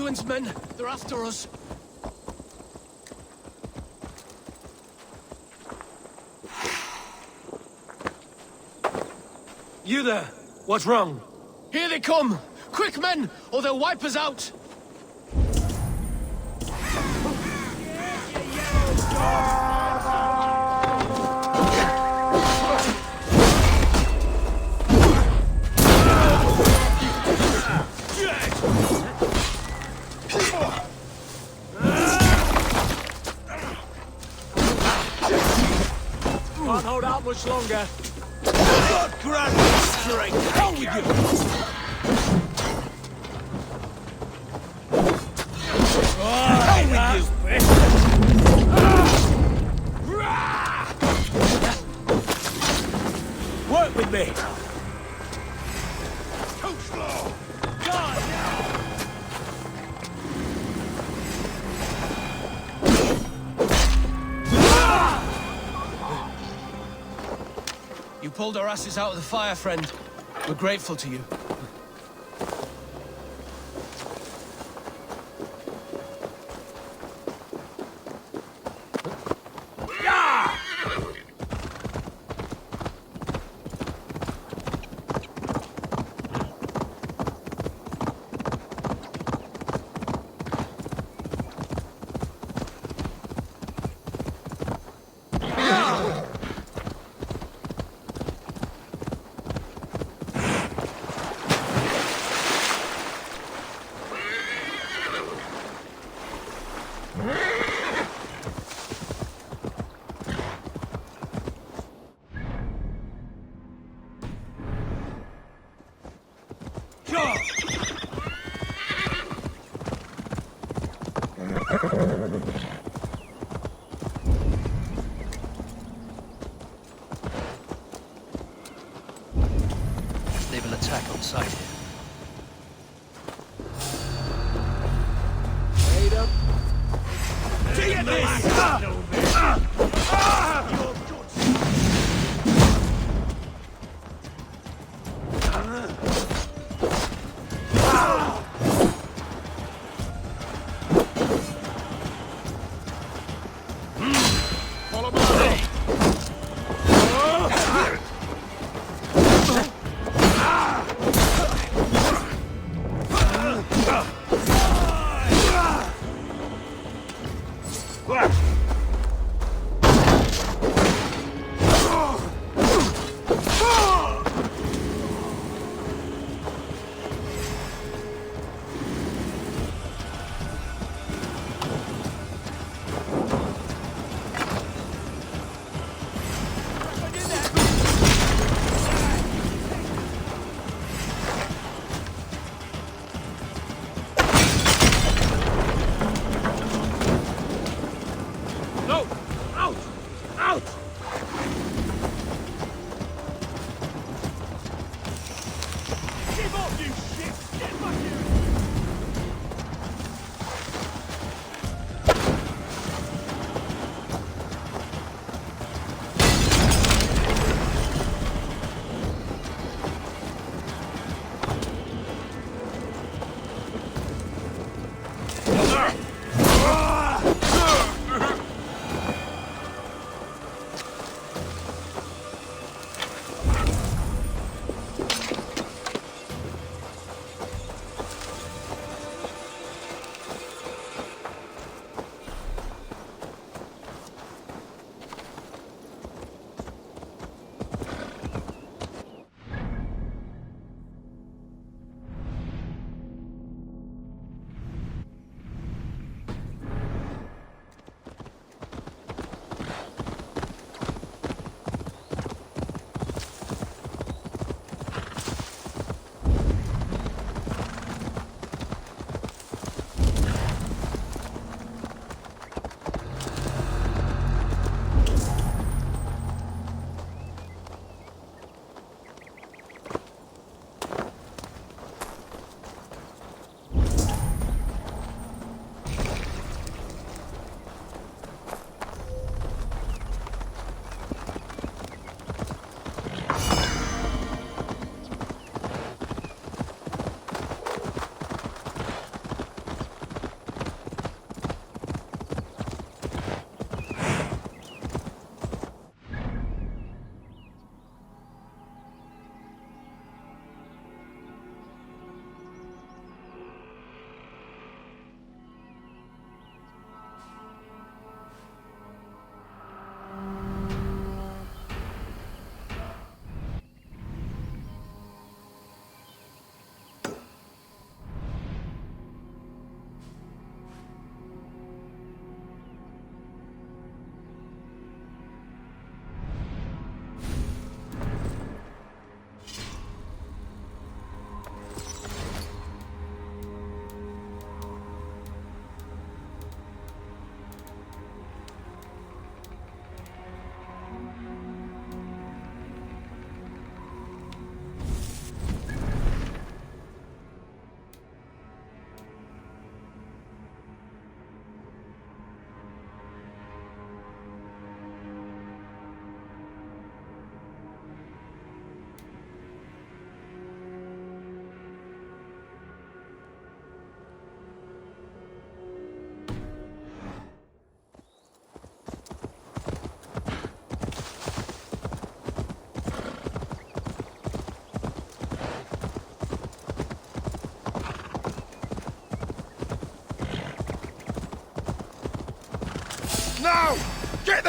Bedouins, men. They're after us. You there? What's wrong? Here they come! Quick, men, or they'll wipe us out! Can't hold out much longer. God grant me strength! How with you? How with you? Work with me. You pulled our asses out of the fire, friend. We're grateful to you. Naval attack on site here. Wait up. Get this!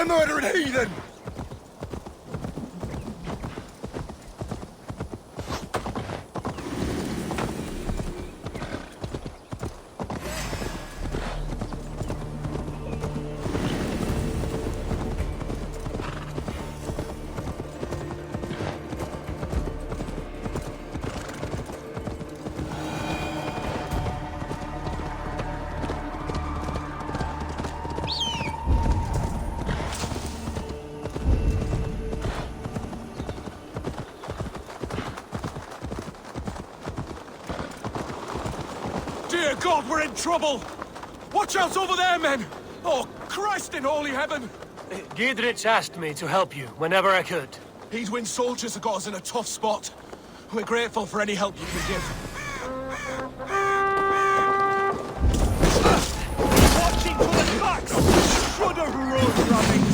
the murdering heathen! Dear God, we're in trouble! Watch out over there, men! Oh, Christ in holy heaven! Giedrich asked me to help you whenever I could. Heedwin soldiers have got us in a tough spot. We're grateful for any help you can give. Watching for the backs! Should have run, rabbits!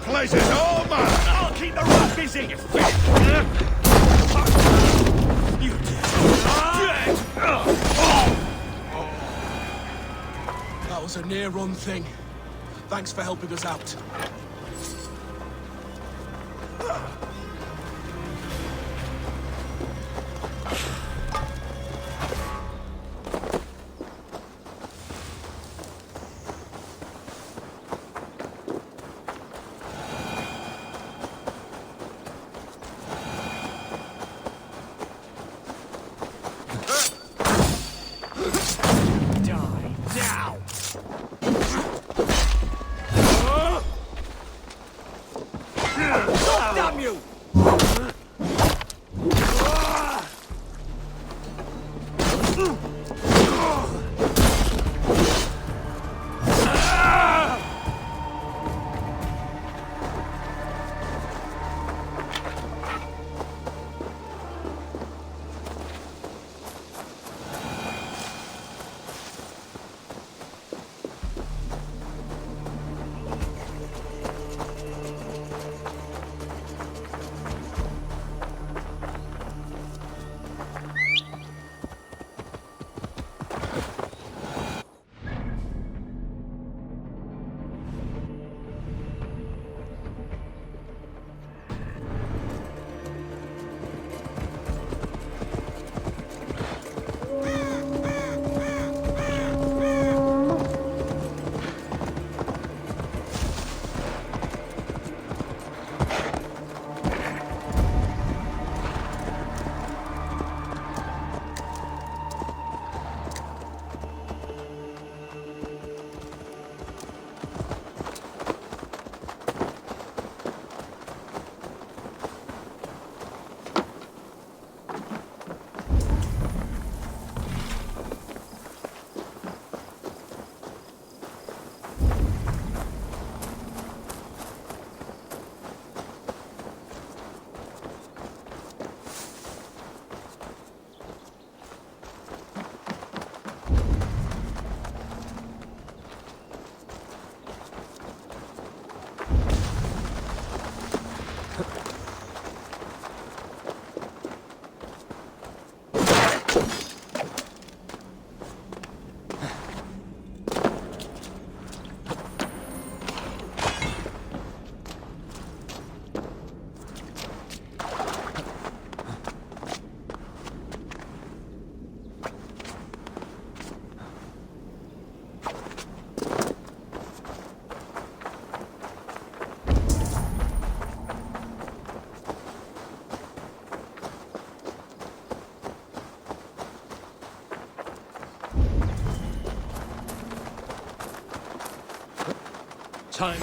Places all mine! I'll keep the rat busy, you fit! You dead! That was a near-run thing. Thanks for helping us out. Damn you! Time.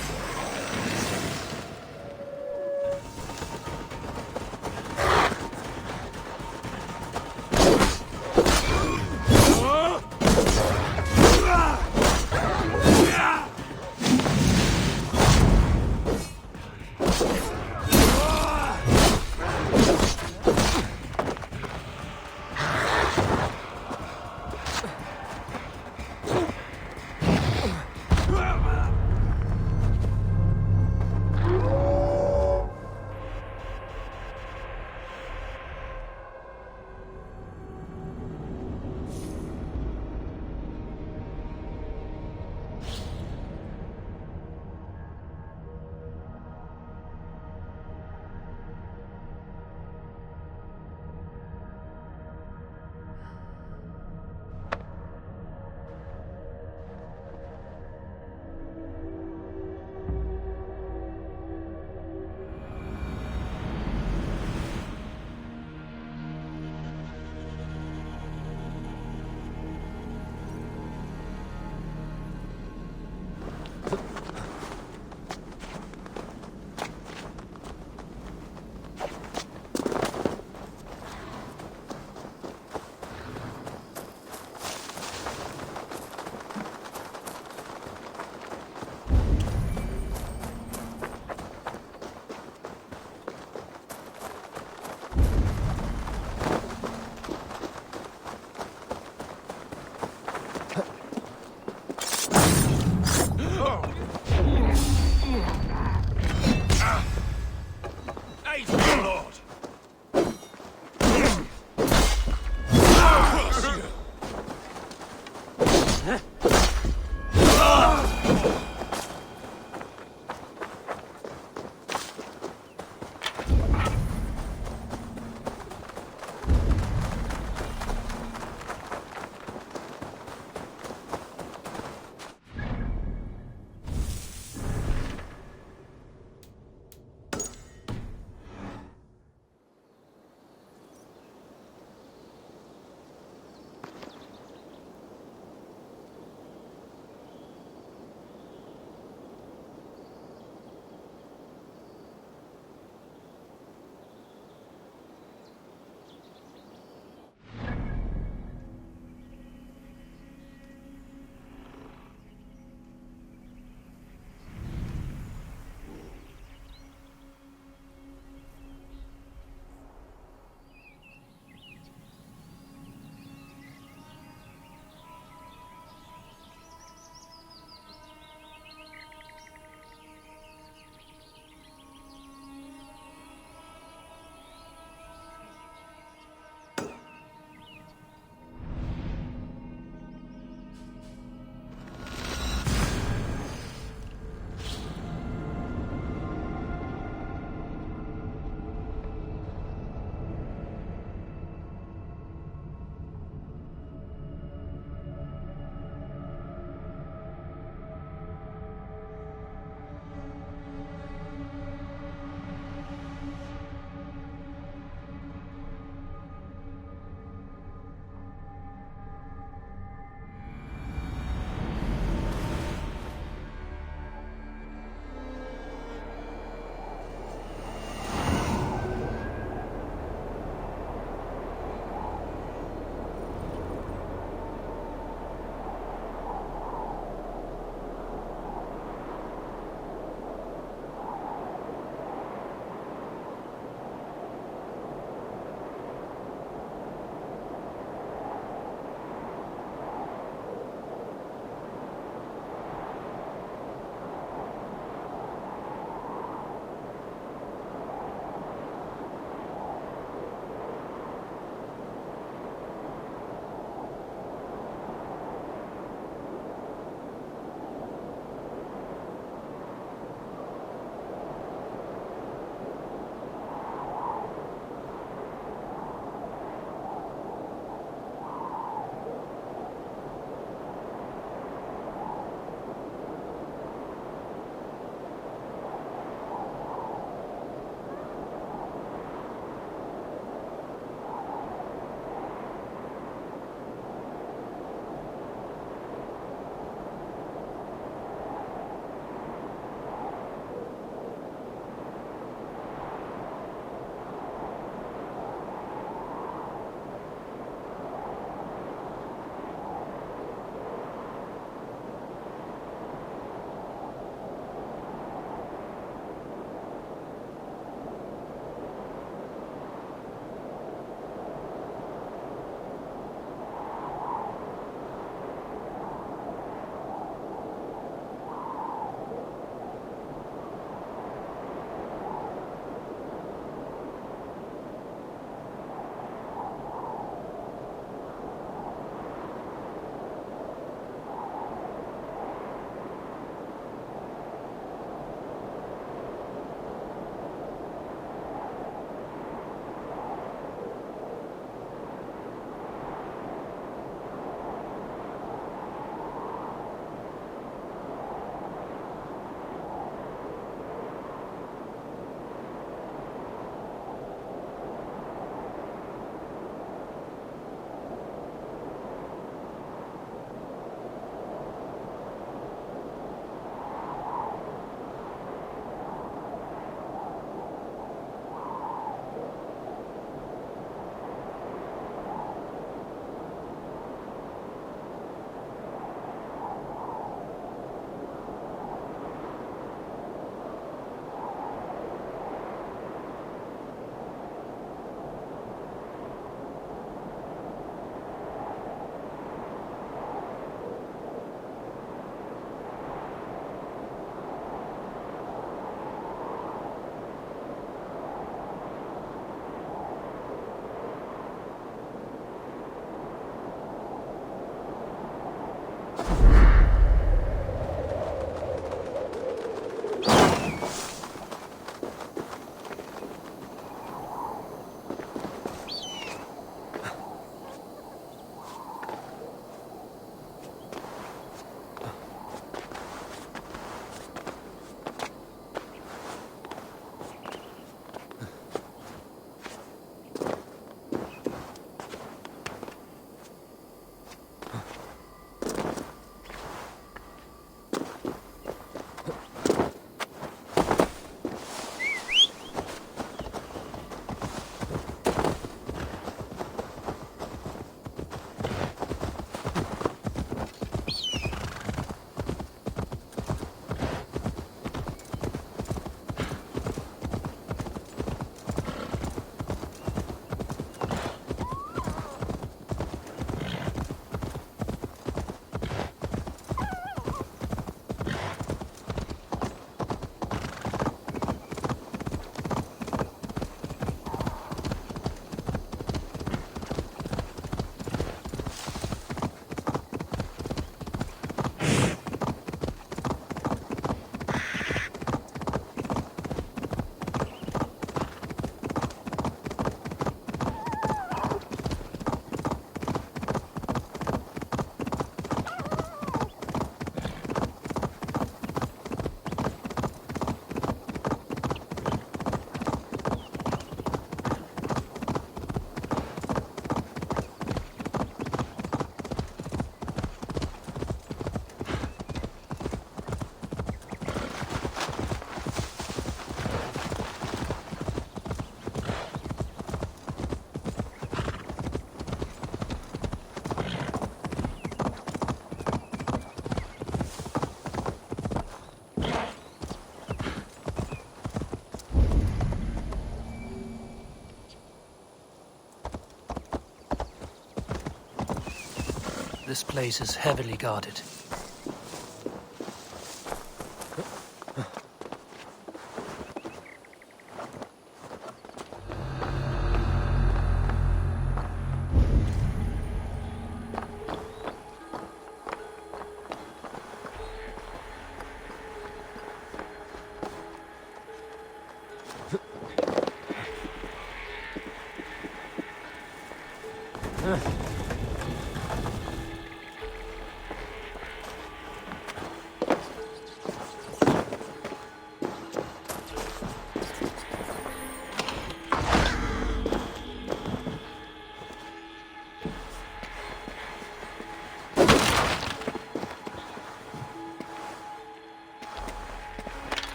This place is heavily guarded.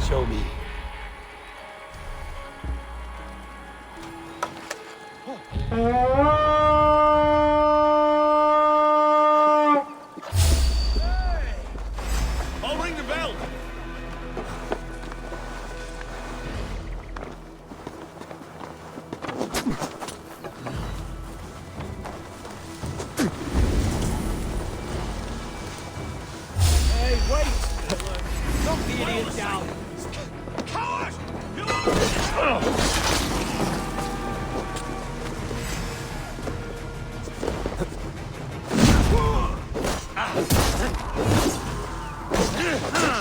Show me. I'll ring the bell. Hey, wait! Knock the idiot down! Coward!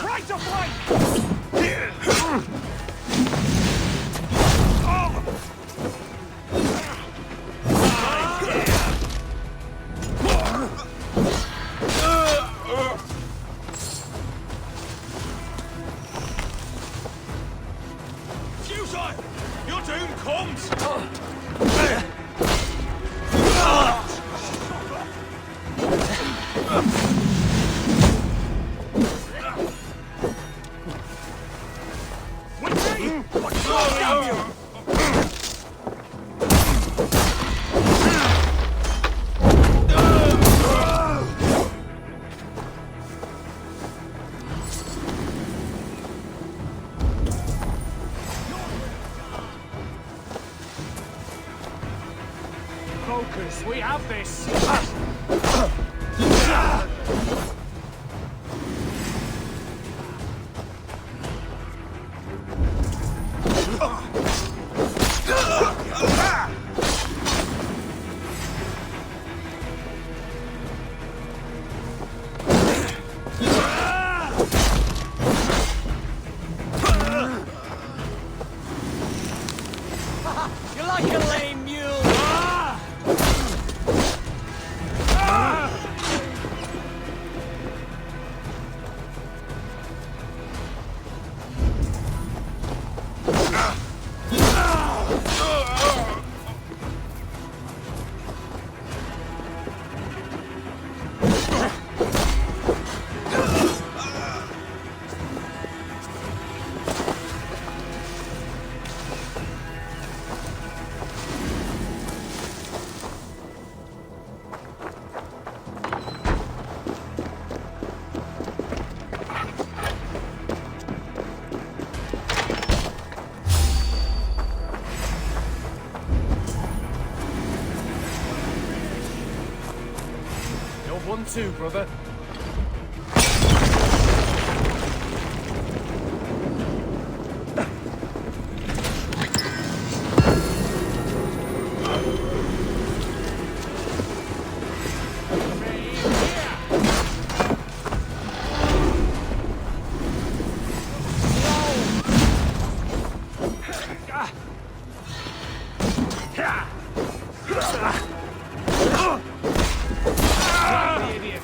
Right to fight! Fusile! Your doom comes! With me! What's wrong with you? Focus, we have this! You're like a lame mule! You're one too, brother. Idiot!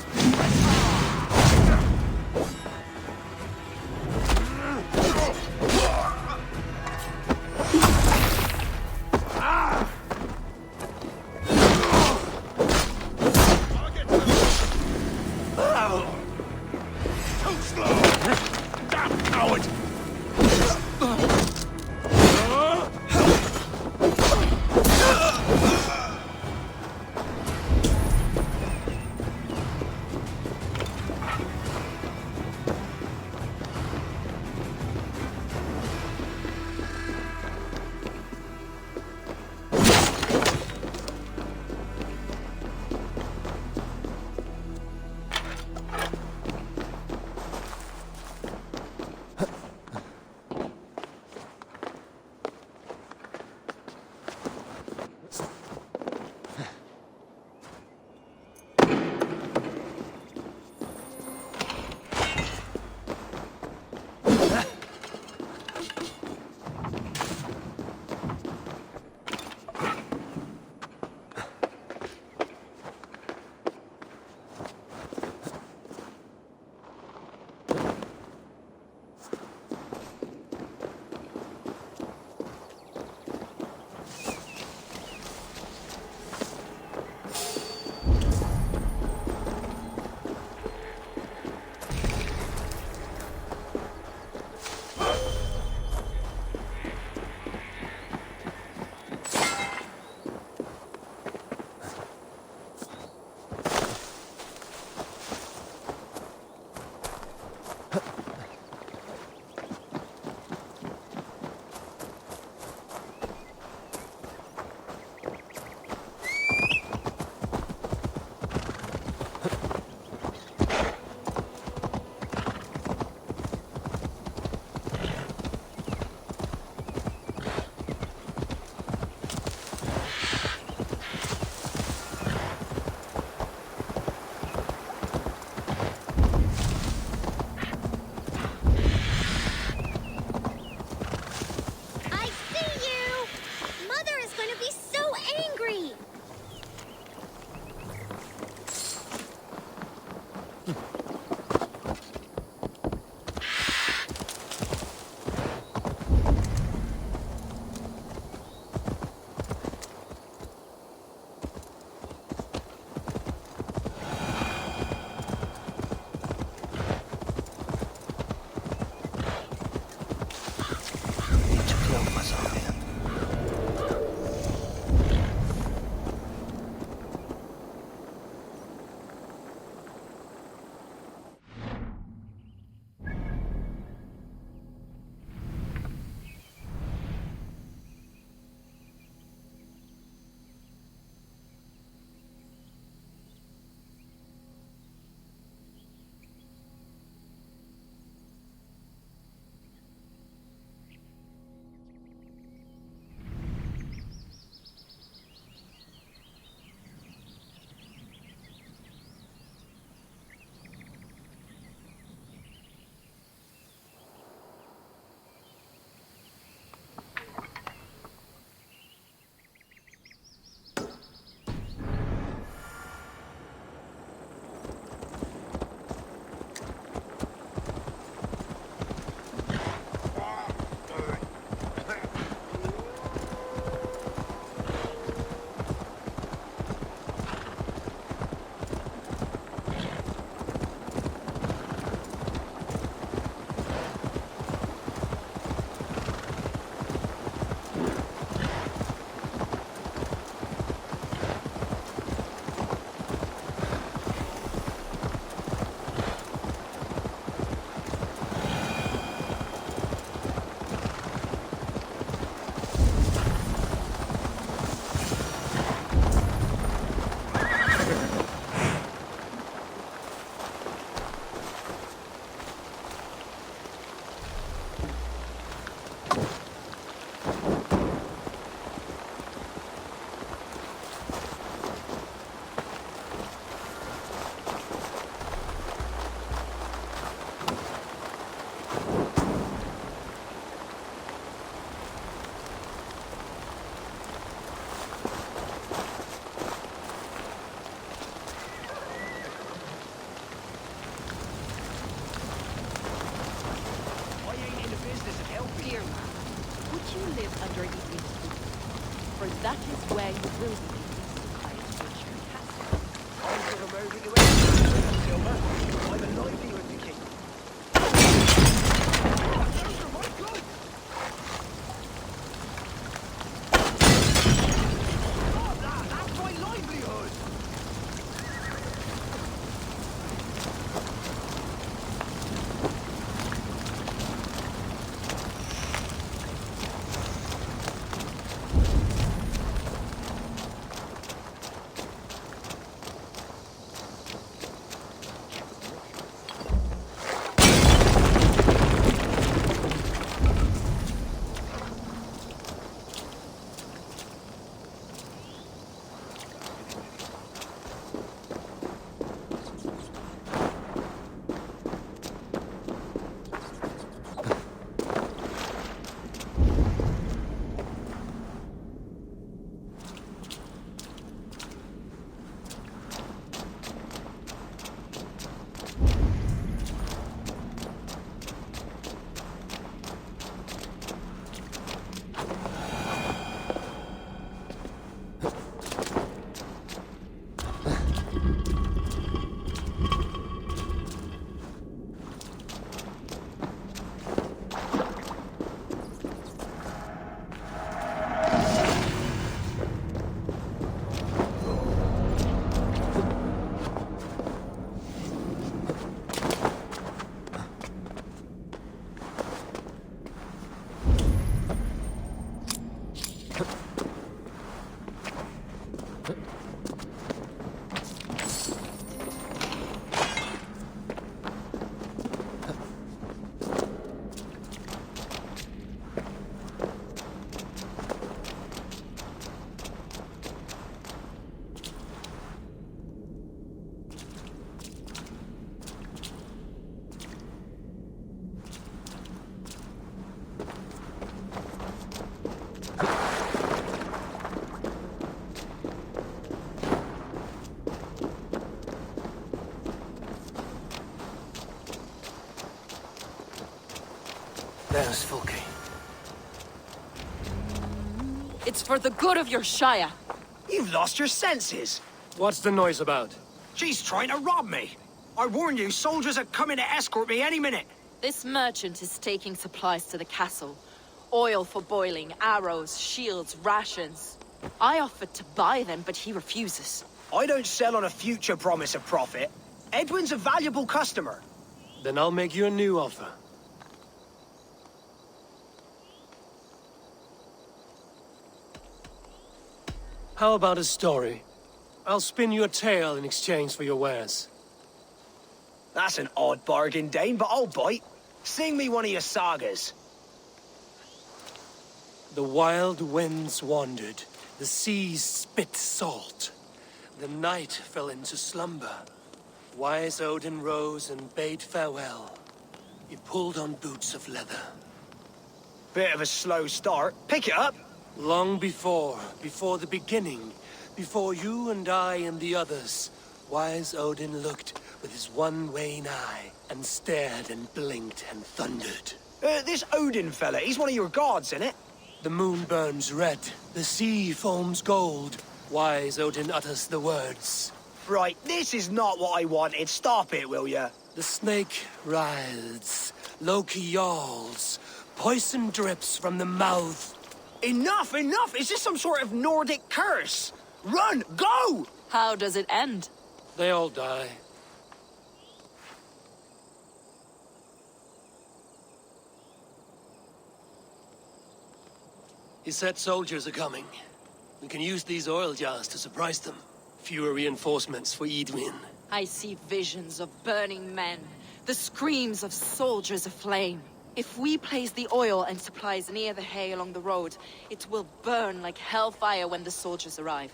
That is where you will be supplied to your castle. I'm for removing you any Silver. I've a livelihood to keep. Those are my blood! Oh, that's my livelihood! There's Fulke. It's for the good of your Shire. You've lost your senses. What's the noise about? She's trying to rob me. I warn you, soldiers are coming to escort me any minute. This merchant is taking supplies to the castle. Oil for boiling, arrows, shields, rations. I offered to buy them, but he refuses. I don't sell on a future promise of profit. Edwin's a valuable customer. Then I'll make you a new offer. How about a story? I'll spin you a tale in exchange for your wares. That's an odd bargain, Dane, but I'll bite. Sing me one of your sagas. The wild winds wandered, the seas spit salt. The night fell into slumber. Wise Odin rose and bade farewell. He pulled on boots of leather. Bit of a slow start. Pick it up. Long before the beginning, before you and I and the others, Wise Odin looked with his one wan eye and stared and blinked and thundered. This Odin fella, he's one of your gods, innit? The moon burns red, the sea foams gold. Wise Odin utters the words. Right, this is not what I wanted. Stop it, will ya? The snake writhes, Loki yawls, poison drips from the mouth. Enough, enough! Is this some sort of Nordic curse? Run! Go! How does it end? They all die. He said soldiers are coming. We can use these oil jars to surprise them. Fewer reinforcements for Edwin. I see visions of burning men, the screams of soldiers aflame. If we place the oil and supplies near the hay along the road, it will burn like hellfire when the soldiers arrive.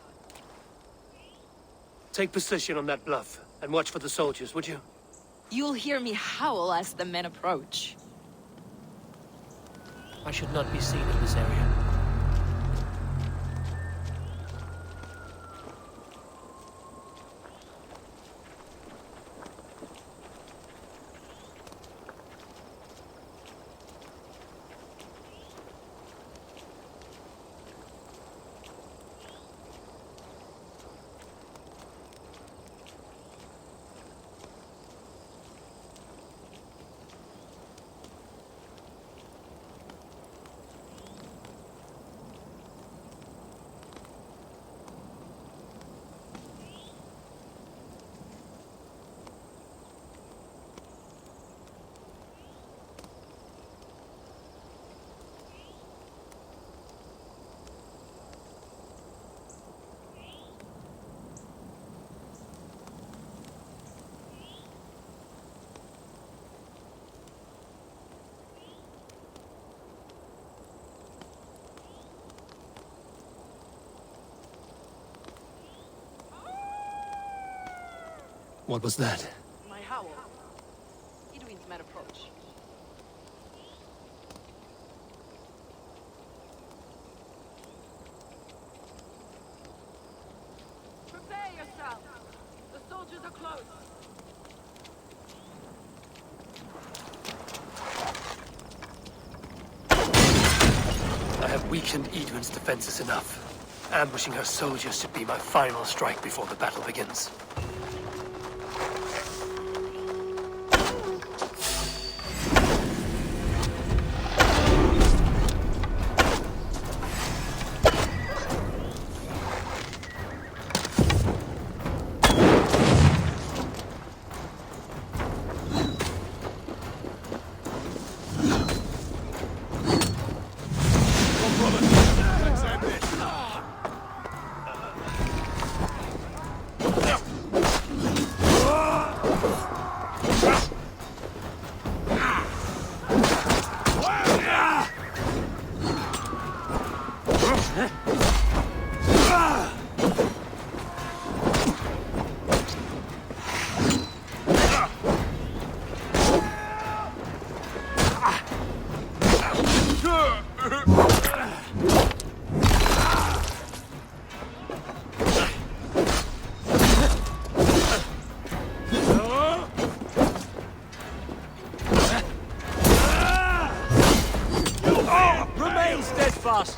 Take position on that bluff, and watch for the soldiers, would you? You'll hear me howl as the men approach. I should not be seen in this area. What was that? My howl. Idwin's men approach. Prepare yourself. The soldiers are close. I have weakened Edwin's defenses enough. Ambushing her soldiers should be my final strike before the battle begins. Remain steadfast!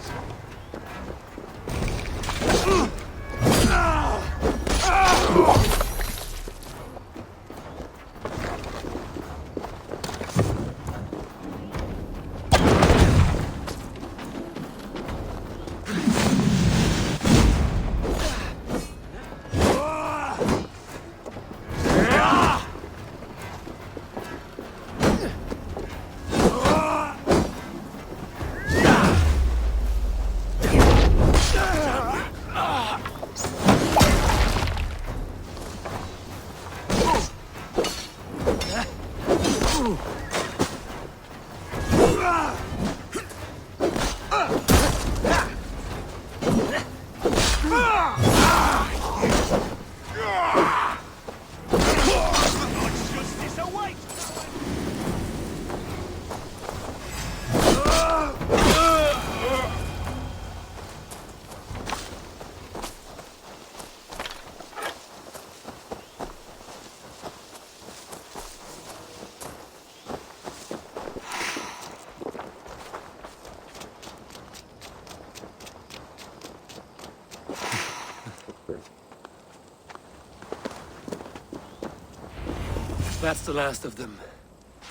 That's the last of them.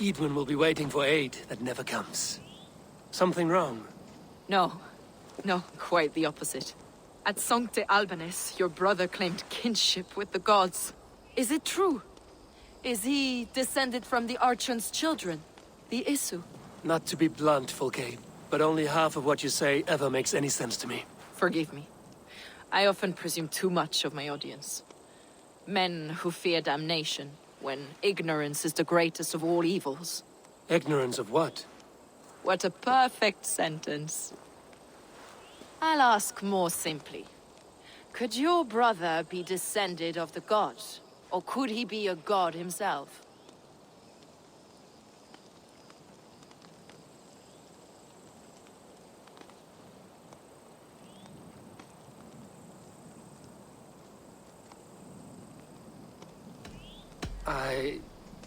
Edwin will be waiting for aid that never comes. Something wrong? No. No, quite the opposite. At Sancte Albanus, your brother claimed kinship with the gods. Is it true? Is he descended from the Archon's children, the Isu? Not to be blunt, Fulke, but only half of what you say ever makes any sense to me. Forgive me. I often presume too much of my audience. Men who fear damnation, when ignorance is the greatest of all evils. Ignorance of what? What a perfect sentence. I'll ask more simply. Could your brother be descended of the gods? Or could he be a god himself?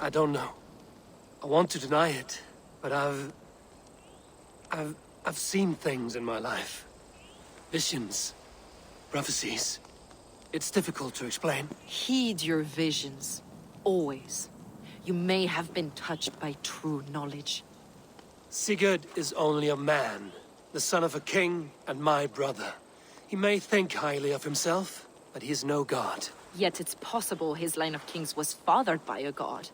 I don't know. I want to deny it, but I've seen things in my life. Visions, prophecies. It's difficult to explain. Heed your visions. Always. You may have been touched by true knowledge. Sigurd is only a man, the son of a king and my brother. He may think highly of himself, but he is no god. Yet it's possible his line of kings was fathered by a god.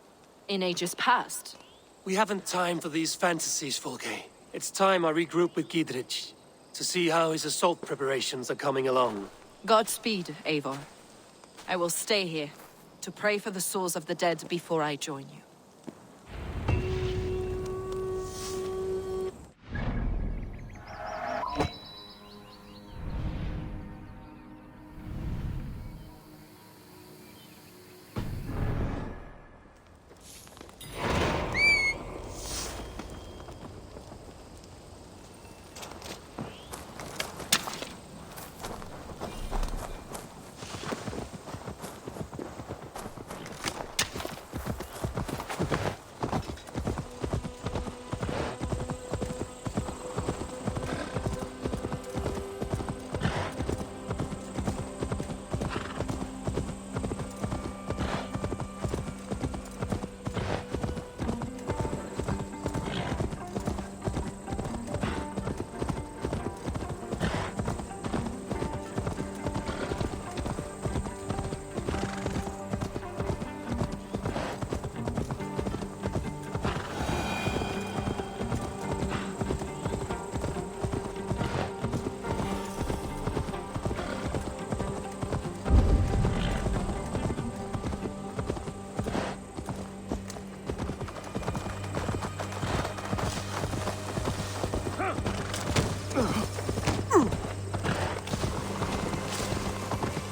In ages past. We haven't time for these fantasies, Fulke. It's time I regroup with Gidrich to see how his assault preparations are coming along. Godspeed, Eivor. I will stay here to pray for the souls of the dead before I join you.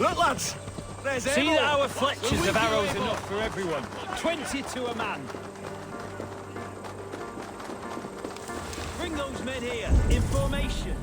Look, lads! There's See ammo. that our Fletchers We're have with you, arrows Abel. enough for everyone. 20 to a man. Bring those men here, in formation.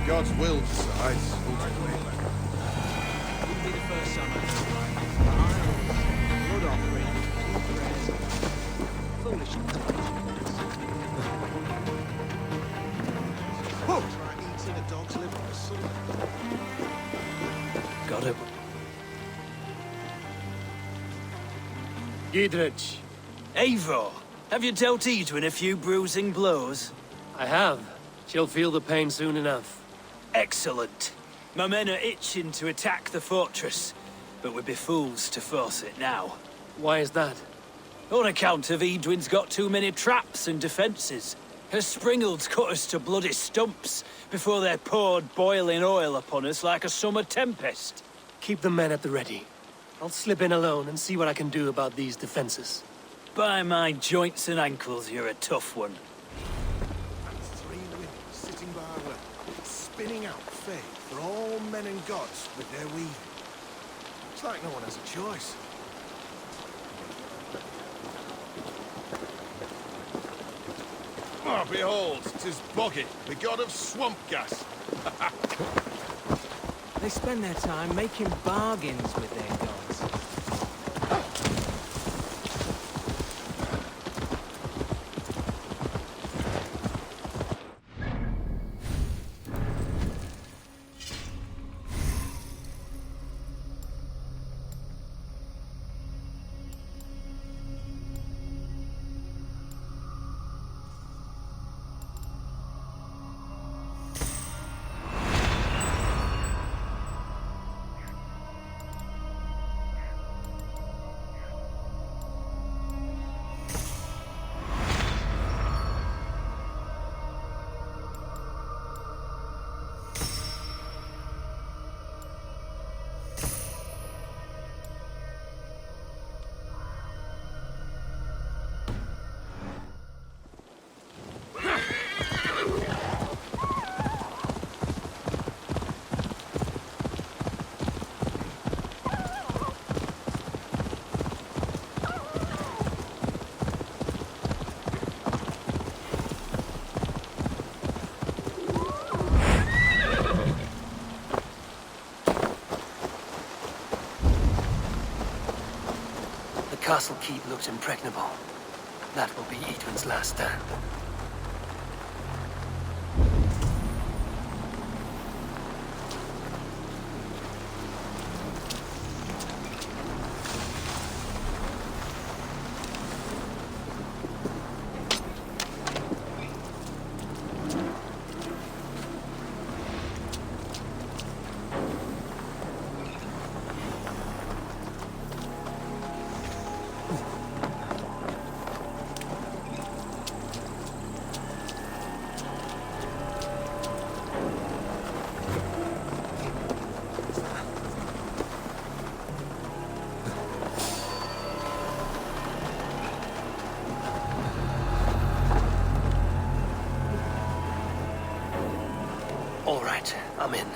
God's will decides, ultimately. Wouldn't be the first time I've heard blood offering, prayers, foolish. Try eating a dog's liver for supper. Got it. Gidrich, Eivor, have you dealt Edwin a few bruising blows? I have. She'll feel the pain soon enough. Excellent. My men are itching to attack the fortress, but we'd be fools to force it now. Why is that? On account of Edwin's got too many traps and defences. Her springalds cut us to bloody stumps before they poured boiling oil upon us like a summer tempest. Keep the men at the ready. I'll slip in alone and see what I can do about these defenses. By my joints and ankles, you're a tough one. And 3 women sitting by her, spinning out faith for all men and gods with their weaving. It's like no one has a choice. Oh, behold, 'tis Boggy, the god of swamp gas. They spend their time making bargains with their gods. The castle keep looks impregnable. That will be Edwin's last stand. All right, I'm in.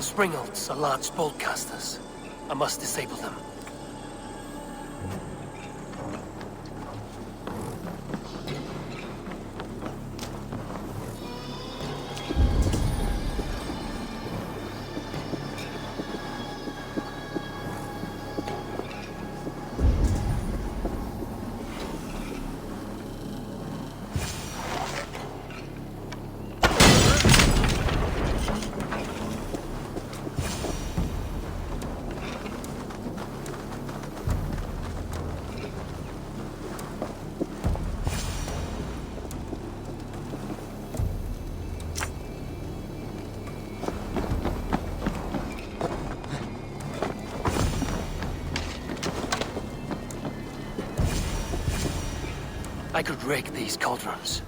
The Springolds are large bolt casters. I must disable them. I could rake these cauldrons.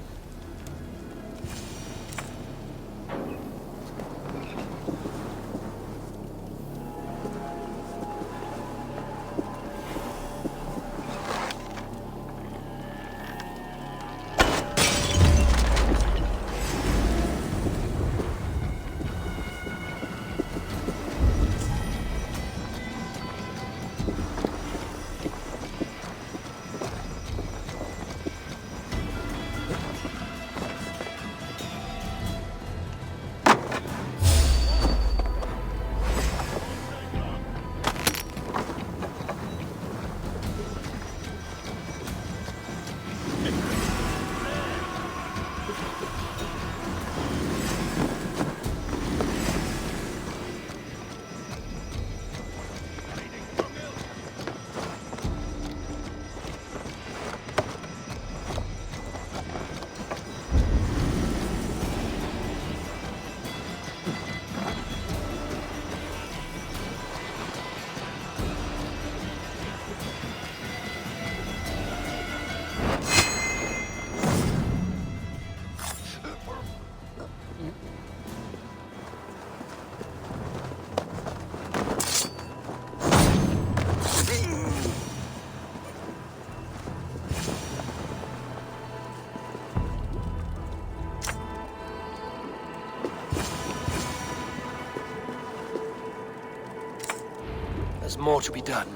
There's more to be done,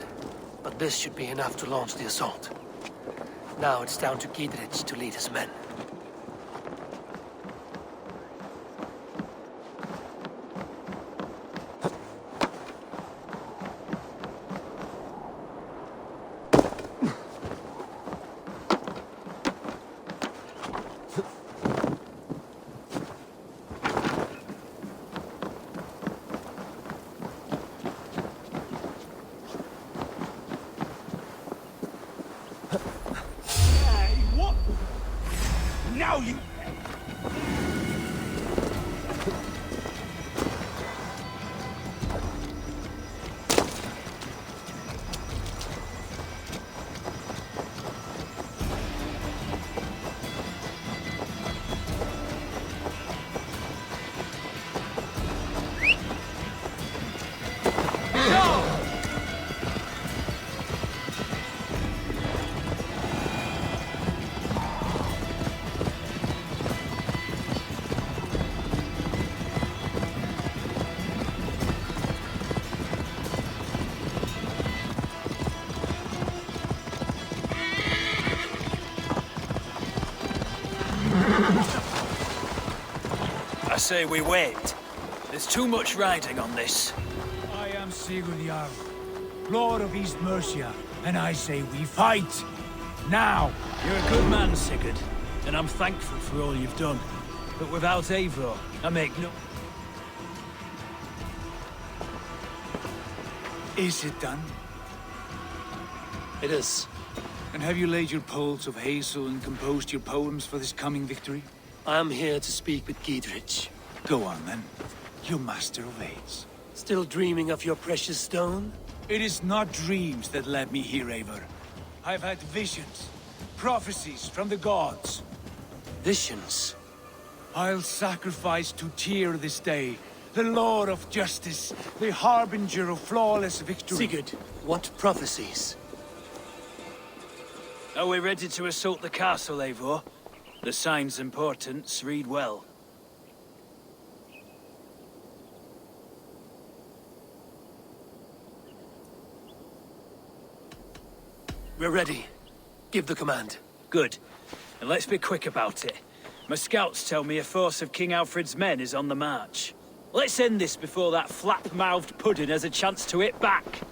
but this should be enough to launch the assault. Now it's down to Giedrich to lead his men. Now you... I say we wait. There's too much riding on this. I am Sigurd Jarl, Lord of East Mercia, and I say we fight! Now! You're a good man, Sigurd, and I'm thankful for all you've done. But without Eivor, I make no... Is it done? It is. And have you laid your poles of hazel and composed your poems for this coming victory? I am here to speak with Giedrich. Go on, then. Your master obeys. Still dreaming of your precious stone? It is not dreams that led me here, Eivor. I've had visions, prophecies from the gods. Visions? I'll sacrifice to Tyr this day, the Lord of Justice, the harbinger of flawless victory. Sigurd, what prophecies? Are we ready to assault the castle, Eivor? The signs and portents read well. We're ready. Give the command. Good. And let's be quick about it. My scouts tell me a force of King Alfred's men is on the march. Let's end this before that flap-mouthed pudding has a chance to hit back.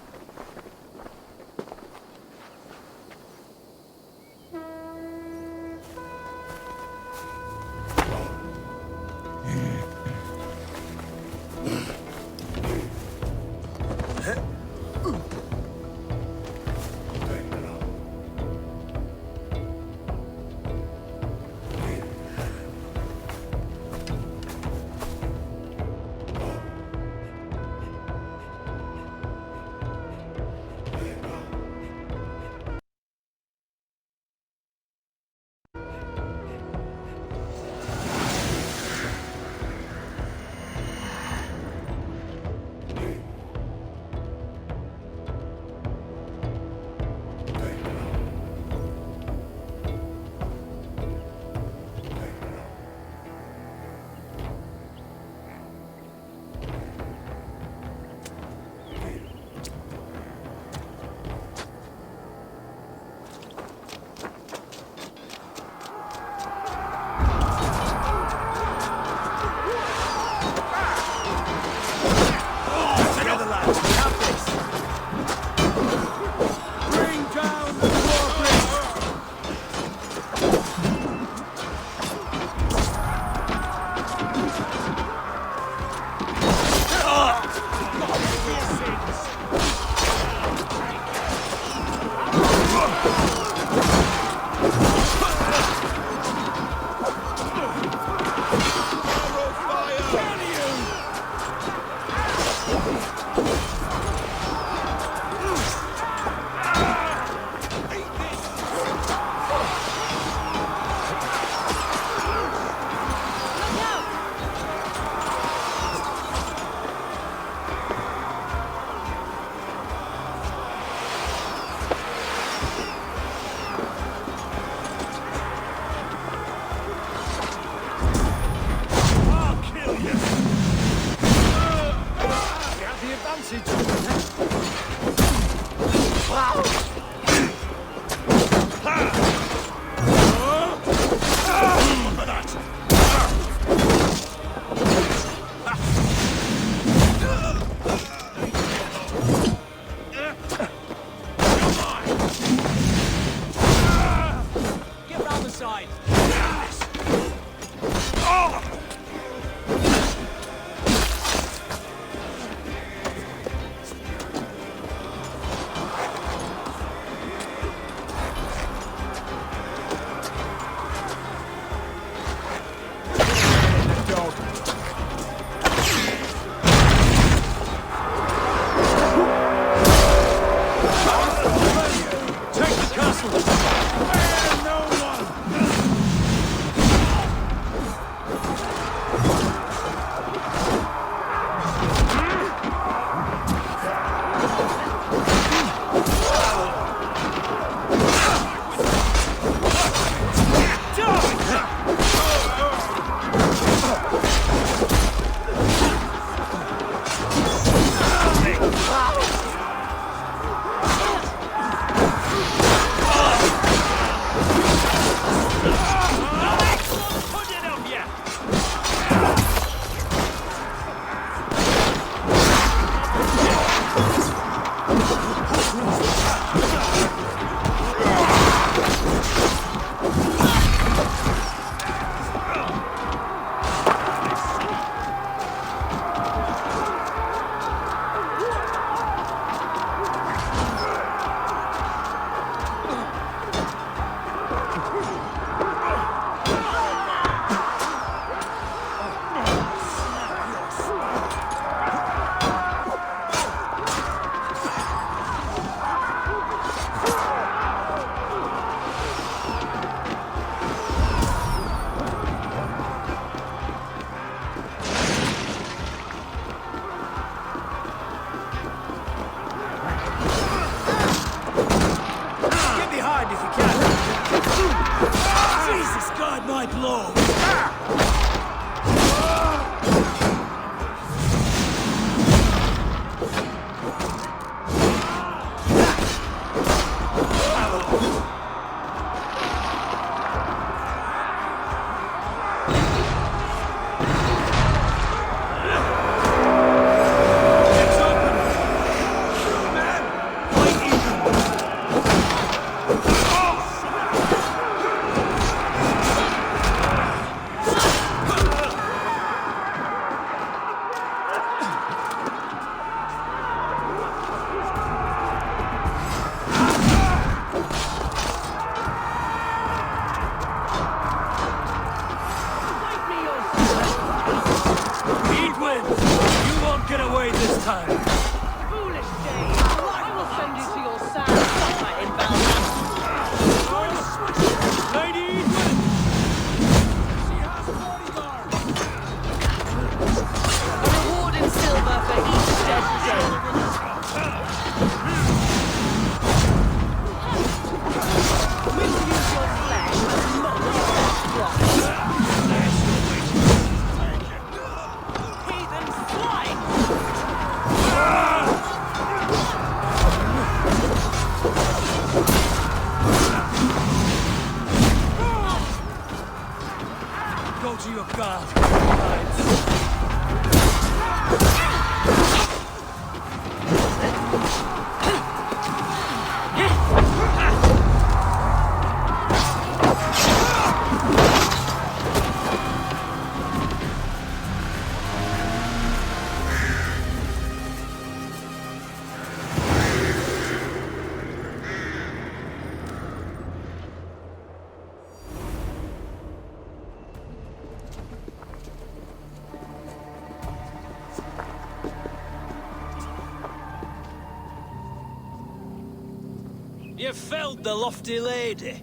You felled the lofty lady.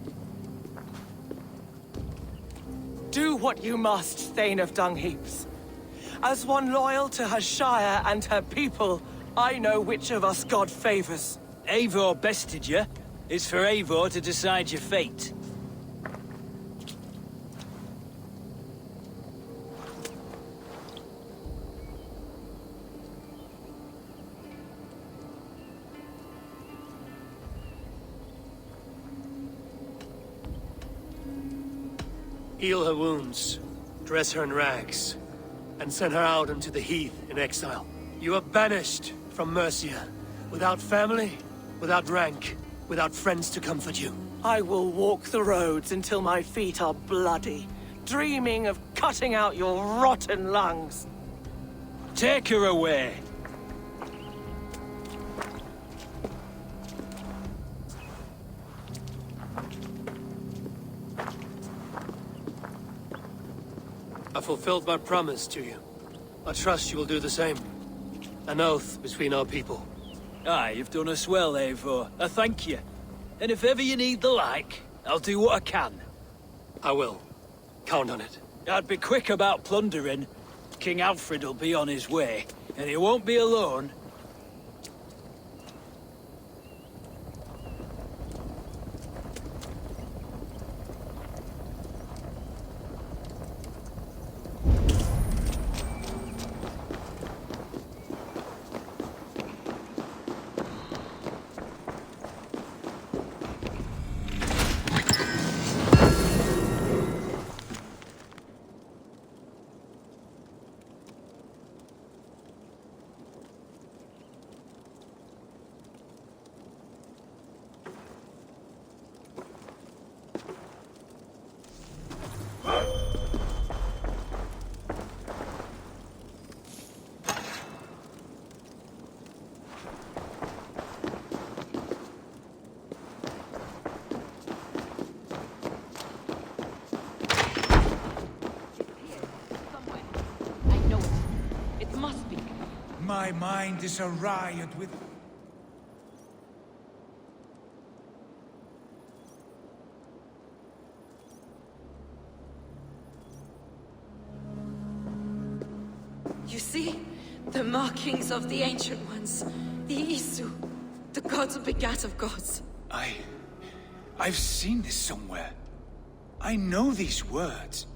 Do what you must, Thane of Dungheaps. As one loyal to her shire and her people, I know which of us God favors. Eivor bested you. It's for Eivor to decide your fate. Heal her wounds, dress her in rags, and send her out into the heath in exile. You are banished from Mercia, without family, without rank, without friends to comfort you. I will walk the roads until my feet are bloody, dreaming of cutting out your rotten lungs. Take her away. I fulfilled my promise to you. I trust you will do the same. An oath between our people. Aye, you've done us well, Eivor. I thank you. And if ever you need the like, I'll do what I can. I will. Count on it. I'd be quick about plundering. King Alfred will be on his way, and he won't be alone. My mind is a riot with... You see? The markings of the Ancient Ones. The Isu. The gods begat of gods. I've seen this somewhere. I know these words.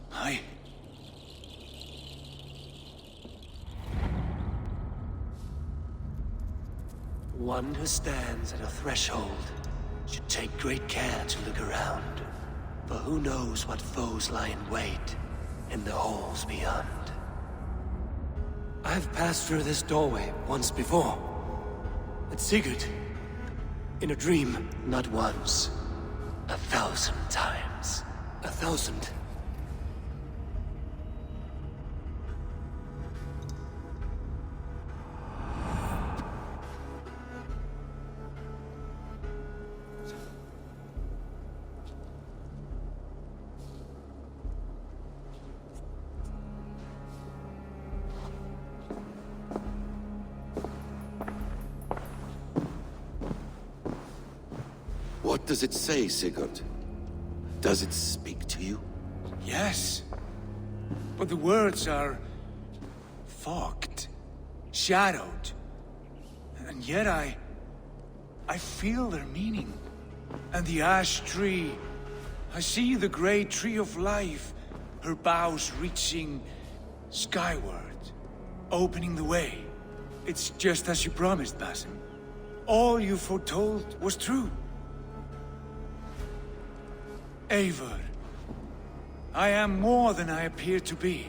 One who stands at a threshold should take great care to look around. For who knows what foes lie in wait in the halls beyond. I've passed through this doorway once before. At Sigurd. In a dream, not once. 1,000 times. 1,000. What does it say, Sigurd? Does it speak to you? Yes. But the words are... fogged. Shadowed. And yet I feel their meaning. And the ash tree... I see the great tree of life, her boughs reaching skyward, opening the way. It's just as you promised, Basim. All you foretold was true. Eivor, I am more than I appear to be.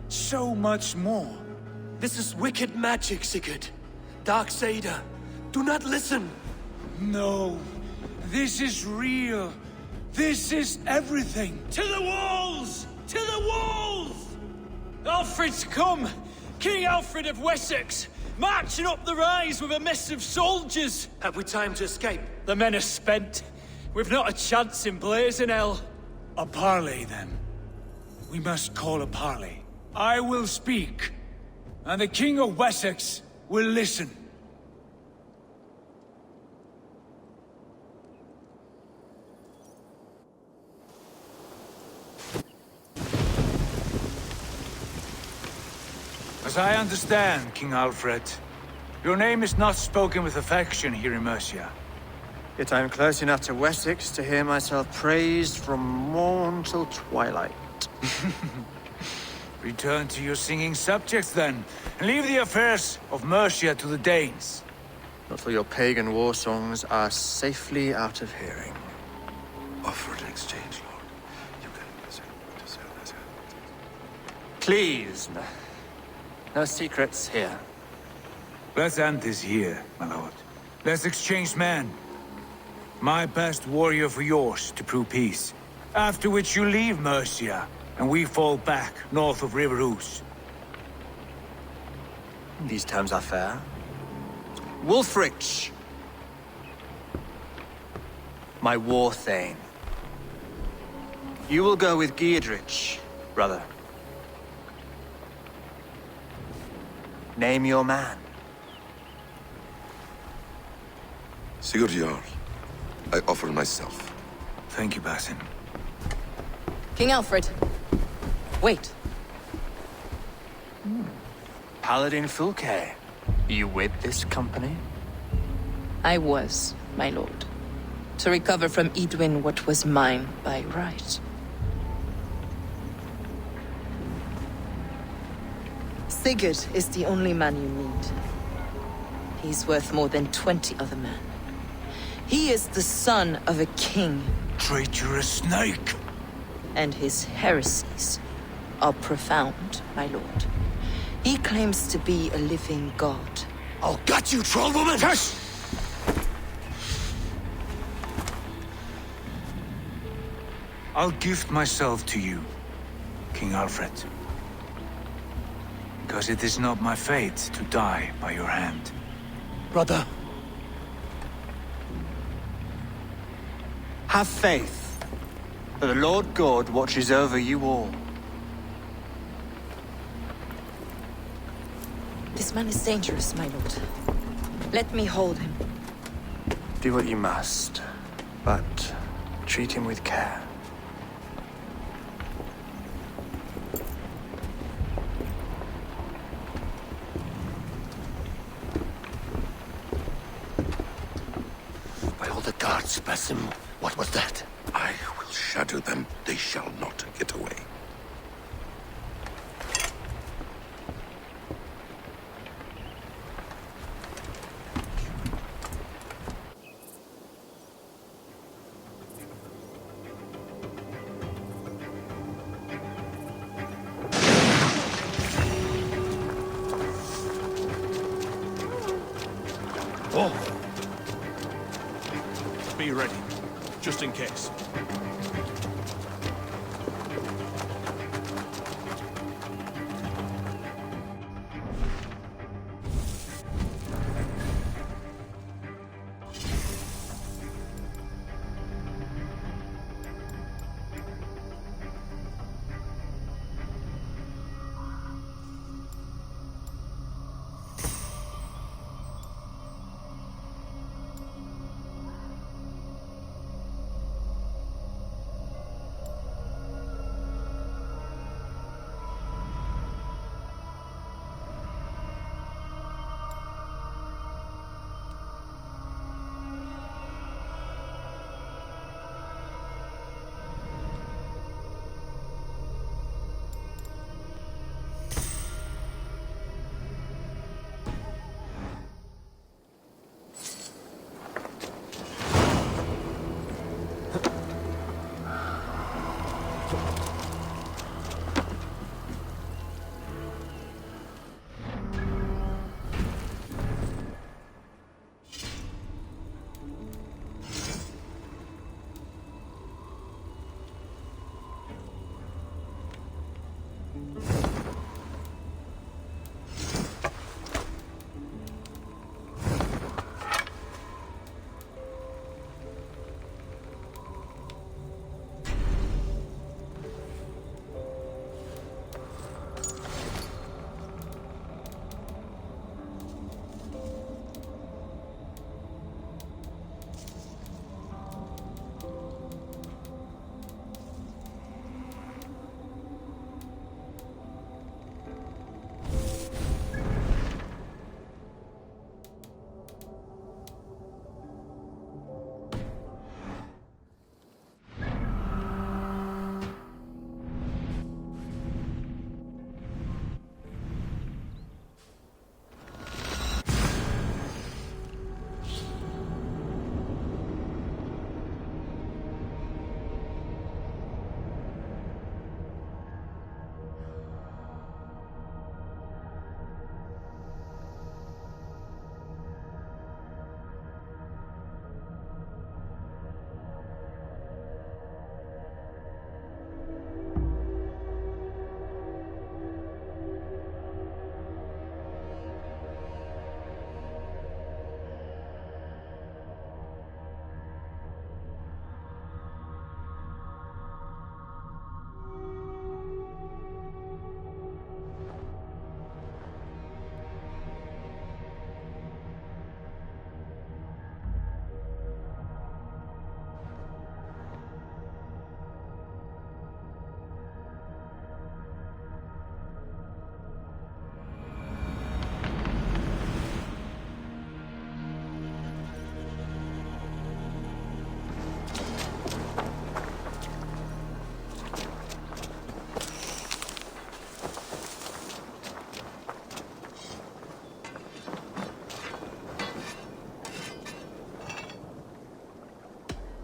So much more. This is wicked magic, Sigurd. Darksader, do not listen. No, this is real. This is everything. To the walls! To the walls! Alfred's come! King Alfred of Wessex! Marching up the rise with a mess of soldiers! Have we time to escape? The men are spent. We've not a chance in blazing hell. A parley, then. We must call a parley. I will speak, and the King of Wessex will listen. As I understand, King Alfred, your name is not spoken with affection here in Mercia. Yet I am close enough to Wessex to hear myself praised from morn till twilight. Return to your singing subjects, then, and leave the affairs of Mercia to the Danes. Not till your pagan war songs are safely out of hearing. Offer an exchange, Lord. You can Please, no secrets here. Let's end this here, my lord. Let's exchange men. My best warrior for yours to prove peace. After which you leave Mercia, and we fall back north of River Ouse. These terms are fair. Wulfrich! My war thane. You will go with Geodrich, brother. Name your man. Sigurd Jarl, I offer myself. Thank you, Basin. King Alfred. Wait. Paladin Fulke. You with this company? I was, my lord. To recover from Edwin what was mine by right. Sigurd is the only man you need. He's worth more than 20 other men. He is the son of a king. Traitorous snake! And his heresies are profound, my lord. He claims to be a living god. I'll gut you, troll woman! Hush! I'll gift myself to you, King Alfred. Because it is not my fate to die by your hand. Brother, Have faith that the Lord God watches over you all. This man is dangerous, my lord. Let me hold him. Do what you must, but treat him with care. by all the gods, Basim, what was that? I will shatter them. They shall not get away. Be ready, just in case.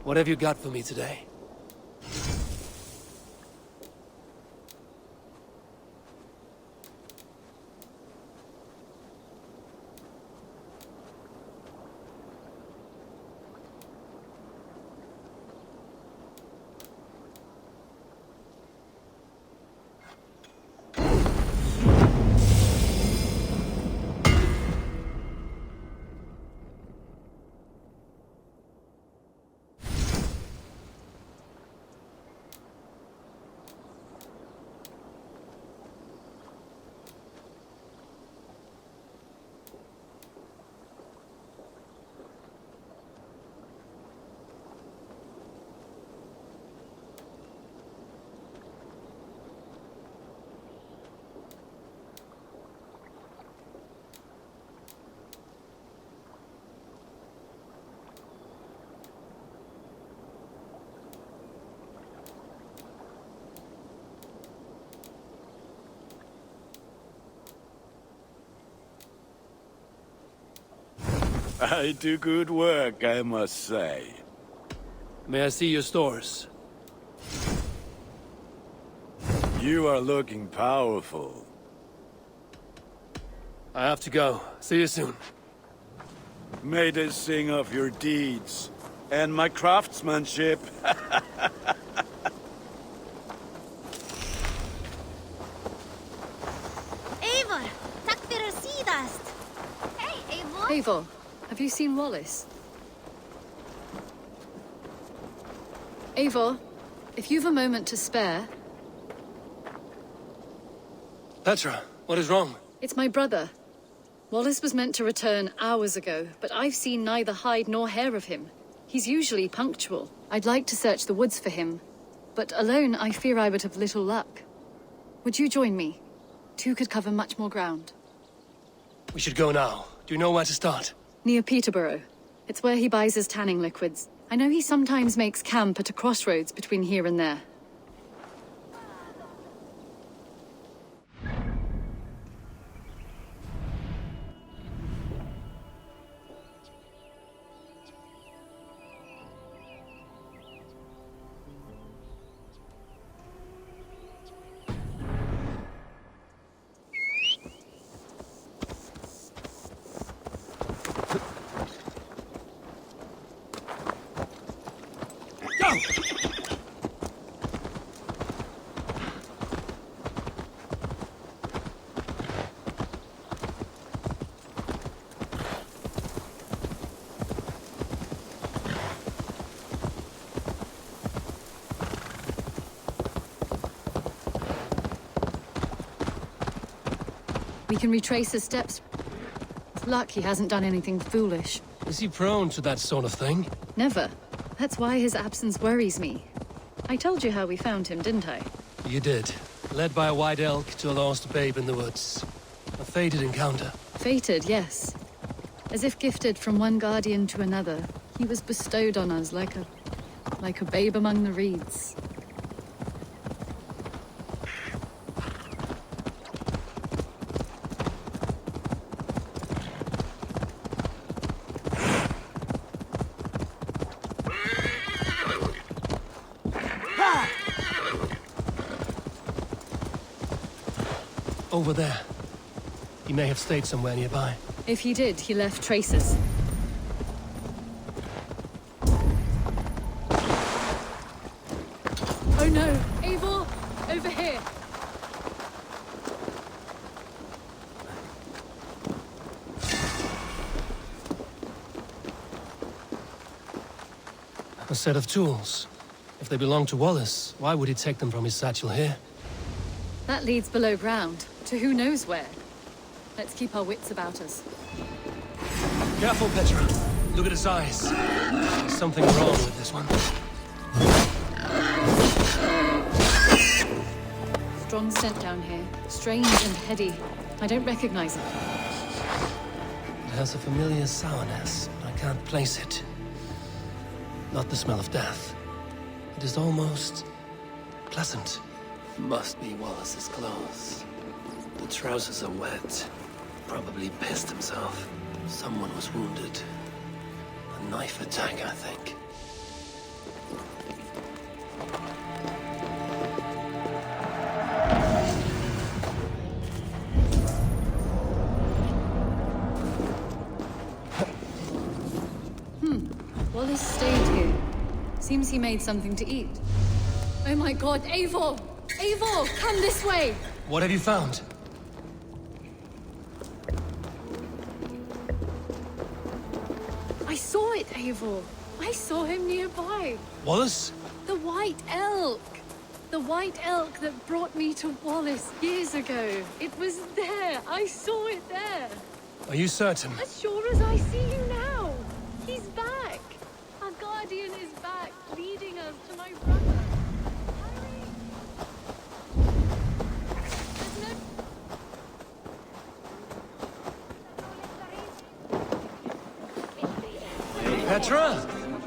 What have you got for me today? I do good work, I must say. May I see your stores? You are looking powerful. I have to go. See you soon. May they sing of your deeds and my craftsmanship. Eivor, takk fyrir síðast. Hey, Eivor. Eivor, have you seen Wallace? Eivor, if you've a moment to spare... Petra, what is wrong? It's my brother. Wallace was meant to return hours ago, but I've seen neither hide nor hair of him. He's usually punctual. I'd like to search the woods for him, but alone I fear I would have little luck. Would you join me? Two could cover much more ground. We should go now. Do you know where to start? Near Peterborough. It's where he buys his tanning liquids. I know he sometimes makes camp at a crossroads between here and there. We can retrace his steps. With luck, he hasn't done anything foolish. Is he prone to that sort of thing? Never. That's why his absence worries me. I told you how we found him, didn't I? You did. Led by a white elk to a lost babe in the woods. A fated encounter. Fated, yes. As if gifted from one guardian to another, he was bestowed on us like a babe among the reeds. Over there. He may have stayed somewhere nearby. If he did, he left traces. Oh no! Eivor! Over here! A set of tools. If they belong to Wallace, why would he take them from his satchel here? That leads below ground, to who knows where. Let's keep our wits about us. Careful, Petra. Look at his eyes. There's something wrong with this one. Strong scent down here. Strange and heady. I don't recognize it. It has a familiar sourness, but I can't place it. Not the smell of death. It is almost pleasant. Must be Wallace's clothes. The trousers are wet. Probably pissed himself. Someone was wounded. A knife attack, I think. Wallace stayed here. Seems he made something to eat. Oh my god, Eivor! Eivor, come this way! What have you found? I saw it, Eivor. I saw him nearby. Wallace? The White Elk! The White Elk that brought me to Wallace years ago. It was there. I saw it there. Are you certain? As sure as I see you now. He's back. Our guardian is back, leading us to my brother. Hurry! Petra?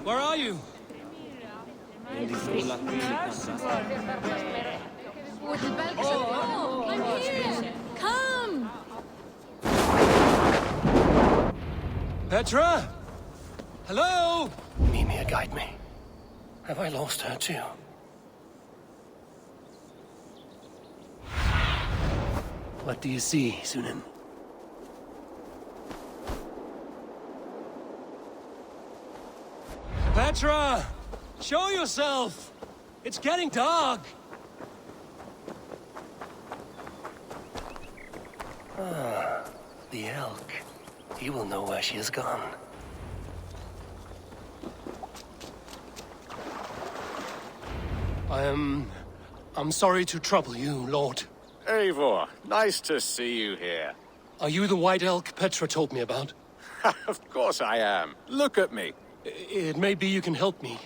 Where are you? I'm here! Come! Petra? Hello? Mimir, guide me. Have I lost her too? What do you see, Sunan? Petra! Show yourself! It's getting dark! The elk. He will know where she has gone. I'm sorry to trouble you, Lord. Eivor, nice to see you here. Are you the White Elk Petra told me about? Of course I am. Look at me. It may be you can help me.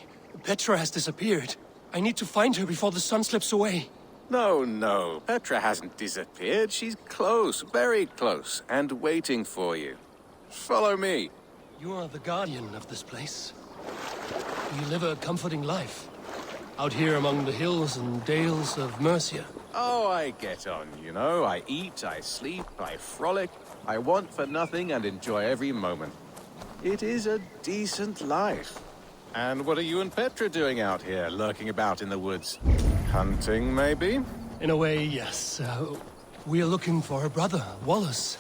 Petra has disappeared. I need to find her before the sun slips away. No. Petra hasn't disappeared. She's close, very close, and waiting for you. Follow me. You are the guardian of this place. You live a comforting life. Out here among the hills and dales of Mercia. Oh, I get on, you know. I eat, I sleep, I frolic. I want for nothing and enjoy every moment. It is a decent life. And what are you and Petra doing out here, lurking about in the woods? Hunting, maybe? In a way, yes. We are looking for her brother, Wallace.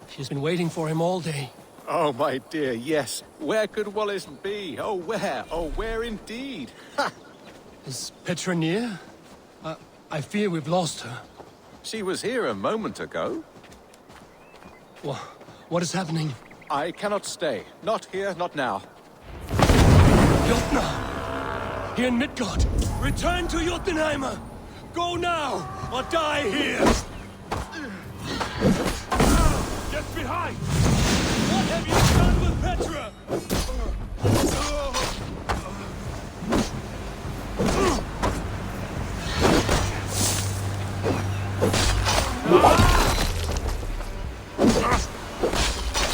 She's been waiting for him all day. Oh, my dear, yes. Where could Wallace be? Oh, where? Oh, where indeed? Ha! Is Petra near? I fear we've lost her. She was here a moment ago. What is happening? I cannot stay. Not here, not now. Jotnar! Here in Midgard! Return to Jotunheimer! Go now, or die here! Get behind! What have you done with Petra?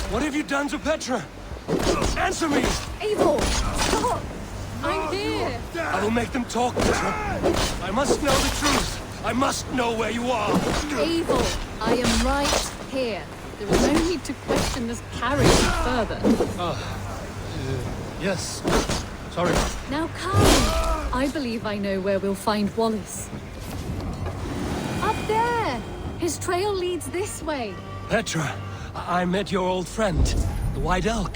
What have you done to Petra? Answer me! Eivor, stop! I'm here! I will make them talk, Petra. I must know the truth. I must know where you are. Eivor, I am right here. There is no need to question this carriage further. Yes. Sorry. Now come! I believe I know where we'll find Wallace. Up there! His trail leads this way. Petra, I met your old friend, the White Elk.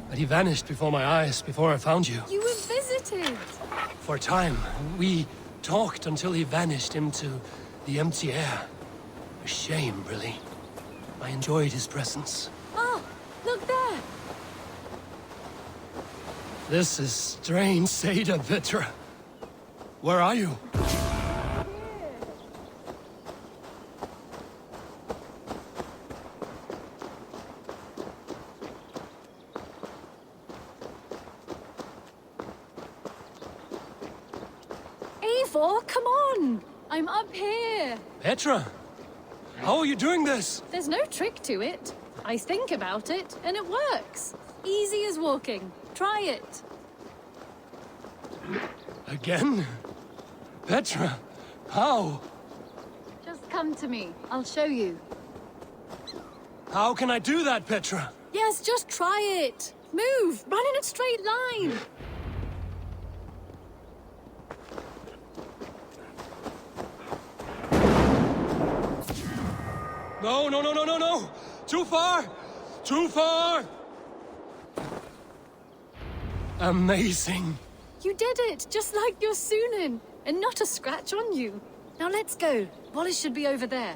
But he vanished before my eyes, before I found you. You were visited! For a time, we talked until he vanished into the empty air. A shame, really. I enjoyed his presence. Oh, look there! This is strange, Seda, Petra. Where are you? Eivor, come on! I'm up here! Petra! How are you doing this? There's no trick to it. I think about it, and it works. Easy as walking. Try it. Again? Petra, how? Just come to me. I'll show you. How can I do that, Petra? Yes, just try it. Move! Run in a straight line! No! Too far! Too far! Amazing. You did it, just like your Sunan, and not a scratch on you. Now let's go. Wallace should be over there.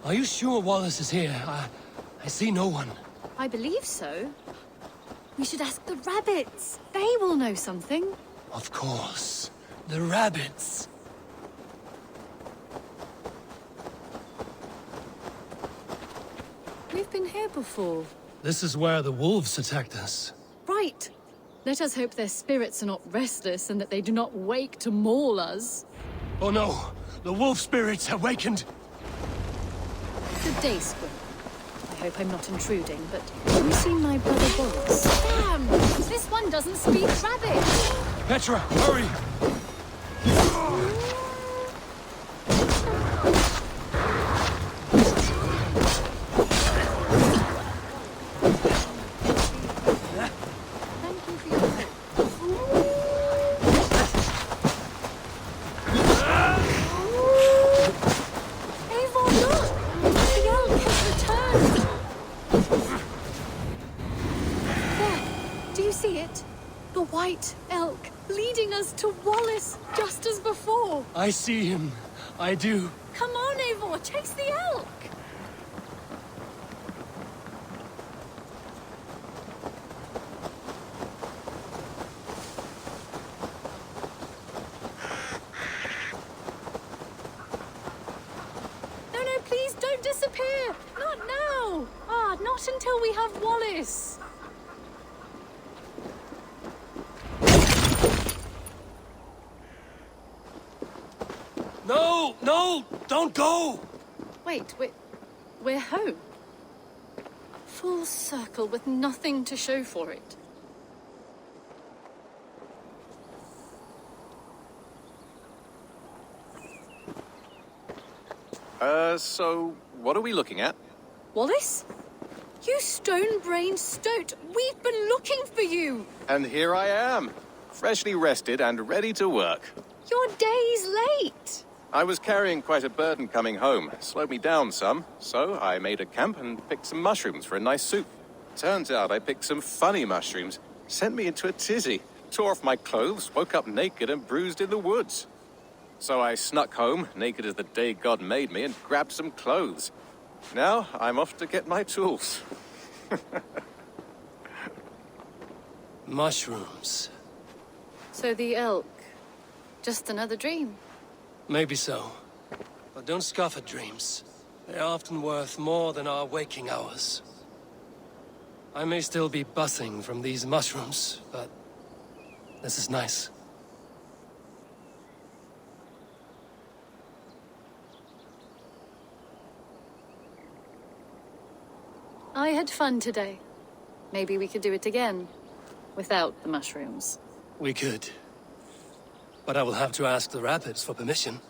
Are you sure Wallace is here? I see no one. I believe so. We should ask the rabbits. They will know something. Of course. The rabbits. We've been here before. This is where the wolves attacked us. Right. Let us hope their spirits are not restless and that they do not wake to maul us. Oh no! The wolf spirits have wakened! Good day, Squib. I hope I'm not intruding, but have you seen my brother Wallace? Damn! This one doesn't speak rabbit! Petra, hurry! To Wallace, just as before. I see him. I do. Come on, Eivor, chase the elk. No, please don't disappear. Not now. Not until we have Wallace. No! Don't go! Wait, we're home. Full circle with nothing to show for it. So what are we looking at? Wallace? You stone-brained stoat! We've been looking for you! And here I am, freshly rested and ready to work. You're days late! I was carrying quite a burden coming home. Slowed me down some, so I made a camp and picked some mushrooms for a nice soup. Turns out I picked some funny mushrooms. Sent me into a tizzy. Tore off my clothes, woke up naked and bruised in the woods. So I snuck home, naked as the day God made me, and grabbed some clothes. Now I'm off to get my tools. Mushrooms. So the elk, just another dream? Maybe so. But don't scoff at dreams. They're often worth more than our waking hours. I may still be buzzing from these mushrooms, but this is nice. I had fun today. Maybe we could do it again, without the mushrooms. We could. But I will have to ask the rabbits for permission.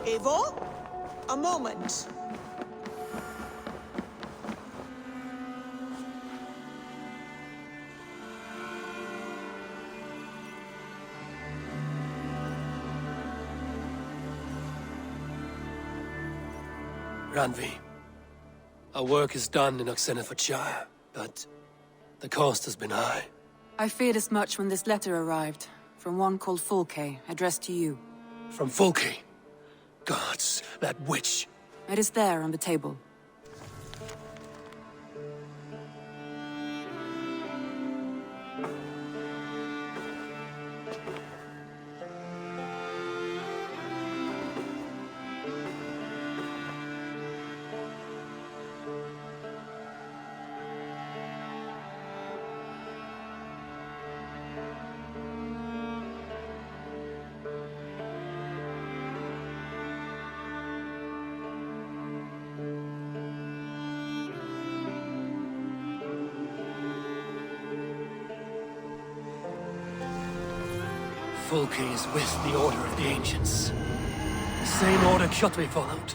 Eivor? A moment. Randvi, our work is done in Oxenfordshire, but the cost has been high. I feared as much when this letter arrived, from one called Fulke, addressed to you. From Fulke. Gods, that witch. It is there on the table. Fulke is with the Order of the Ancients. The same order Kjotve followed.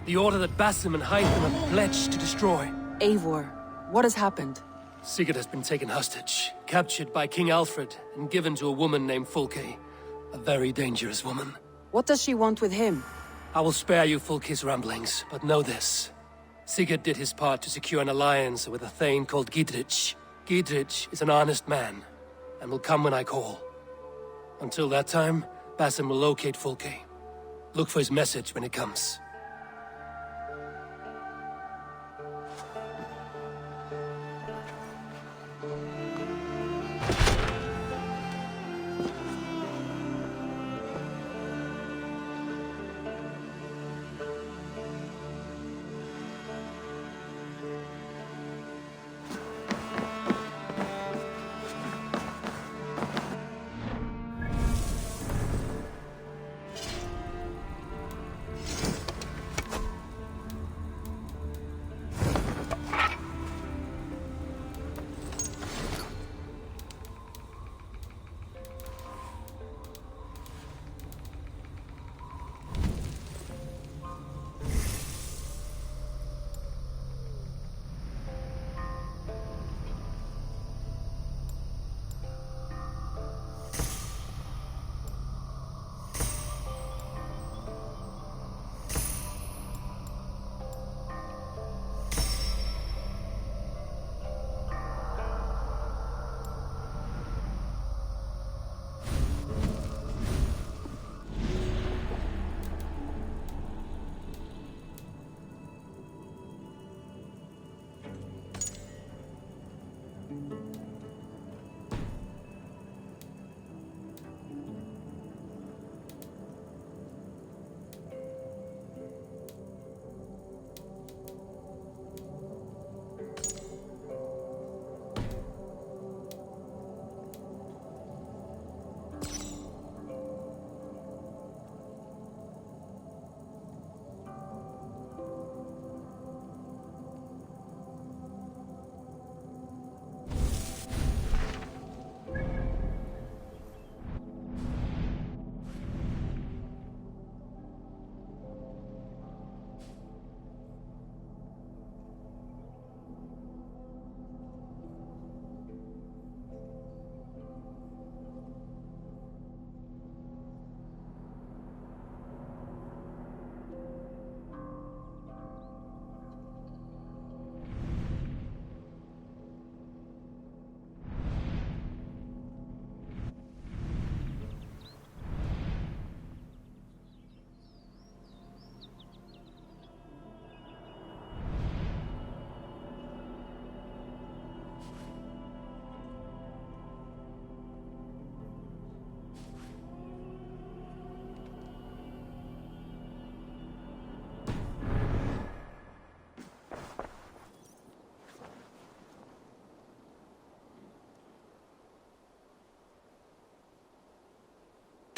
The order that Basim and Hytham have pledged to destroy. Eivor, what has happened? Sigurd has been taken hostage, captured by King Alfred, and given to a woman named Fulke. A very dangerous woman. What does she want with him? I will spare you Fulke's ramblings, but know this. Sigurd did his part to secure an alliance with a thane called Gidrich. Gidrich is an honest man, and will come when I call. Until that time, Basim will locate Fulke. Look for his message when it comes.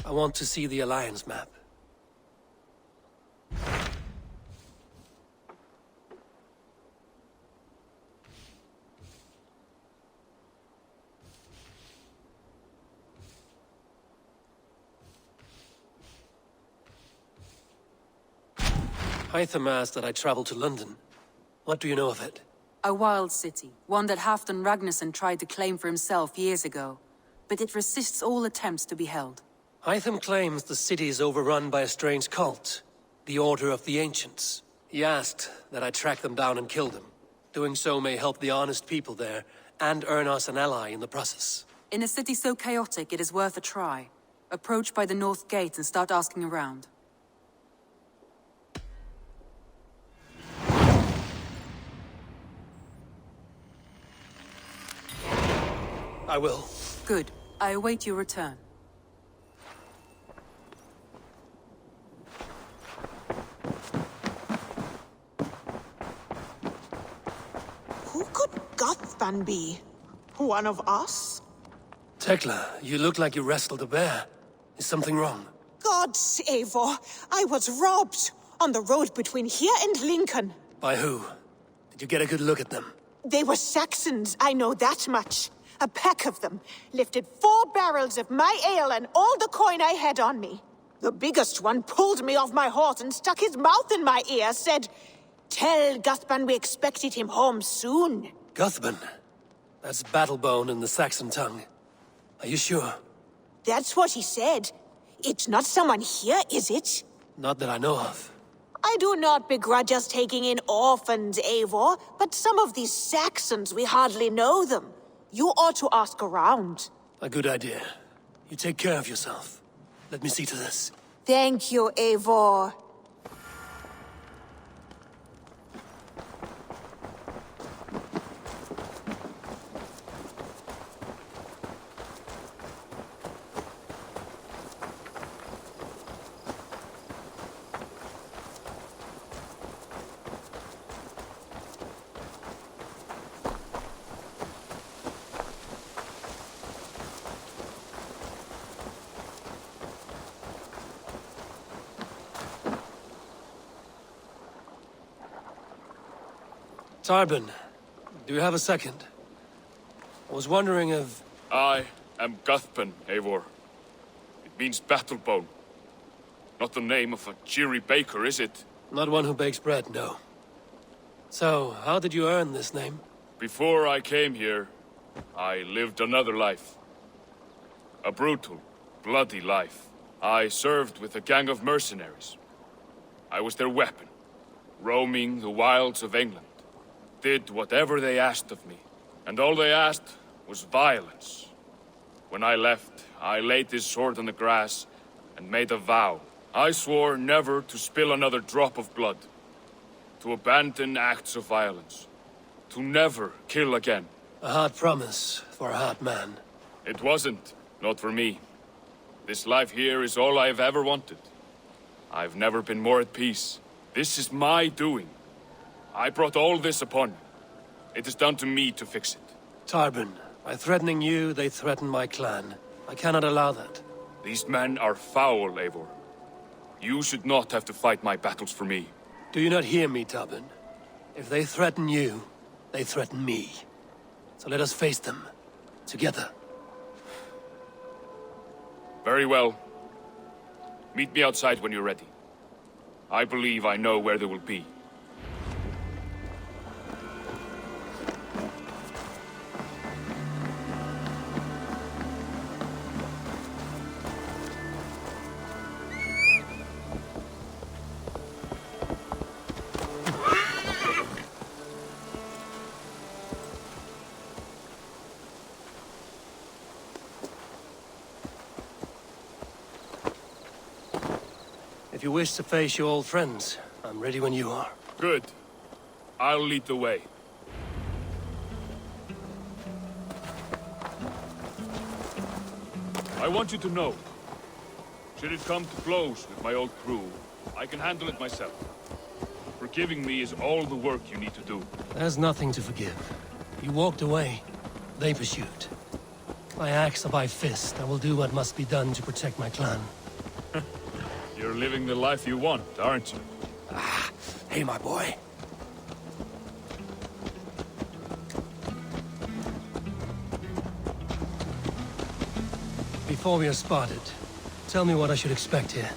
I want to see the Alliance map. Hytham asked that I travel to London. What do you know of it? A wild city, one that Halfdan Ragnarsson tried to claim for himself years ago. But it resists all attempts to be held. Hytham claims the city is overrun by a strange cult, the Order of the Ancients. He asked that I track them down and kill them. Doing so may help the honest people there, and earn us an ally in the process. In a city so chaotic, it is worth a try. Approach by the north gate and start asking around. I will. Good. I await your return. Who could Guthban be? One of us? Tekla, you look like you wrestled a bear. Is something wrong? Gods, Eivor, I was robbed on the road between here and Lincoln. By who? Did you get a good look at them? They were Saxons, I know that much. A pack of them lifted 4 barrels of my ale and all the coin I had on me. The biggest one pulled me off my horse and stuck his mouth in my ear, said, "Tell Guthban we expected him home soon." Guthban? That's Battlebone in the Saxon tongue. Are you sure? That's what he said. It's not someone here, is it? Not that I know of. I do not begrudge us taking in orphans, Eivor, but some of these Saxons, we hardly know them. You ought to ask around. A good idea. You take care of yourself. Let me see to this. Thank you, Eivor. Tarbin, do you have a second? I was wondering if... I am Guthban, Eivor. It means Battlebone. Not the name of a cheery baker, is it? Not one who bakes bread, no. So, how did you earn this name? Before I came here, I lived another life. A brutal, bloody life. I served with a gang of mercenaries. I was their weapon, roaming the wilds of England. Did whatever they asked of me, and all they asked was violence. When I left, I laid this sword on the grass and made a vow. I swore never to spill another drop of blood, to abandon acts of violence, to never kill again. A hard promise for a hard man. It wasn't, not for me. This life here is all I've ever wanted. I've never been more at peace. This is my doing. I brought all this upon you. It is down to me to fix it. Tarbin, by threatening you, they threaten my clan. I cannot allow that. These men are foul, Eivor. You should not have to fight my battles for me. Do you not hear me, Tarbin? If they threaten you, they threaten me. So let us face them. Together. Very well. Meet me outside when you're ready. I believe I know where they will be. If you wish to face your old friends, I'm ready when you are. Good. I'll lead the way. I want you to know, should it come to blows with my old crew, I can handle it myself. Forgiving me is all the work you need to do. There's nothing to forgive. You walked away. They pursued. By axe or by fist, I will do what must be done to protect my clan. You're living the life you want, aren't you? Hey, my boy. Before we are spotted, tell me what I should expect here.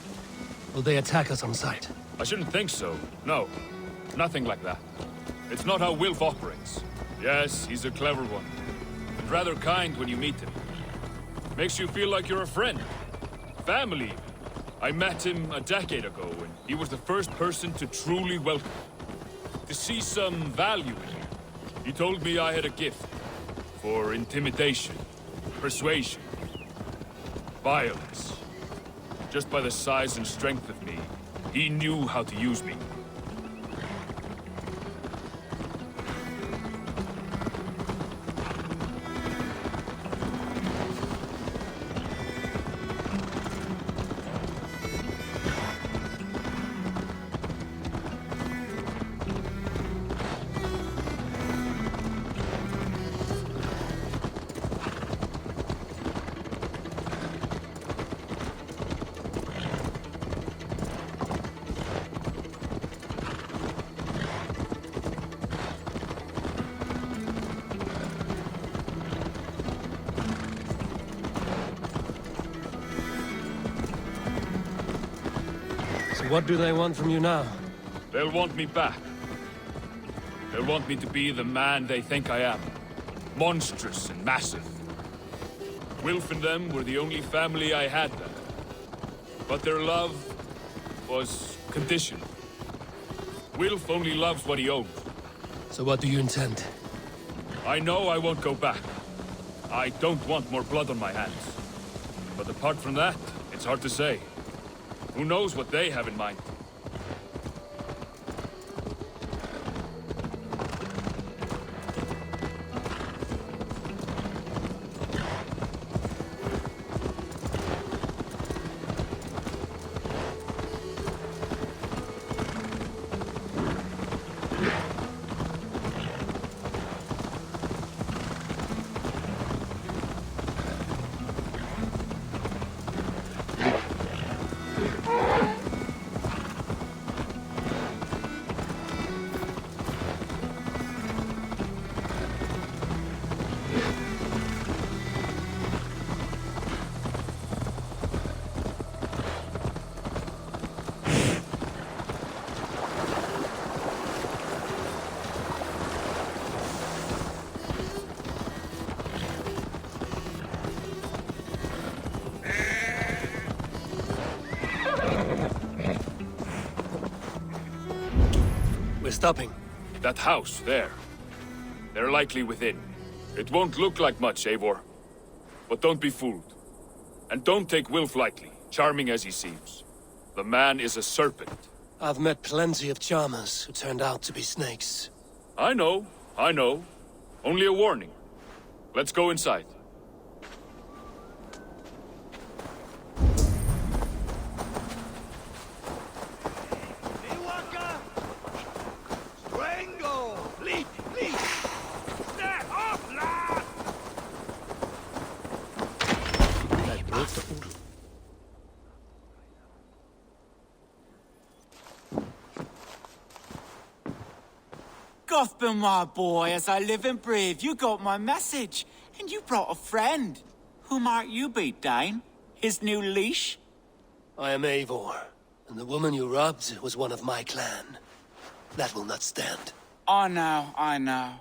Will they attack us on sight? I shouldn't think so. No. Nothing like that. It's not how Wilf operates. Yes, he's a clever one. And rather kind when you meet him. Makes you feel like you're a friend. Family. I met him a decade ago, and he was the first person to truly welcome me. To see some value in me. He told me I had a gift. For intimidation. Persuasion. Violence. Just by the size and strength of me, he knew how to use me. What do they want from you now? They'll want me back. They'll want me to be the man they think I am. Monstrous and massive. Wilf and them were the only family I had then. But their love was conditional. Wilf only loves what he owns. So what do you intend? I know I won't go back. I don't want more blood on my hands. But apart from that, it's hard to say. Who knows what they have in mind? We're stopping. That house, there. They're likely within. It won't look like much, Eivor. But don't be fooled. And don't take Wilf lightly, charming as he seems. The man is a serpent. I've met plenty of charmers who turned out to be snakes. I know. Only a warning. Let's go inside. Gothbin, my boy, as I live and breathe, you got my message. And you brought a friend. Who might you be, Dane? His new leash? I am Eivor, and the woman you robbed was one of my clan. That will not stand. I know.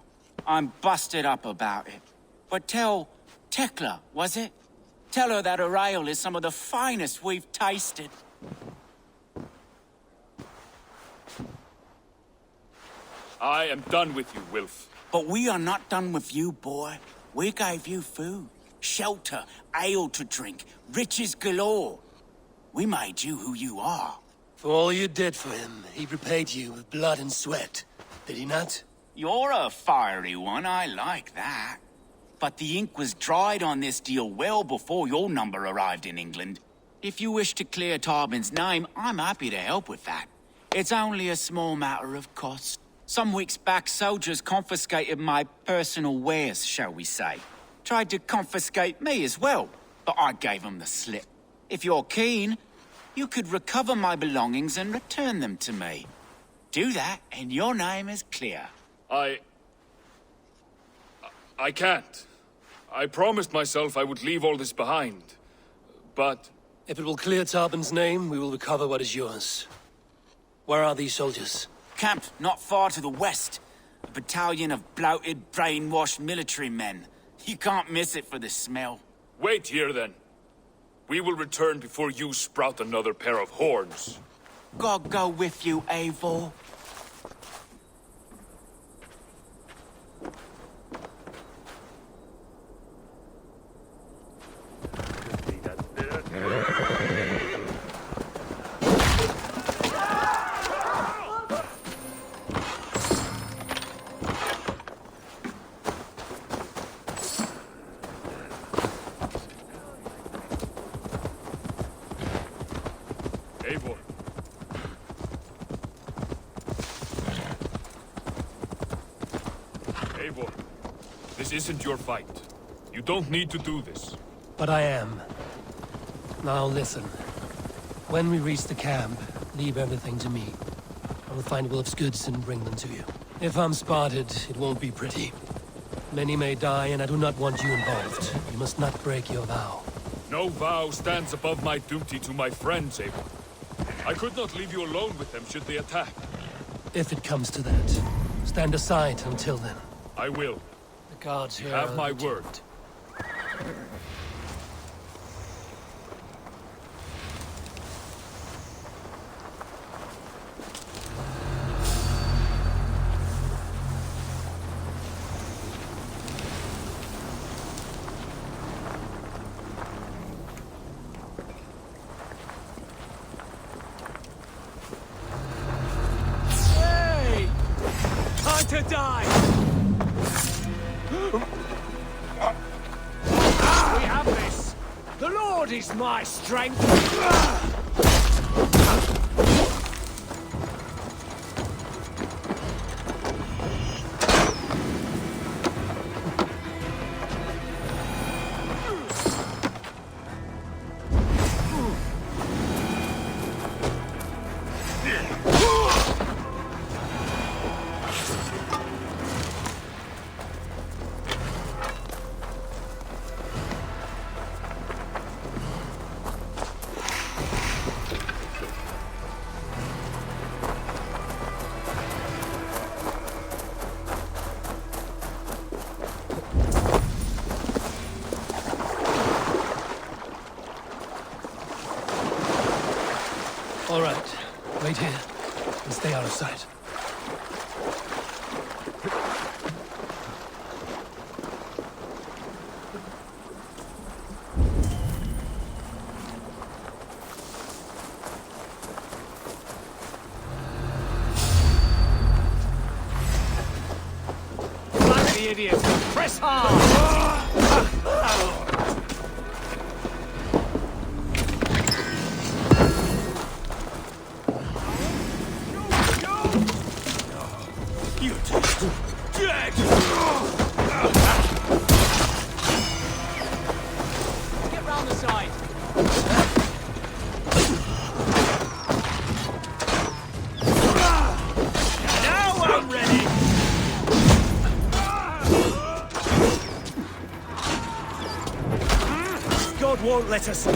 I'm busted up about it. But tell Tekla, was it? Tell her that her ale is some of the finest we've tasted. I am done with you, Wilf. But we are not done with you, boy. We gave you food, shelter, ale to drink, riches galore. We made you who you are. For all you did for him, he repaid you with blood and sweat. Did he not? You're a fiery one, I like that. But the ink was dried on this deal well before your number arrived in England. If you wish to clear Tarbin's name, I'm happy to help with that. It's only a small matter of cost. Some weeks back, soldiers confiscated my personal wares, shall we say. Tried to confiscate me as well, but I gave them the slip. If you're keen, you could recover my belongings and return them to me. Do that, and your name is clear. I can't. I promised myself I would leave all this behind. But... If it will clear Tarbin's name, we will recover what is yours. Where are these soldiers? Camped not far to the west. A battalion of bloated, brainwashed military men. You can't miss it for the smell. Wait here, then. We will return before you sprout another pair of horns. God go with you, Eivor. Eivor. Eivor, this isn't your fight. You don't need to do this. But I am. Now listen. When we reach the camp, leave everything to me. I will find Wilf's goods and bring them to you. If I'm spotted, it won't be pretty. Many may die, and I do not want you involved. You must not break your vow. No vow stands above my duty to my friends, Eivor. I could not leave you alone with them should they attack. If it comes to that, stand aside until then. I will. The gods here Have my word. Hey! Time to die! We have this! The Lord is my strength! All right. Wait here and stay out of sight. Like the idiot! Press hard! Dead! Get round the side. Now I'm ready. God won't let us.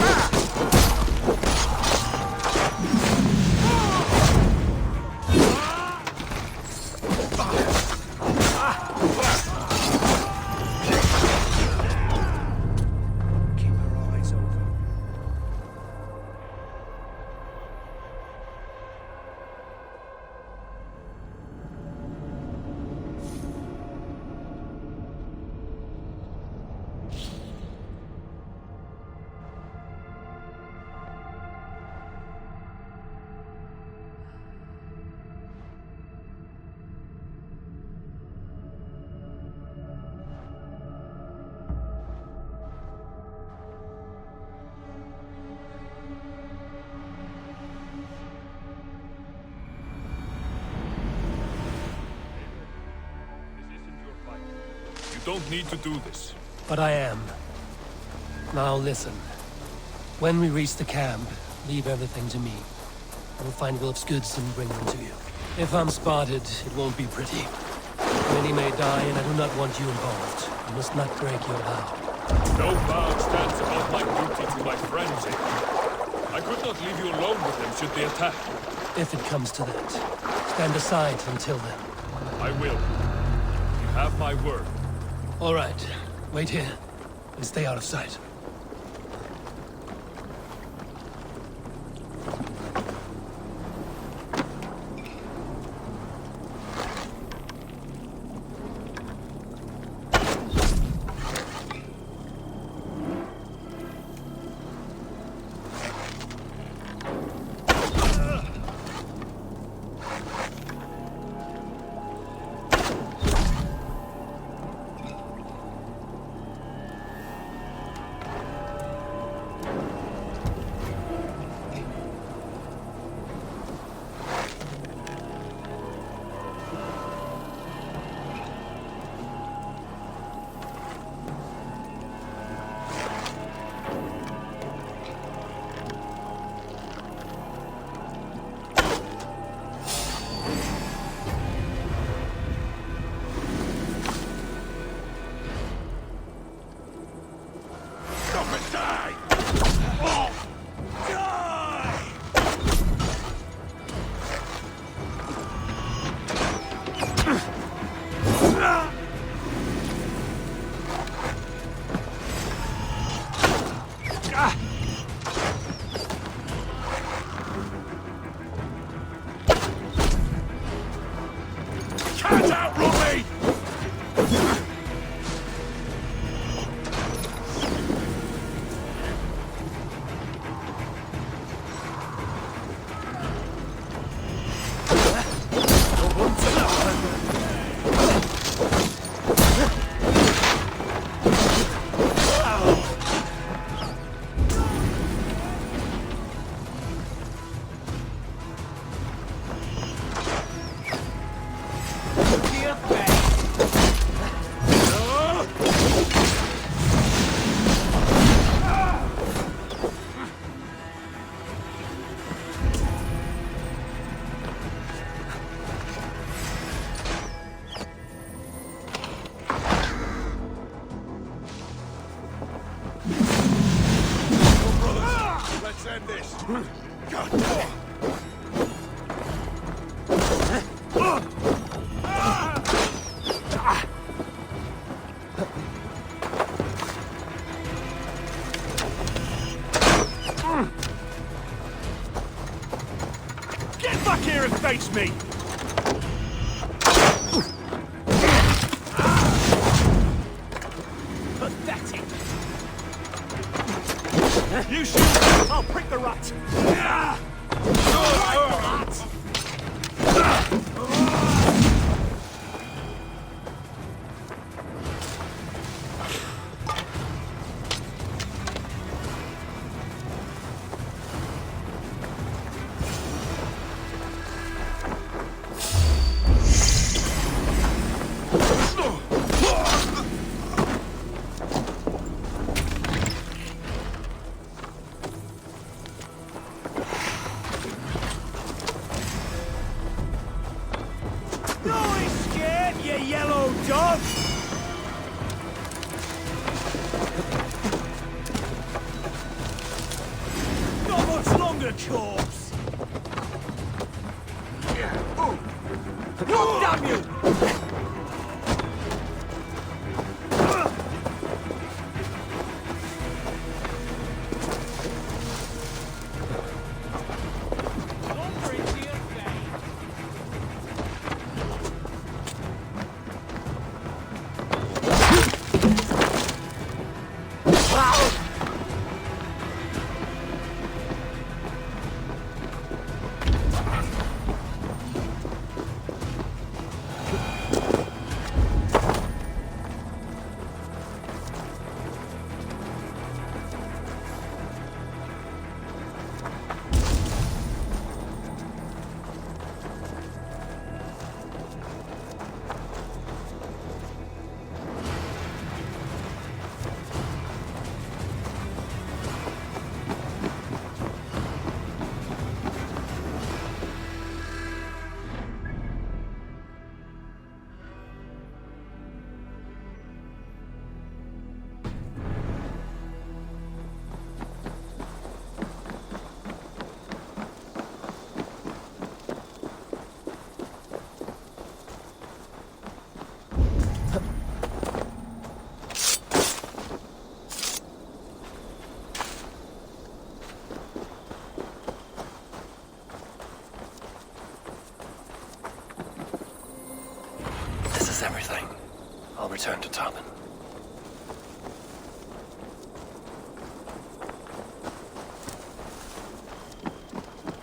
You don't need to do this. But I am. Now listen. When we reach the camp, leave everything to me. I will find Wilf's goods and bring them to you. If I'm spotted, it won't be pretty. Many may die, and I do not want you involved. You must not break your vow. No vow stands above my duty to my friends, Eivor. I could not leave you alone with them should they attack. If it comes to that, stand aside until then. I will. You have my word. All right. Wait here and stay out of sight. Get back here and face me! Pathetic! You shoot! I'll prick the rat! Corpse! Damn you! Everything. I'll return to Tarvin.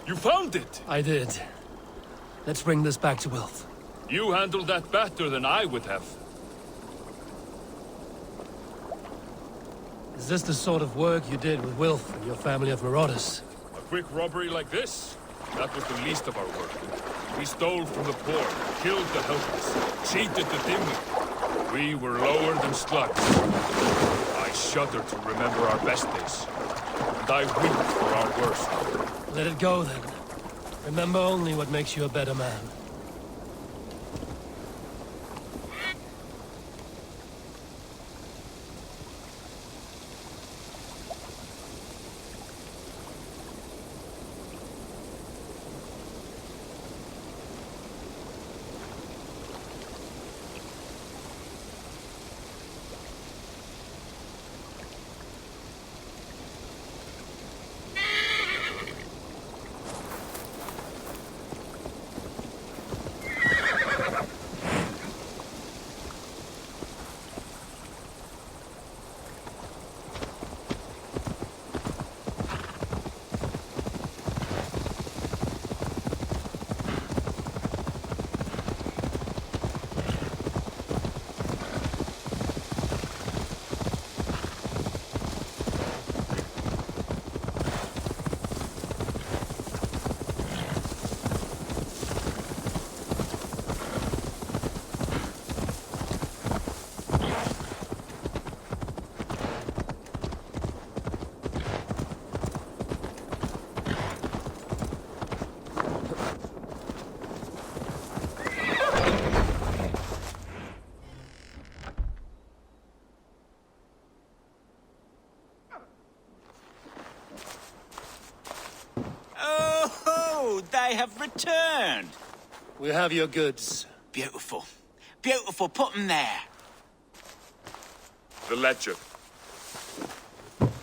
You found it! I did. Let's bring this back to Wilf. You handled that better than I would have. Is this the sort of work you did with Wilf and your family of marauders? A quick robbery like this? That was the least of our work. We stole from the poor, killed the helpless, cheated the dimwit. We were lower than slugs. I shudder to remember our best days. And I weep for our worst. Let it go, then. Remember only what makes you a better man. I have returned. We have your goods. Beautiful. Beautiful. Put them there. The ledger.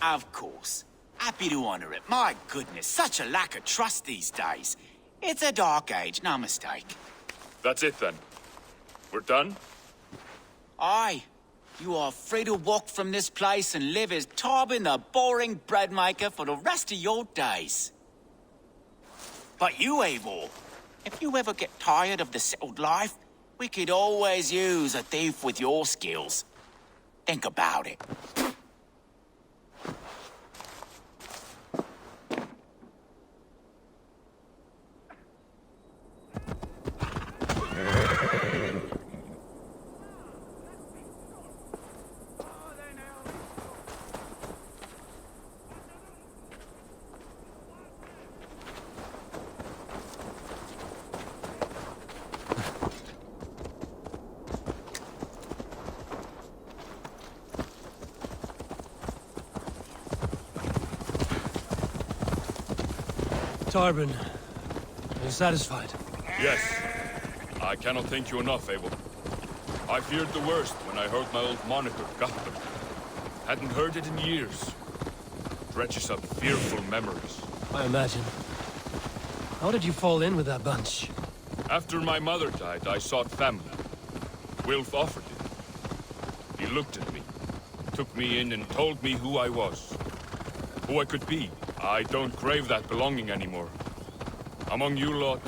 Of course. Happy to honor it. My goodness, such a lack of trust these days. It's a dark age, no mistake. That's it then. We're done? Aye. You are free to walk from this place and live as Tarbin the boring bread maker for the rest of your days. But you, Eivor, if you ever get tired of the settled life, we could always use a thief with your skills. Think about it. Tarbin, are you satisfied? Yes. I cannot thank you enough, Abel. I feared the worst when I heard my old moniker, Gotham. Hadn't heard it in years. Dredges up fearful memories. I imagine. How did you fall in with that bunch? After my mother died, I sought family. Wilf offered it. He looked at me, took me in and told me who I was. Who I could be. I don't crave that belonging anymore. Among you lot,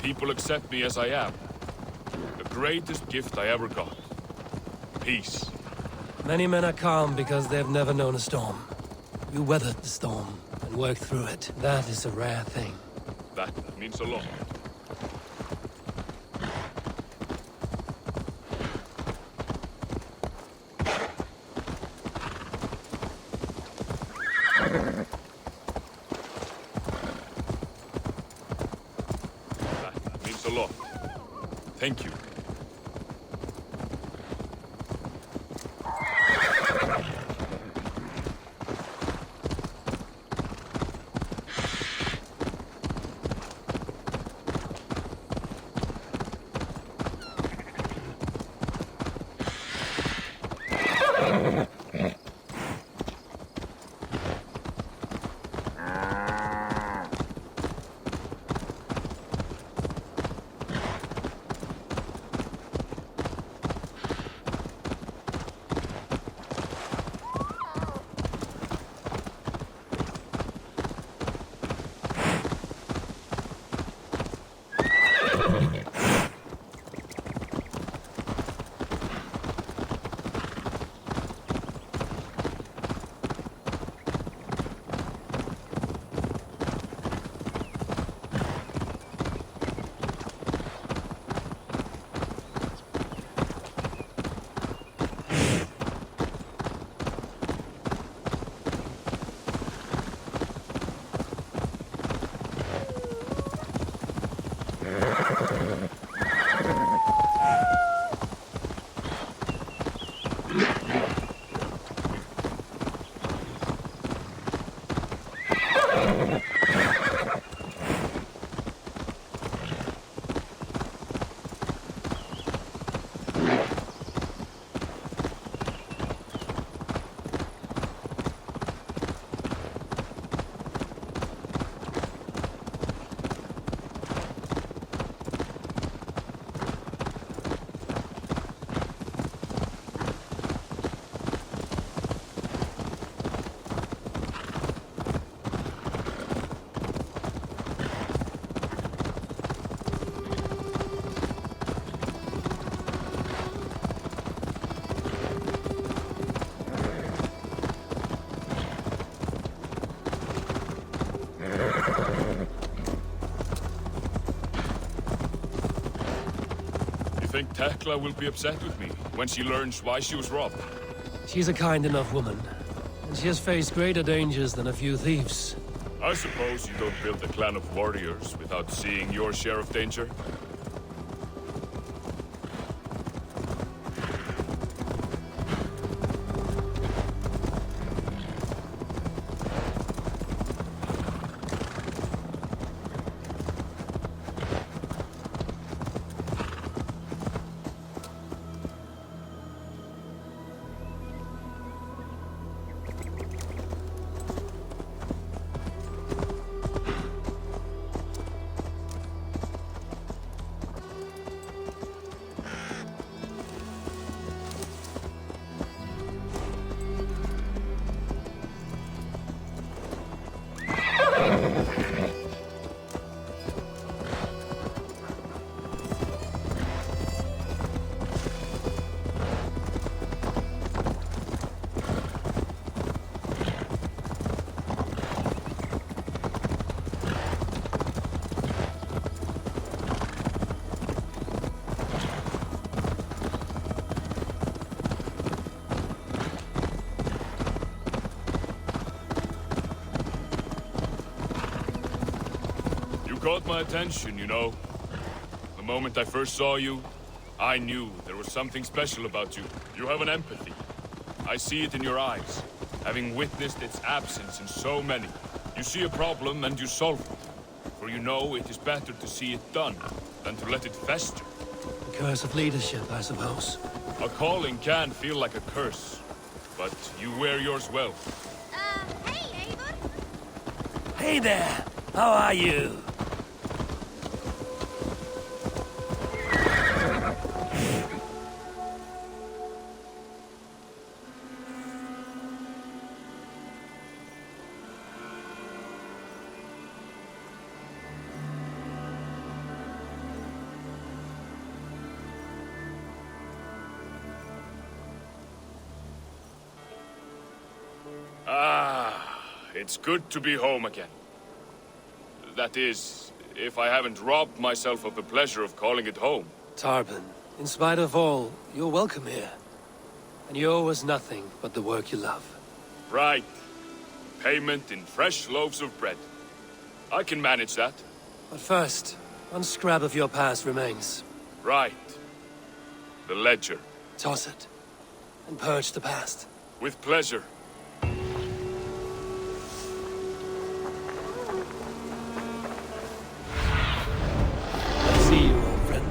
people accept me as I am. The greatest gift I ever got. Peace. Many men are calm because they've never known a storm. You weathered the storm and worked through it. That is a rare thing. That means a lot. That means a lot. Thank you. I think Tekla will be upset with me when she learns why she was robbed. She's a kind enough woman, and she has faced greater dangers than a few thieves. I suppose you don't build a clan of warriors without seeing your share of danger? caught my attention, you know. The moment I first saw you, I knew there was something special about you. You have an empathy. I see it in your eyes, having witnessed its absence in so many. You see a problem and you solve it. For you know it is better to see it done than to let it fester. The curse of leadership, I suppose. A calling can feel like a curse, but you wear yours well. Hey, Eivor! Hey there! How are you? It's good to be home again. That is, if I haven't robbed myself of the pleasure of calling it home. Tarban, in spite of all, you're welcome here. And you owe us nothing but the work you love. Right. Payment in fresh loaves of bread. I can manage that. But first, one scrap of your past remains. Right. The ledger. Toss it, and purge the past. With pleasure. See you, old friend.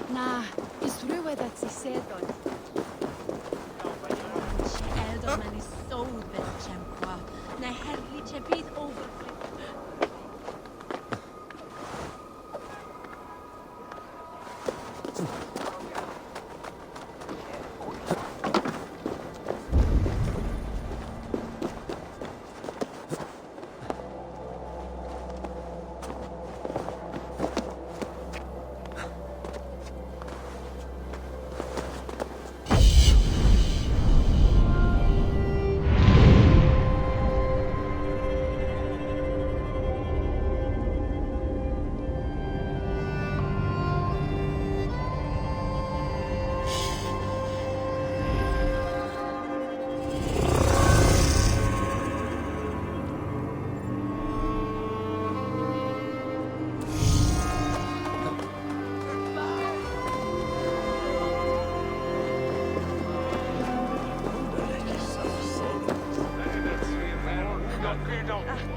Na, is rhywbeth at si seddon. Eldon is so bel chempwa. Na herri chepid over.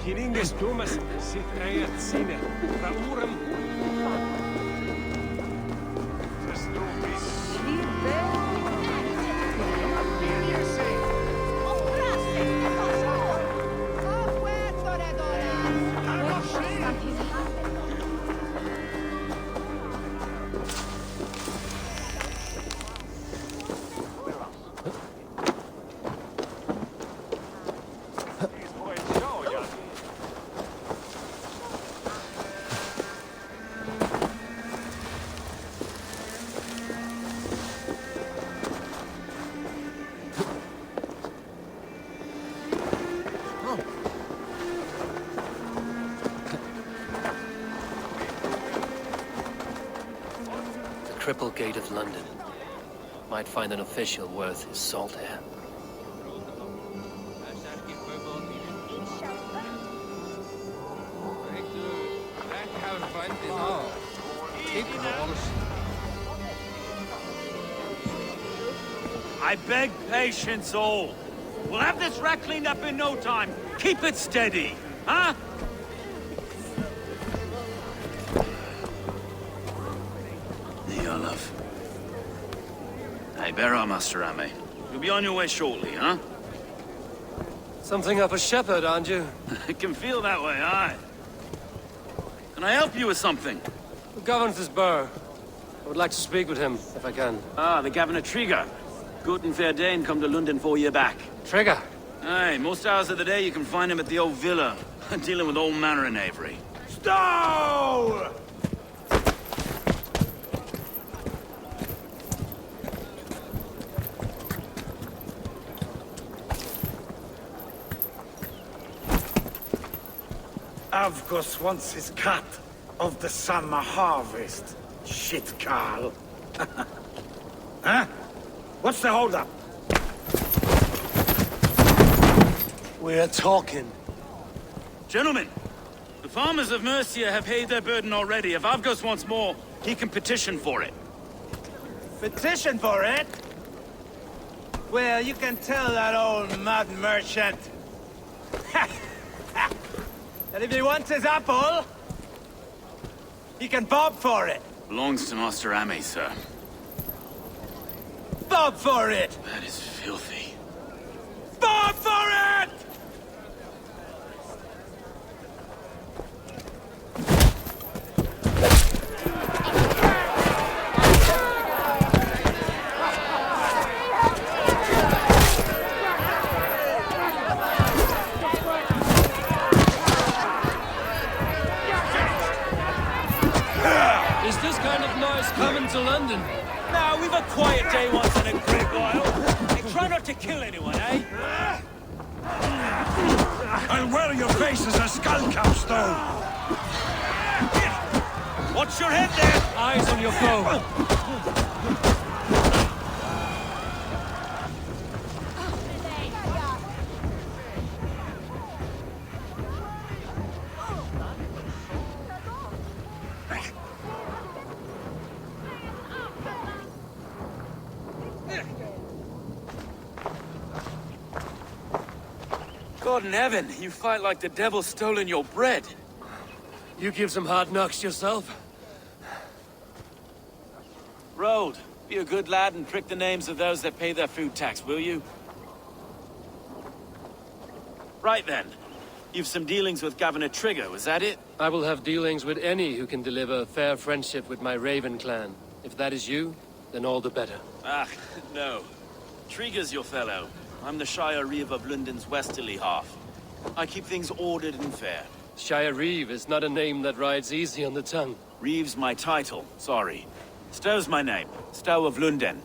Kininges Thomas sit äijät sinne. Rauram. Triple Gate of London. Might find an official worth his salt here. I beg patience, all. We'll have this rat cleaned up in no time. Keep it steady, huh? Love. Hey, bear up, Master Ame. You'll be on your way shortly, huh? Something of a shepherd, aren't you? It can feel that way, aye. Can I help you with something? Who governs this burgh? I would like to speak with him, if I can. Ah, the Governor Trigger. Good and fair Dane come to London 4 year back. Trigger? Aye, most hours of the day you can find him at the old villa, dealing with all manner of knavery. Stow! Avgos wants his cut of the summer harvest. Shit, Carl. Huh? What's the holdup? We're talking. Gentlemen, the farmers of Mercia have paid their burden already. If Avgos wants more, he can petition for it. Petition for it? Well, you can tell that old mud merchant that if he wants his apple, he can bob for it. Belongs to Master Ame, sir. Bob for it! That is filthy. Bob for it! No, we've a quiet day once in a great while. Hey, try not to kill anyone, eh? I'll wear your face as a skull capstone! Watch your head there! Eyes on your foe! God in heaven, you fight like the devil's stolen your bread. You give some hard knocks yourself. Road, be a good lad and prick the names of those that pay their food tax, will you? Right then. You've some dealings with Governor Trigger, was that it? I will have dealings with any who can deliver fair friendship with my Raven clan. If that is you, then all the better. Ah, no. Trigger's your fellow. I'm the Shire Reeve of London's westerly half. I keep things ordered and fair. Shire Reeve is not a name that rides easy on the tongue. Reeve's my title, sorry. Stow's my name. Stow of London.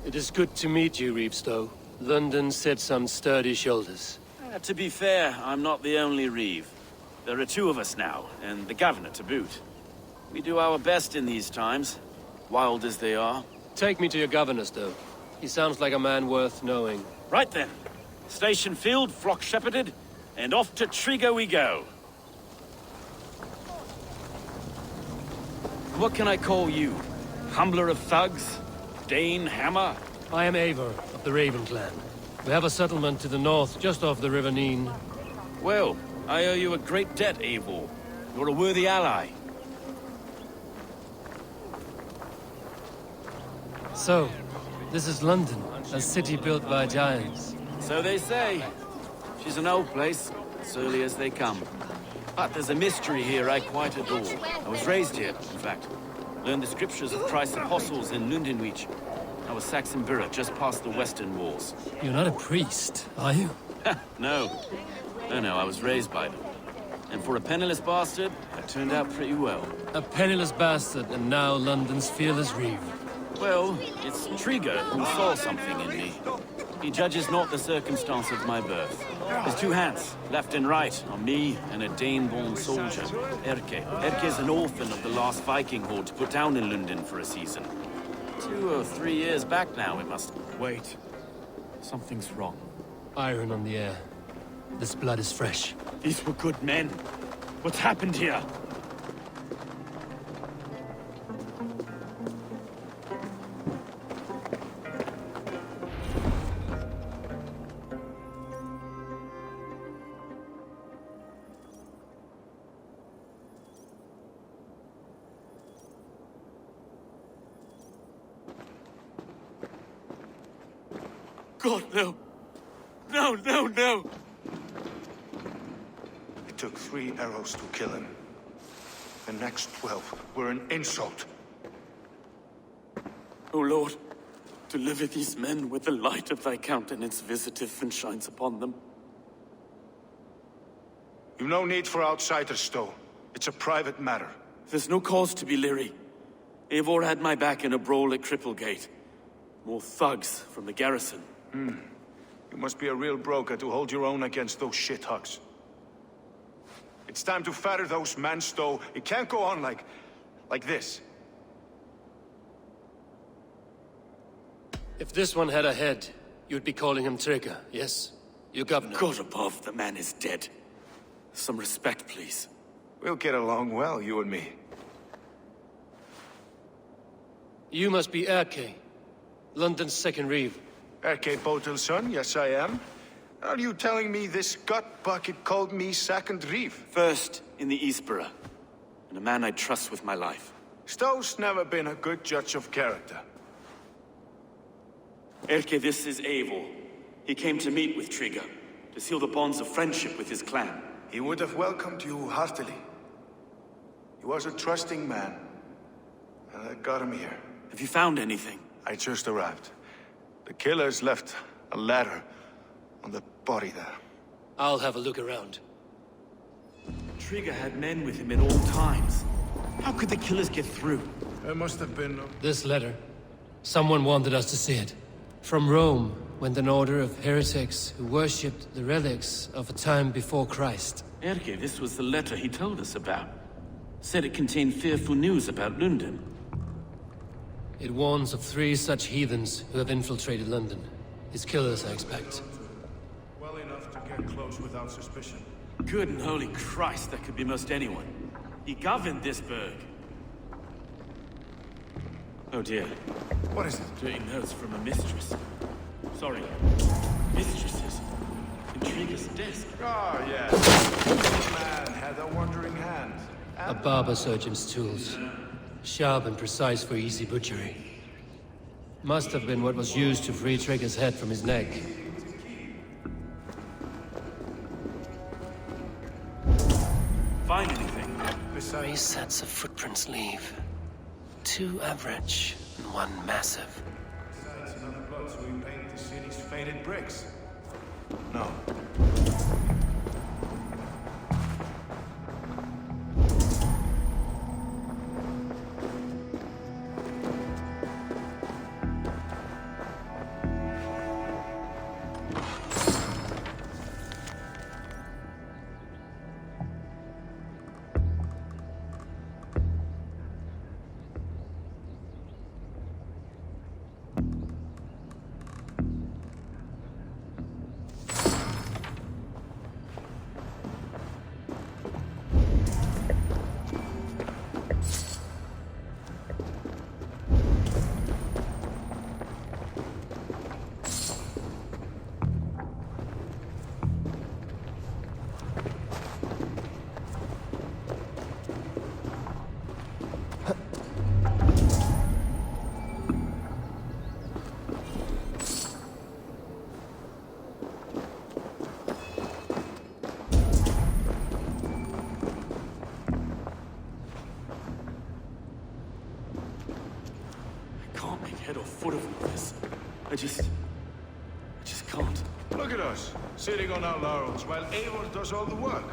It is good to meet you, Reevestow. London sits on sturdy shoulders. To be fair, I'm not the only Reeve. There are two of us now, and the governor to boot. We do our best in these times, wild as they are. Take me to your governor, Stow. He sounds like a man worth knowing. Right then. Station filled, flock shepherded, and off to Trigger we go. What can I call you? Humbler of thugs? Dane Hammer? I am Eivor, of the Raven clan. We have a settlement to the north, just off the River Neen. Well, I owe you a great debt, Eivor. You're a worthy ally. So, this is London, a city built by giants. So they say. She's an old place, as early as they come. But there's a mystery here I quite adore. I was raised here, in fact. Learned the scriptures of Christ's apostles in Lundenwich. I was Saxon Borough, just past the western walls. You're not a priest, are you? No. No, I was raised by them. And for a penniless bastard, I turned out pretty well. A penniless bastard, and now London's fearless Reeve. Well, it's Trigger who saw something in me. He judges not the circumstance of my birth. There's two hands, left and right, on me and a Dane-born soldier, Erke. Erke's an orphan of the last Viking horde put down in London for a season. 2 or 3 years back now, it must... Wait. Something's wrong. Iron on the air. This blood is fresh. These were good men. What's happened here? God, no. No. It took 3 arrows to kill him. The next 12 were an insult. O Lord, deliver these men with the light of thy countenance visitive and shines upon them. You've no need for outsiders, Stow. It's a private matter. There's no cause to be leery. Eivor had my back in a brawl at Cripplegate. More thugs from the garrison. You must be a real broker to hold your own against those shithugs. It's time to fetter those men, Stow. It can't go on like this. If this one had a head, you'd be calling him Trigger, yes? Your governor. God above, the man is dead. Some respect, please. We'll get along well, you and me. You must be Erke, London's second reeve. Erke Botel's son, yes I am. Are you telling me this gut bucket called me second reeve? First in the Eastborough, and a man I trust with my life. Stow's never been a good judge of character. Erke, this is Eivor. He came to meet with Trigger, to seal the bonds of friendship with his clan. He would have welcomed you heartily. He was a trusting man, and I got him here. Have you found anything? I just arrived. The killers left a letter on the body there. I'll have a look around. Trigger had men with him at all times. How could the killers get through? There must have been... This letter. Someone wanted us to see it. From Rome went an order of heretics who worshipped the relics of a time before Christ. Erke, this was the letter he told us about. Said it contained fearful news about London. It warns of 3 such heathens who have infiltrated London. His killers, I expect. Well enough to get close without suspicion. Good and holy Christ, that could be most anyone. He governed this burg. Oh dear. What is it? Dirty notes from a mistress. Sorry. Mistresses. Intrigue's desk. Ah, yes. This man had a wandering hand. A barber surgeon's tools. Sharp and precise for easy butchery. Must have been what was used to free Trigger's head from his neck. Find anything? 3 sets of footprints leave. 2 average and 1 massive. Besides another blood, so we paint the city's faded bricks. No. Head or foot of all this. I just can't. Look at us, sitting on our laurels while Eivor does all the work.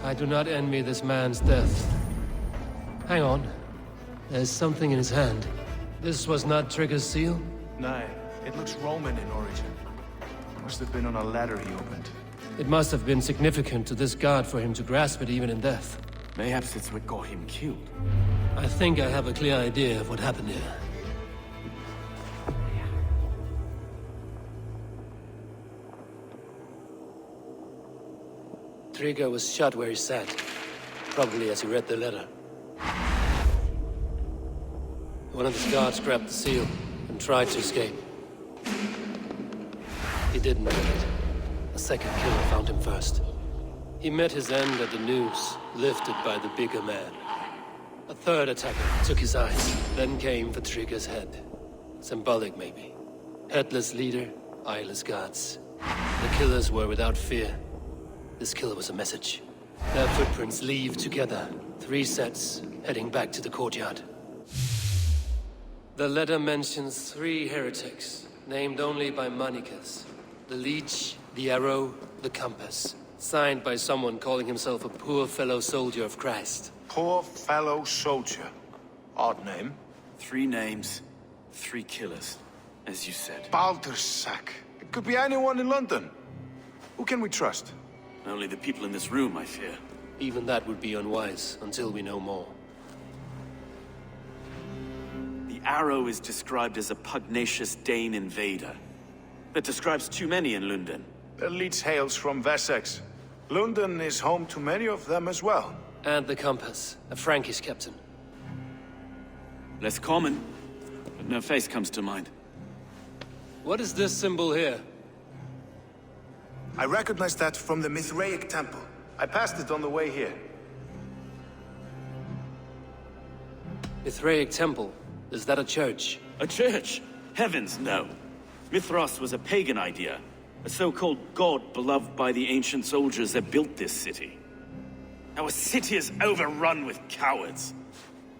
I do not envy this man's death. Hang on. There's something in his hand. This was not Trigger's seal? No, it looks Roman in origin. Must have been on a ladder he opened. It must have been significant to this god for him to grasp it even in death. Mayhaps it's what got him killed. I think I have a clear idea of what happened here. Trigger was shot where he sat, probably as he read the letter. One of his guards grabbed the seal and tried to escape. He didn't make it. A second killer found him first. He met his end at the noose, lifted by the bigger man. A third attacker took his eyes, then came for Trigger's head. Symbolic, maybe. Headless leader, eyeless guards. The killers were without fear. This kill was a message. Their footprints leave together. 3 sets, heading back to the courtyard. The letter mentions 3 heretics, named only by Manicus. The Leech, the Arrow, the Compass. Signed by someone calling himself a poor fellow soldier of Christ. Poor fellow soldier. Odd name. 3 names, 3 killers, as you said. Baldersack. It could be anyone in London. Who can we trust? Only the people in this room, I fear. Even that would be unwise, until we know more. The Arrow is described as a pugnacious Dane invader. That describes too many in London. The Leech hails from Wessex. London is home to many of them as well. And the Compass, a Frankish captain. Less common, but no face comes to mind. What is this symbol here? I recognize that from the Mithraic temple. I passed it on the way here. Mithraic temple? Is that a church? A church? Heavens, no. Mithras was a pagan idea. A so-called god beloved by the ancient soldiers that built this city. Our city is overrun with cowards.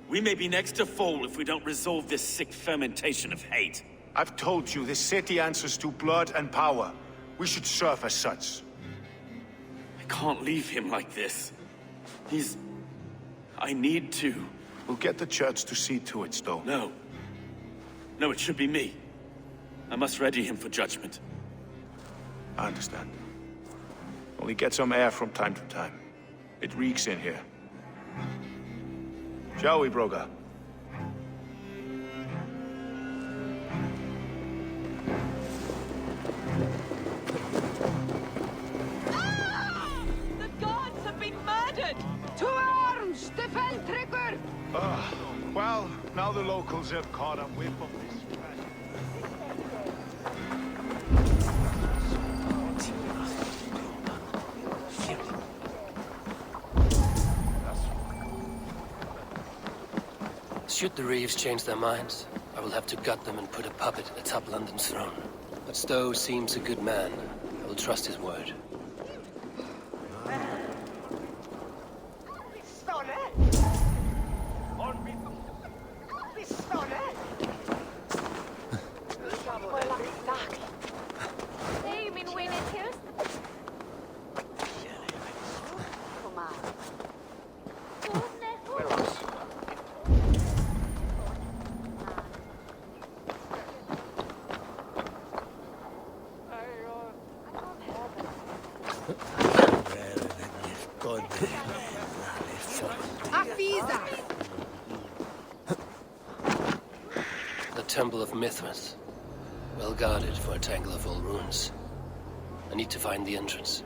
We may be next to fall if we don't resolve this sick fermentation of hate. I've told you, this city answers to blood and power. We should serve as such. I can't leave him like this. I need to. We'll get the church to see to it, Stone. No. No, it should be me. I must ready him for judgment. I understand. Only get some air from time to time. It reeks in here. Shall we, Broga? The gods have been murdered! To arms! Defend Trigger! Well, now the locals have caught up with them. Should the Reeves change their minds, I will have to gut them and put a puppet atop London's throne. But Stowe seems a good man. I will trust his word. The Temple of Mithras. Well guarded for a tangle of old ruins. I need to find the entrance.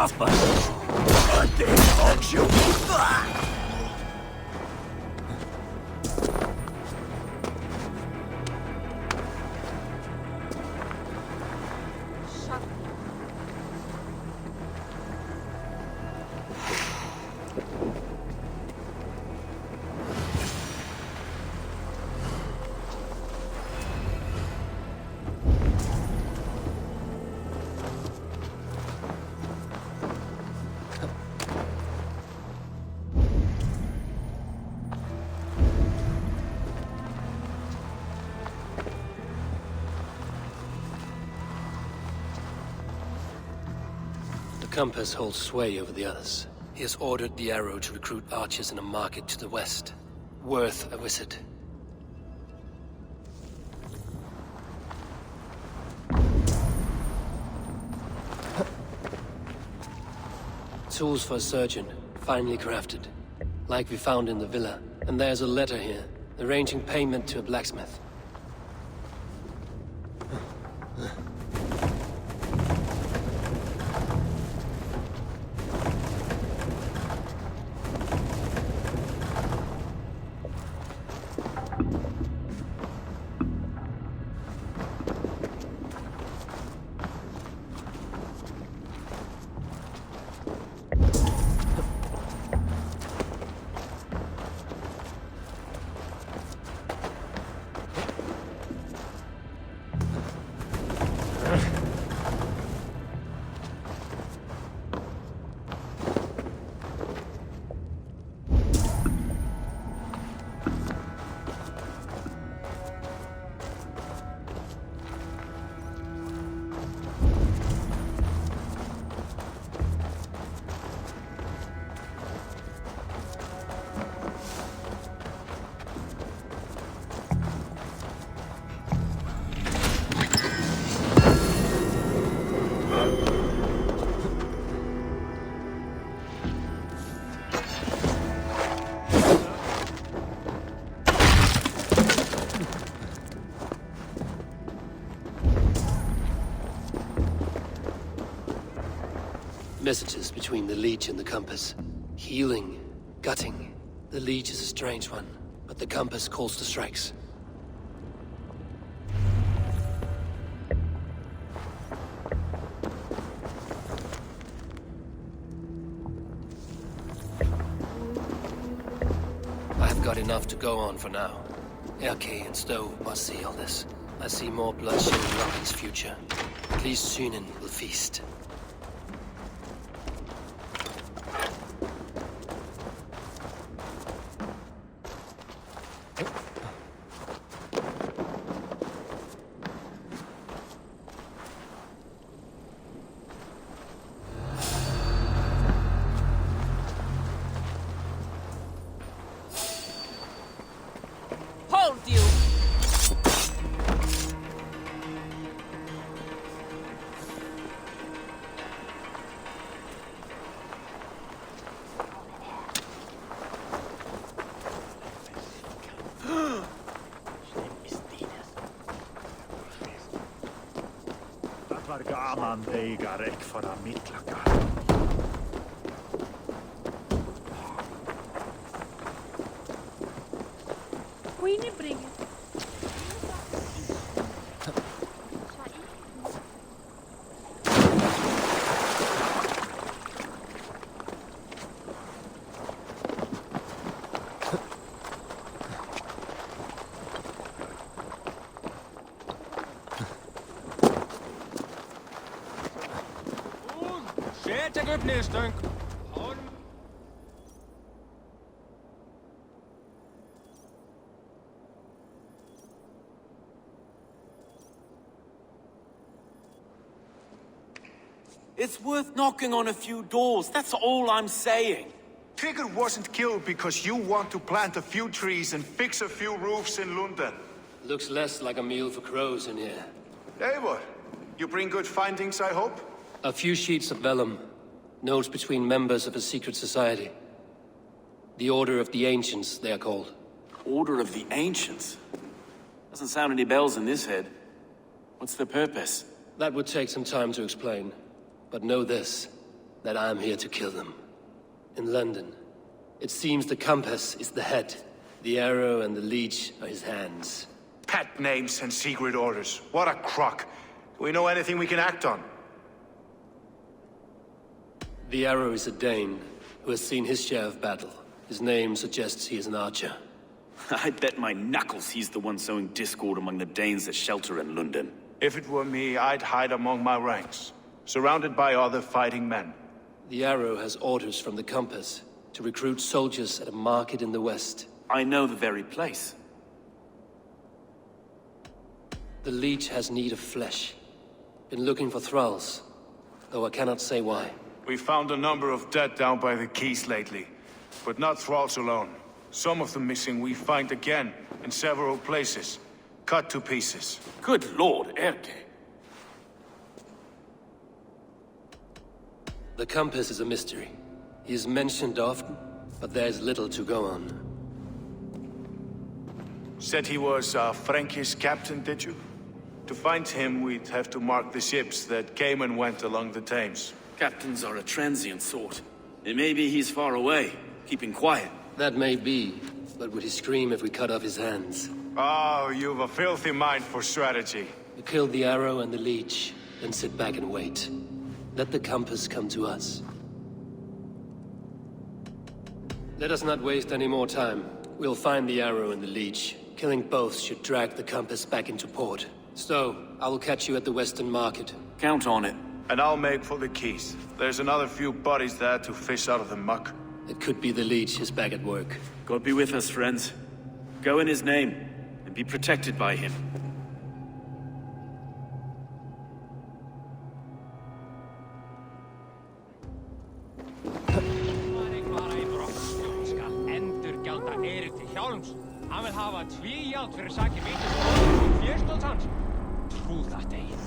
suffer. I did hurt you. The compass holds sway over the others. He has ordered the arrow to recruit archers in a market to the west. Worth a visit. Tools for a surgeon, finely crafted. Like we found in the villa. And there's a letter here, arranging payment to a blacksmith. Messages between the Leech and the Compass. Healing, gutting. The Leech is a strange one, but the Compass calls to strikes. I've got enough to go on for now. Erke and Stowe must see all this. I see more bloodshed in Robin's future. At least Sunan will feast. Hold you! Dat var gaman deigar ek fara mittlaka. Queenie bringen. It's worth knocking on a few doors, that's all I'm saying. Tigger wasn't killed because you want to plant a few trees and fix a few roofs in London. Looks less like a meal for crows in here. Eivor, you bring good findings, I hope? A few sheets of vellum. Notes between members of a secret society. The Order of the Ancients, they are called. Order of the Ancients? Doesn't sound any bells in this head. What's the purpose? That would take some time to explain. But know this. that I'm here to kill them. In London, it seems the compass is the head. The arrow and the leech are his hands. Pet names and secret orders. What a crock. Do we know anything we can act on? The arrow is a Dane who has seen his share of battle. His name suggests he is an archer. I bet my knuckles he's the one sowing discord among the Danes that shelter in London. If it were me, I'd hide among my ranks, surrounded by other fighting men. The arrow has orders from the compass to recruit soldiers at a market in the west. I know the very place. The leech has need of flesh. Been looking for thralls, though I cannot say why. We found a number of dead down by the quays lately, but not thralls alone. Some of the missing we find again in several places, cut to pieces. Good lord, Erke. The compass is a mystery. He is mentioned often, but there is little to go on. Said he was a Frankish captain, did you? To find him, we'd have to mark the ships that came and went along the Thames. Captains are a transient sort. It may be he's far away, keeping quiet. That may be, but would he scream if we cut off his hands? Oh, you've a filthy mind for strategy. We kill the arrow and the leech, then sit back and wait. Let the compass come to us. Let us not waste any more time. We'll find the arrow and the leech. Killing both should drag the compass back into port. So, I will catch you at the Western Market. Count on it. And I'll make for the quays. There's another few bodies there to fish out of the muck. It could be the leech is back at work. God be with us, friends. Go in his name, and be protected by him. Hann vil hafa tvíjald fyrir sakir vítis og fjörstótt hans. Trú það degið.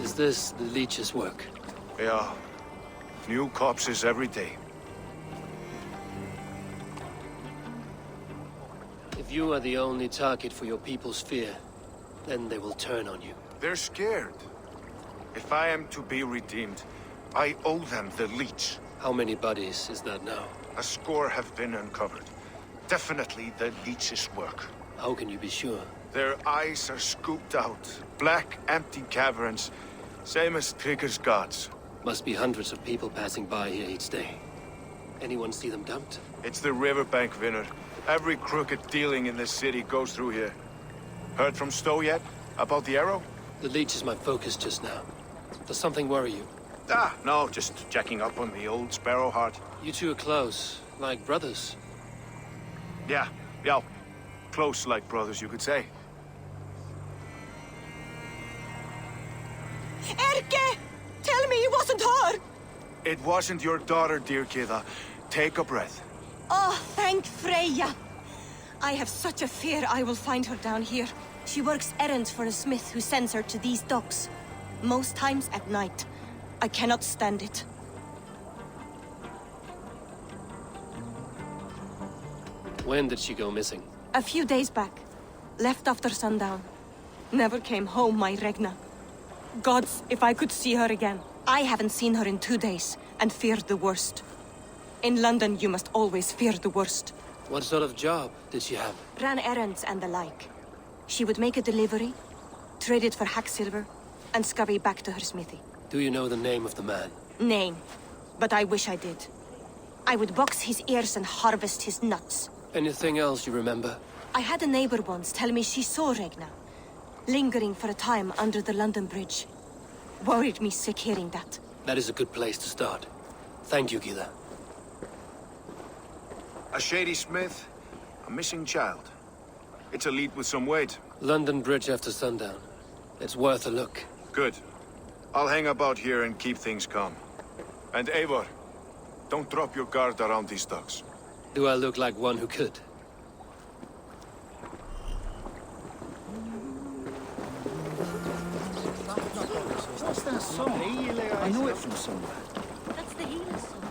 Is this the leech's work? Yeah. New corpses every day. If you are the only target for your people's fear, then they will turn on you. They're scared. If I am to be redeemed, I owe them the leech. How many bodies is that now? A score have been uncovered. Definitely the leech's work. How can you be sure? Their eyes are scooped out. Black, empty caverns. Same as Trigger's gods. Must be hundreds of people passing by here each day. Anyone see them dumped? It's the riverbank, Vinner. Every crooked dealing in this city goes through here. Heard from Stowe yet? About the arrow? The leech is my focus just now. Does something worry you? Ah, no, just checking up on the old Sparrowheart. You two are close, like brothers. Yeah. Close like brothers, you could say. Erke! Tell me it wasn't her! It wasn't your daughter, dear Kida. Take a breath. Oh, thank Freya. I have such a fear I will find her down here. She works errands for a smith who sends her to these docks. Most times at night. I cannot stand it. When did she go missing? A few days back. Left after sundown. Never came home, my Regna. Gods, if I could see her again. I haven't seen her in 2 days, and feared the worst. In London, you must always fear the worst. What sort of job did she have? Ran errands and the like. She would make a delivery, trade it for hack silver, and scurry back to her smithy. Do you know the name of the man? Name. But I wish I did. I would box his ears and harvest his nuts. Anything else you remember? I had a neighbor once tell me she saw Regna, lingering for a time under the London Bridge. Worried me sick hearing that. That is a good place to start. Thank you, Gila. A shady smith, a missing child. It's a lead with some weight. London Bridge after sundown. It's worth a look. Good. I'll hang about here and keep things calm. And Eivor, don't drop your guard around these thugs. Do I look like one who could? What's that song? I know it from somewhere. That's the healer's song.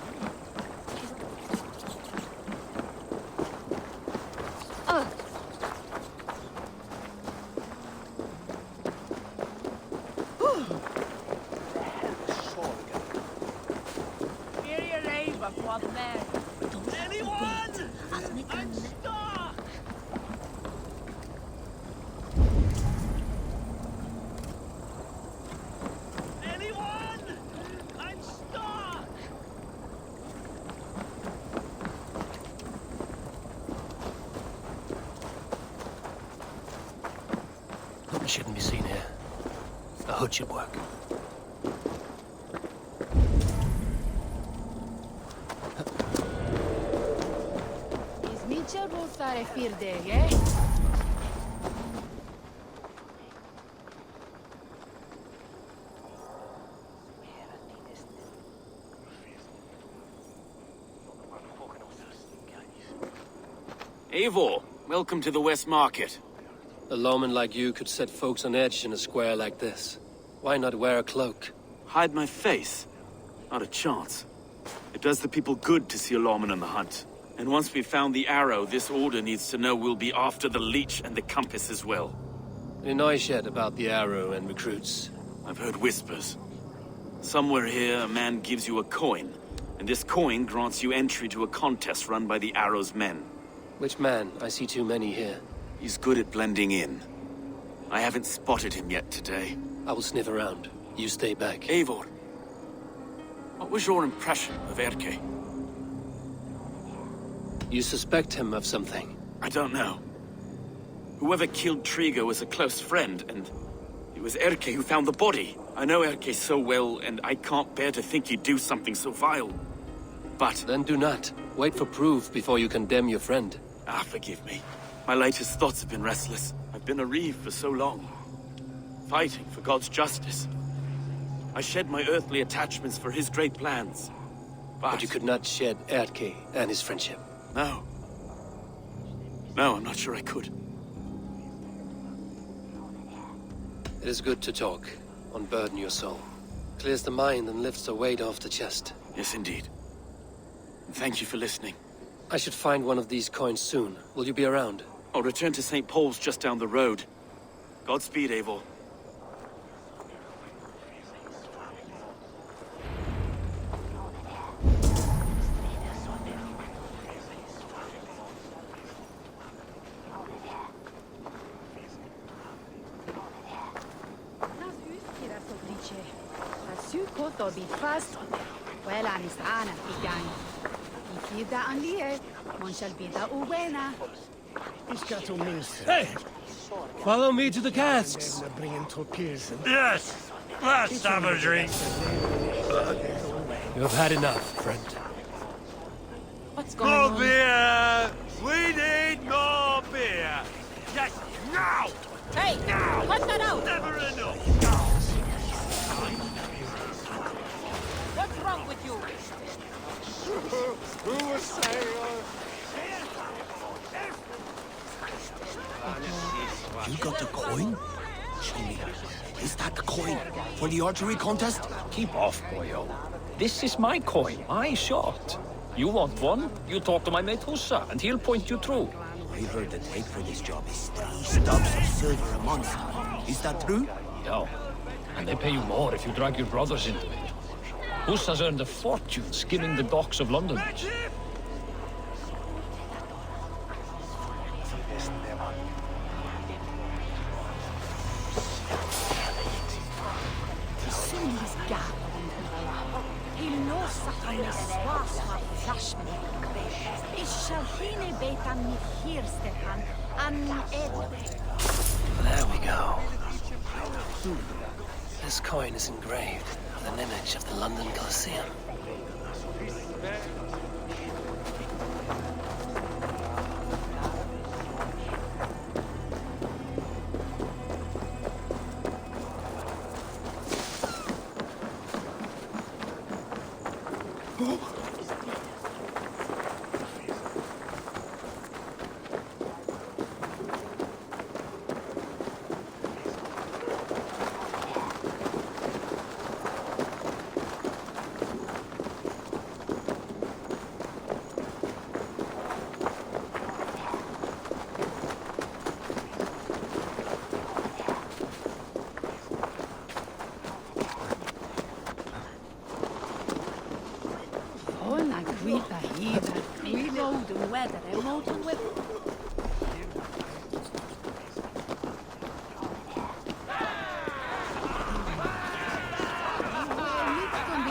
Oh, Nothing shouldn't be seen here. A hood should work. Izmičer bo stare firde, je? Eivor, welcome to the West Market. A lawman like you could set folks on edge in a square like this. Why not wear a cloak? Hide my face? Not a chance. It does the people good to see a lawman on the hunt. And once we've found the arrow, this order needs to know we'll be after the leech and the compass as well. Any noise yet about the arrow and recruits? I've heard whispers. Somewhere here, a man gives you a coin, and this coin grants you entry to a contest run by the arrow's men. Which man? I see too many here. He's good at blending in. I haven't spotted him yet today. I will sniff around. You stay back. Eivor, what was your impression of Erke? You suspect him of something? I don't know. Whoever killed Trigo was a close friend, and it was Erke who found the body. I know Erke so well, and I can't bear to think he'd do something so vile. But... Then do not. Wait for proof before you condemn your friend. Ah, forgive me. My latest thoughts have been restless. I've been a reeve for so long, fighting for God's justice. I shed my earthly attachments for his great plans. But you could not shed Erke and his friendship. No. No, I'm not sure I could. It is good to talk, unburden your soul. Clears the mind and lifts a weight off the chest. Yes, indeed. And thank you for listening. I should find one of these coins soon. Will you be around? I'll return to St. Paul's just down the road. Godspeed, Eivor. Hey! Follow me to the casks! Yes! Let's have a drink! You have had enough, friend. What's going More on? beer! We need more beer! Yes, now! Hey! Now! Cut that out! Never enough! What's wrong with you? Who was saying You got the coin? Show me. Is that the coin for the archery contest? Keep off, boyo. This is my coin, my shot. You want one? You talk to my mate Hussa, and he'll point you through. I heard the take for this job is 3 stubs of silver a month. Is that true? Yeah, and they pay you more if you drag your brothers into it. Hussa's earned a fortune skimming the docks of London. There we go. This coin is engraved with an image of the London Colosseum.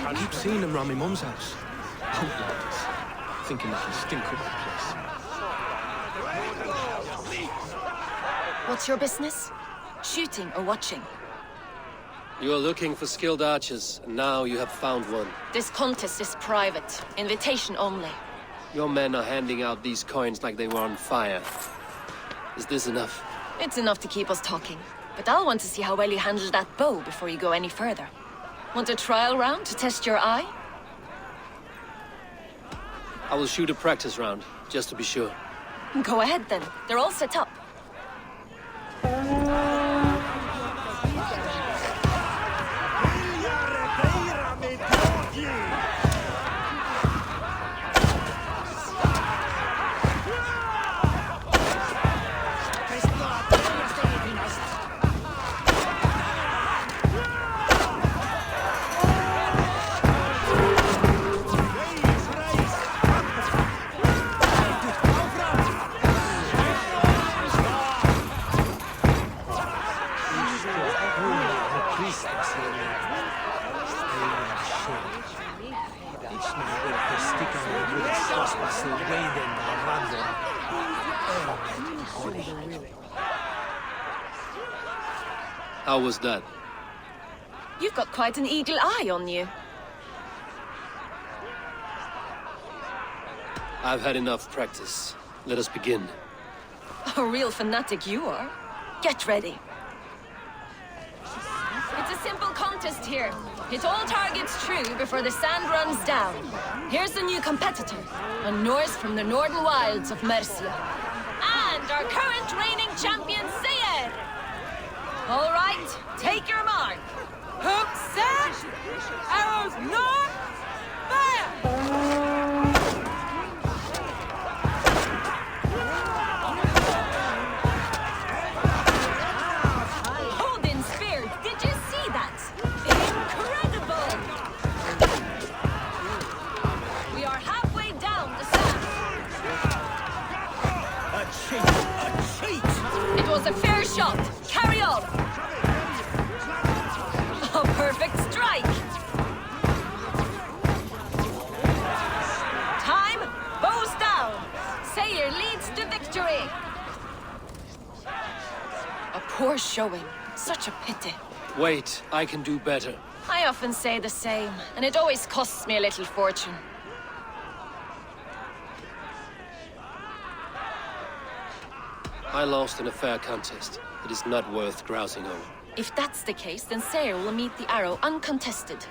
I keep seeing them round my mum's house. Outlanders. Thinking they can stink up the place. What's your business? Shooting or watching? You are looking for skilled archers, and now you have found one. This contest is private. Invitation only. Your men are handing out these coins like they were on fire. Is this enough? It's enough to keep us talking. But I'll want to see how well you handle that bow before you go any further. Want a trial round to test your eye? I will shoot a practice round, just to be sure. Go ahead then. They're all set up. How was that? You've got quite an eagle eye on you. I've had enough practice. Let us begin. A real fanatic you are. Get ready. It's a simple contest here. Hit all targets true before the sand runs down. Here's the new competitor, a Norse from the northern wilds of Mercia. And our current reigning champion, Sayer! All right, take your mark. Hook set, arrows north, fire! Odin spear, did you see that? Incredible! We are halfway down the sand. A cheat! It was a fair shot. Carry on. A perfect strike. Time, bows down. Sayer leads to victory. A poor showing. Such a pity. Wait, I can do better. I often say the same, and it always costs me a little fortune. I lost in a fair contest. It is not worth grousing over. If that's the case, then Sayer will meet the arrow uncontested.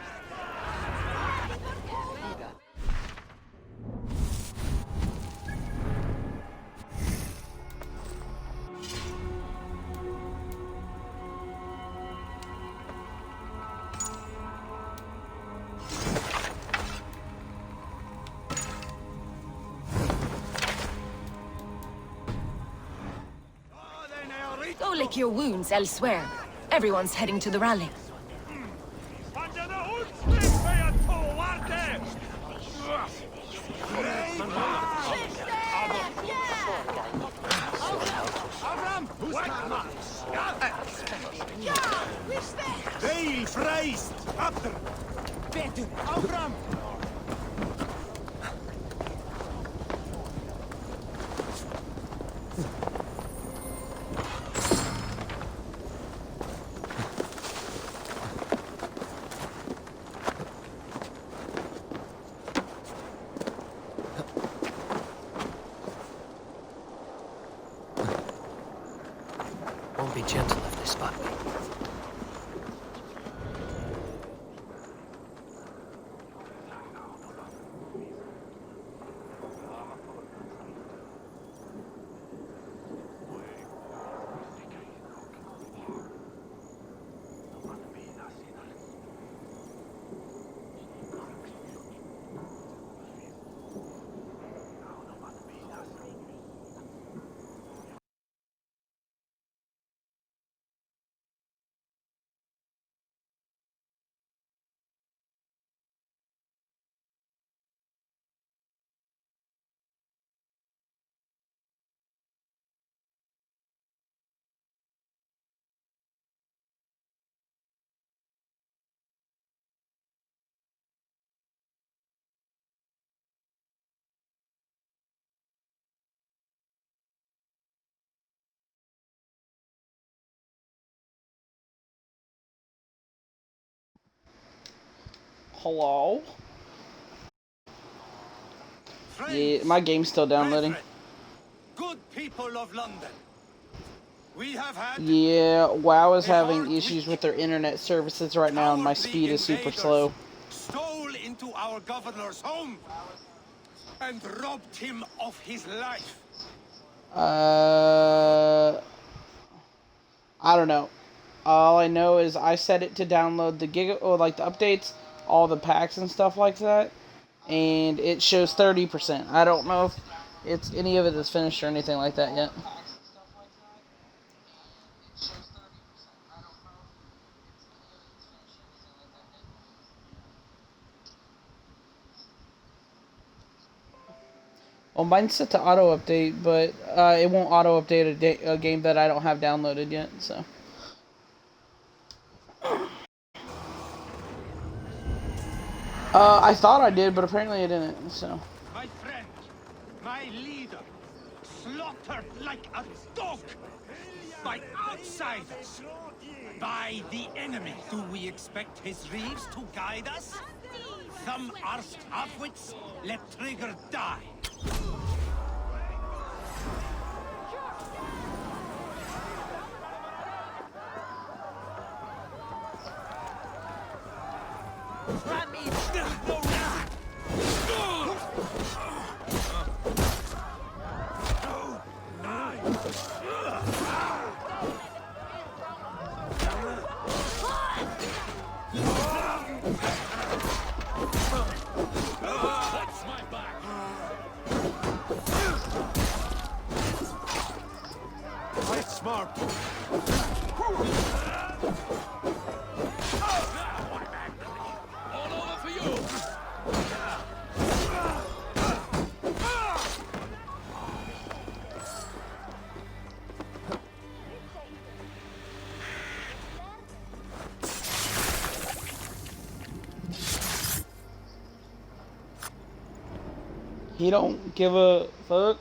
Go lick your wounds elsewhere. Everyone's heading to the rally. Christ! After! Better! Avram! Won't be gentle if they spot me. Hello? Yeah, my game's still downloading. Good people of London. We have had Yeah, WoW is having issues with their internet services right now, and my speed is super slow. stole into our governor's home and robbed him of his life. I don't know. All I know is I set it to download the like the updates, all the packs and stuff like that, and it shows 30%. I don't know if it's any of it is finished or anything like that yet. Well, mine's set to auto update, but it won't auto update a game that I don't have downloaded yet. So. I thought I did, but apparently I didn't. So. My friend, my leader, slaughtered like a dog by outsiders, by the enemy. Do we expect his reeves to guide us? Some arsed halfwits let Trigger die. Smart. All over for you! He don't give a fuck.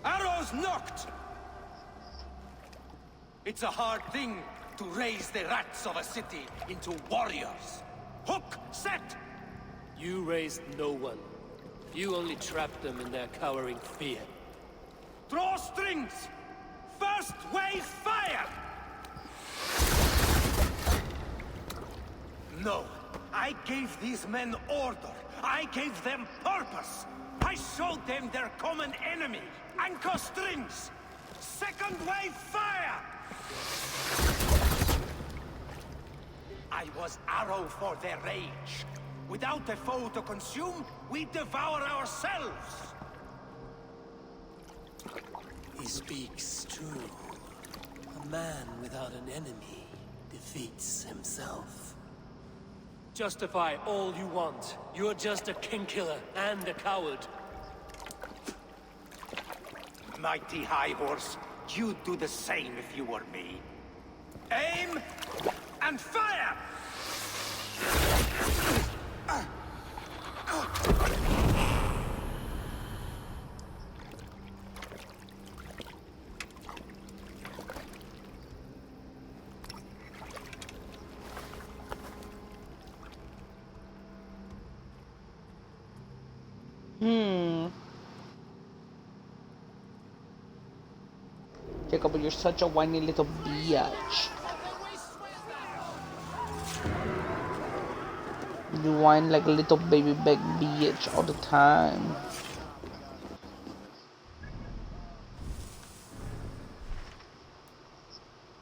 Arrows knocked! It's a hard thing to raise the rats of a city into warriors. Hook, set! You raised no one. You only trapped them in their cowering fear. Draw strings! First wave fire! No, I gave these men order. I gave them purpose. I showed them their common enemy. Anchor strings! Second wave fire! I was arrow for their rage. Without a foe to consume, we devour ourselves! He speaks true. A man without an enemy defeats himself. Justify all you want. You're just a king-killer and a coward. Mighty High Horse, you'd do the same if you were me. Aim and fire! Jacob, you're such a whiny little bitch. You whine like a little baby back bitch all the time.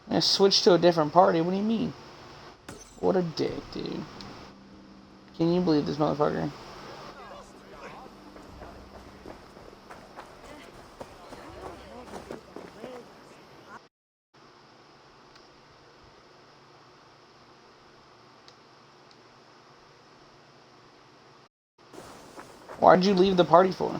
I switched to a different party. What do you mean? What a dick, dude. Can you believe this motherfucker? Why'd you leave the party for?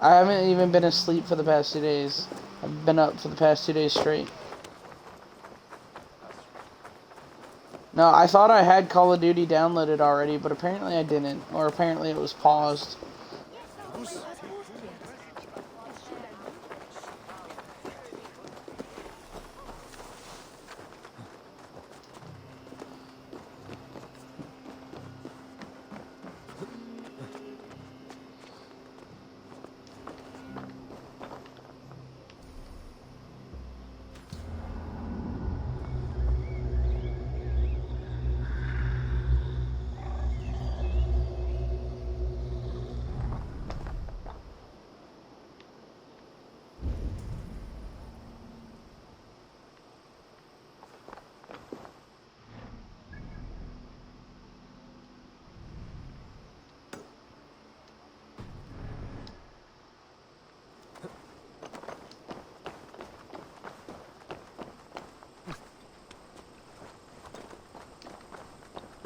I haven't even been asleep for the past 2 days. I've been up for the past 2 days straight. No, I thought I had Call of Duty downloaded already, but apparently I didn't. Or apparently it was paused.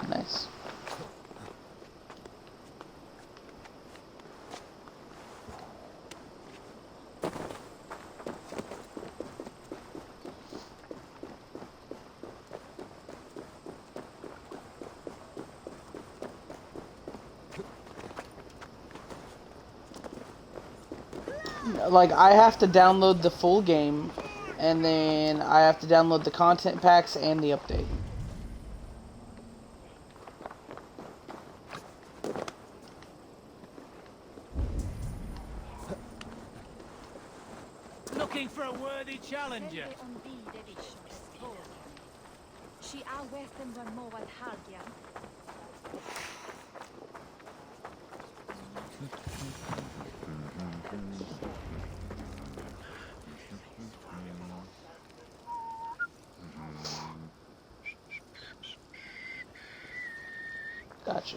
Nice. Like, I have to download the full game, and then I have to download the content packs and the update. Looking for a worthy challenger. Gotcha.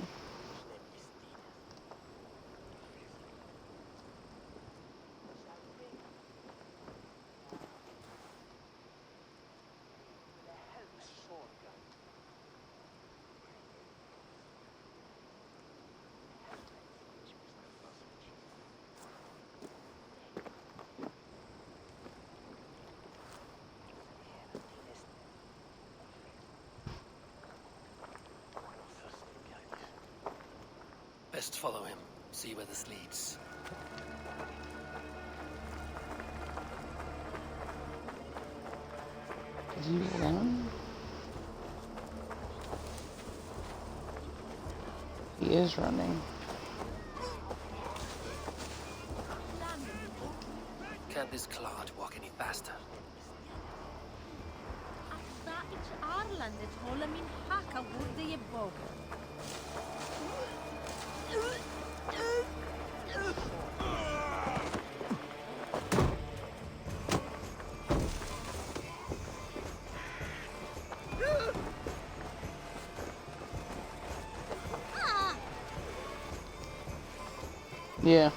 Best follow him. See where this leads. Did he run? He is running. Can't this clod walk any faster? Yeah.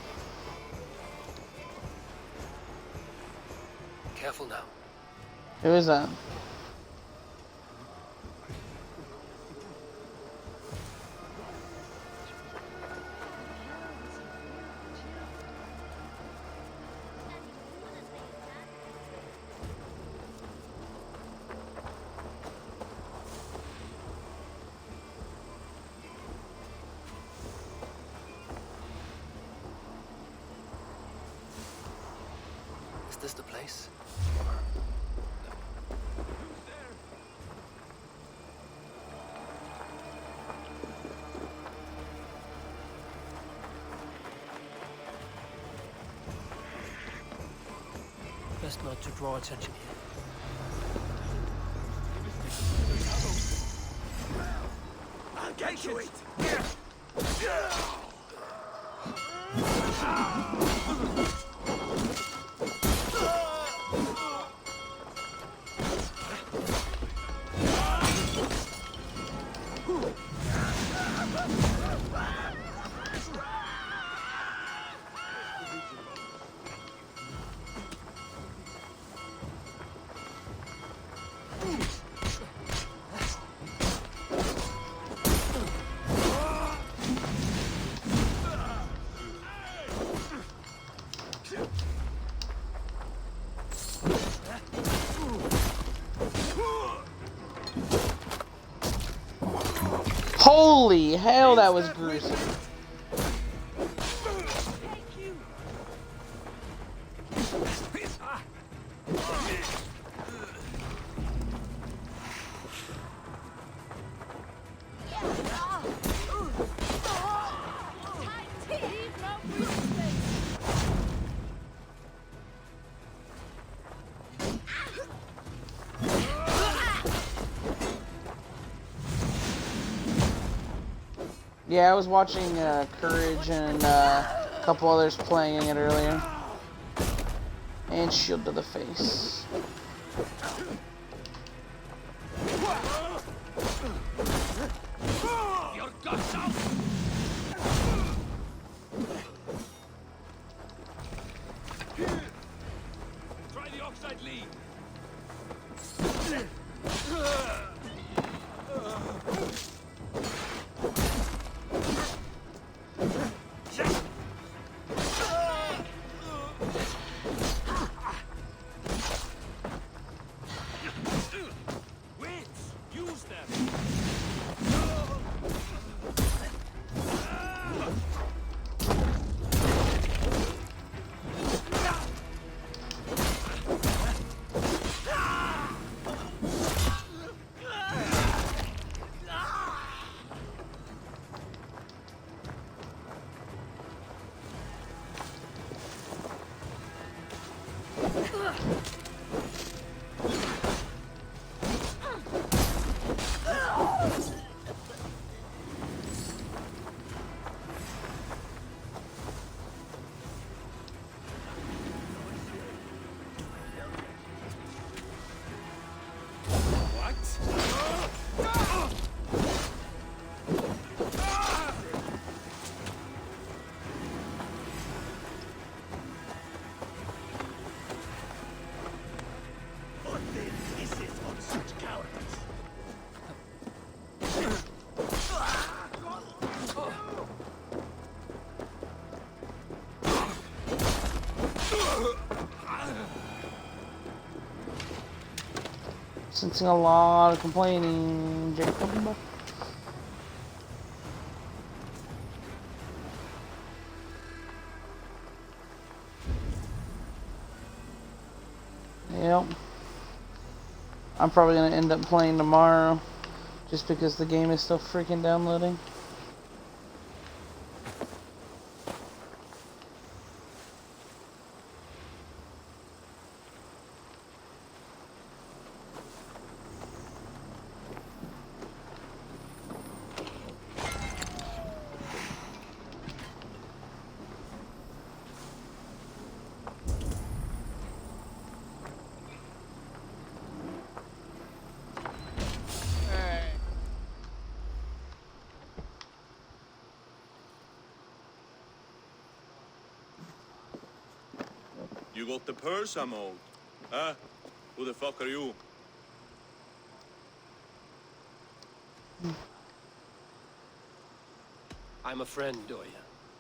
Careful now. Who is that? Is this the place? Best not to draw attention here. I'll get you it! Holy hell, that was gruesome. Yeah, I was watching Courage and a couple others playing it earlier. And shield to the face. Your guts out! Try the offside lead. Sensing a lot of complaining, Jacob. Yep. I'm probably gonna end up playing tomorrow, just because the game is still freaking downloading. You got the purse I'm owed. Huh? Who the fuck are you? I'm a friend, Doya.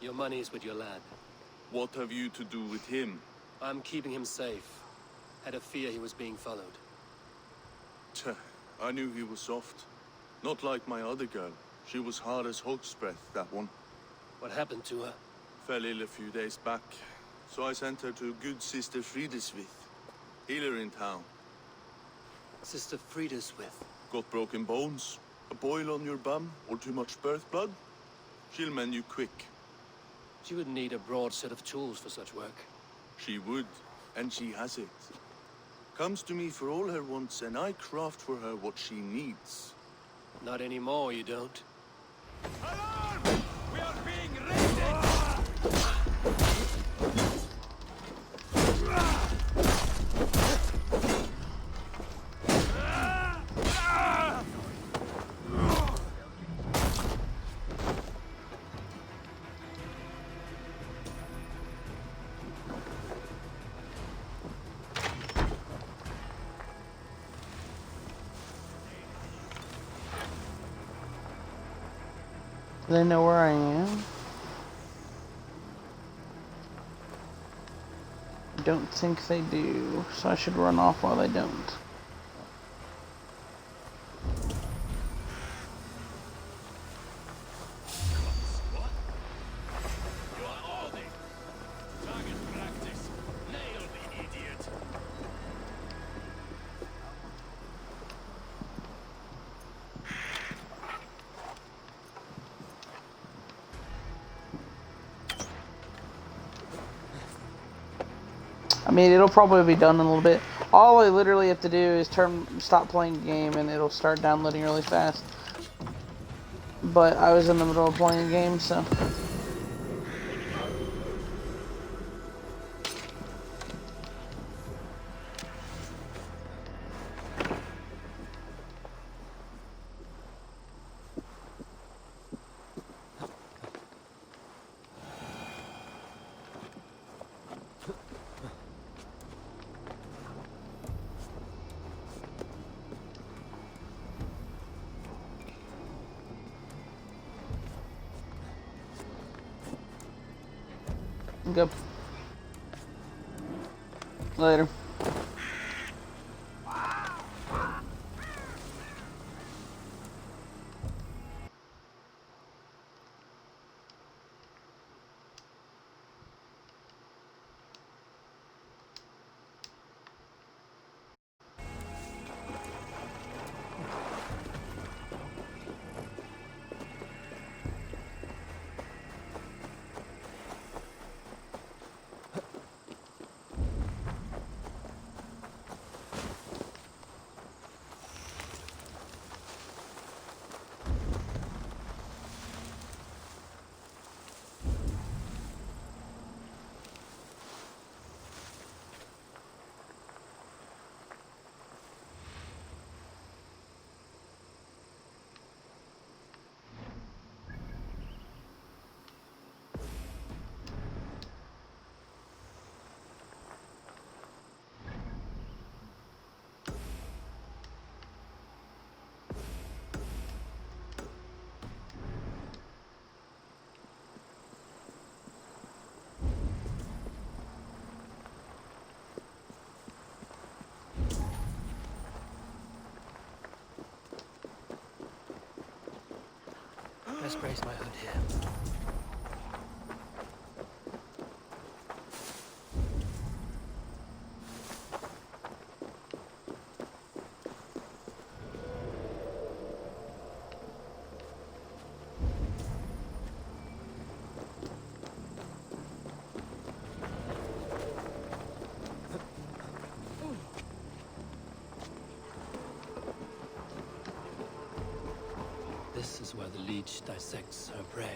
Your money's with your lad. What have you to do with him? I'm keeping him safe. Had a fear he was being followed. Tch, I knew he was soft. Not like my other girl. She was hard as hog's breath, that one. What happened to her? Fell ill a few days back. So I sent her to good Sister Friedeswith. Healer in town. Sister Friedeswith. Got broken bones, a boil on your bum, or too much birth blood? She'll mend you quick. She would need a broad set of tools for such work. She would, and she has it. Comes to me for all her wants, and I craft for her what she needs. Not anymore, you don't. Alarm! We are being raided! They know where I am. I don't think they do, so I should run off while they don't. I mean, it'll probably be done in a little bit. All I literally have to do is stop playing the game and it'll start downloading really fast. But I was in the middle of playing a game, so... Go. Later. Best raise my hood here. This is where the leech dissects her prey.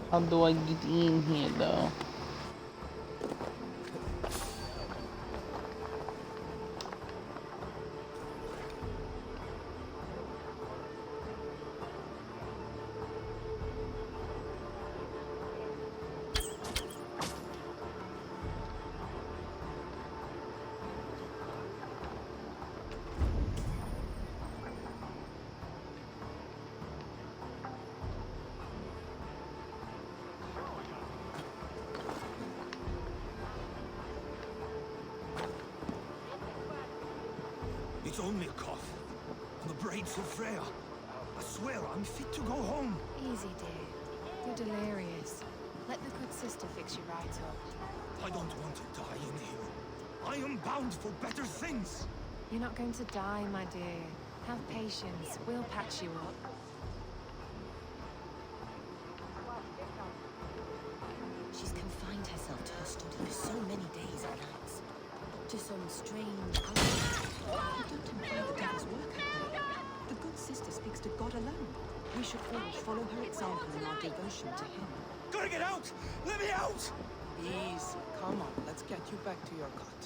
How do I get in here, though? It's only a cough. And the braids of Freya. I swear I'm fit to go home. Easy, dear. You're delirious. Let the good sister fix you right up. I don't want to die in here. I am bound for better things. You're not going to die, my dear. Have patience. We'll patch you up. She's confined herself to her study for so many days and nights. To some strange alchemy. You don't imply the devil's work happening. The good sister speaks to God alone. We should all follow her example in our devotion to him. Gotta get out! Let me out! Easy. Come on, let's get you back to your cot.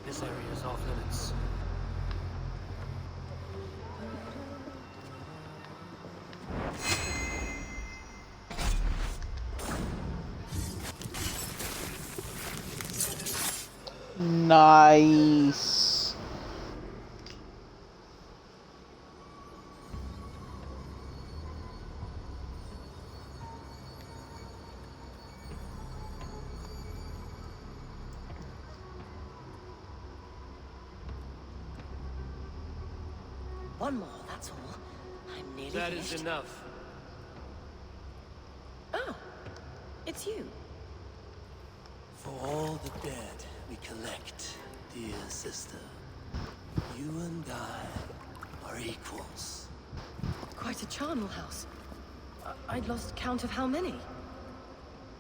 This area is off limits. Nice. One more, that's all. I'm nearly That finished. is enough. Oh, it's you. For all the dead we collect, dear sister, you and I are equals. Quite a charnel house. I'd lost count of how many.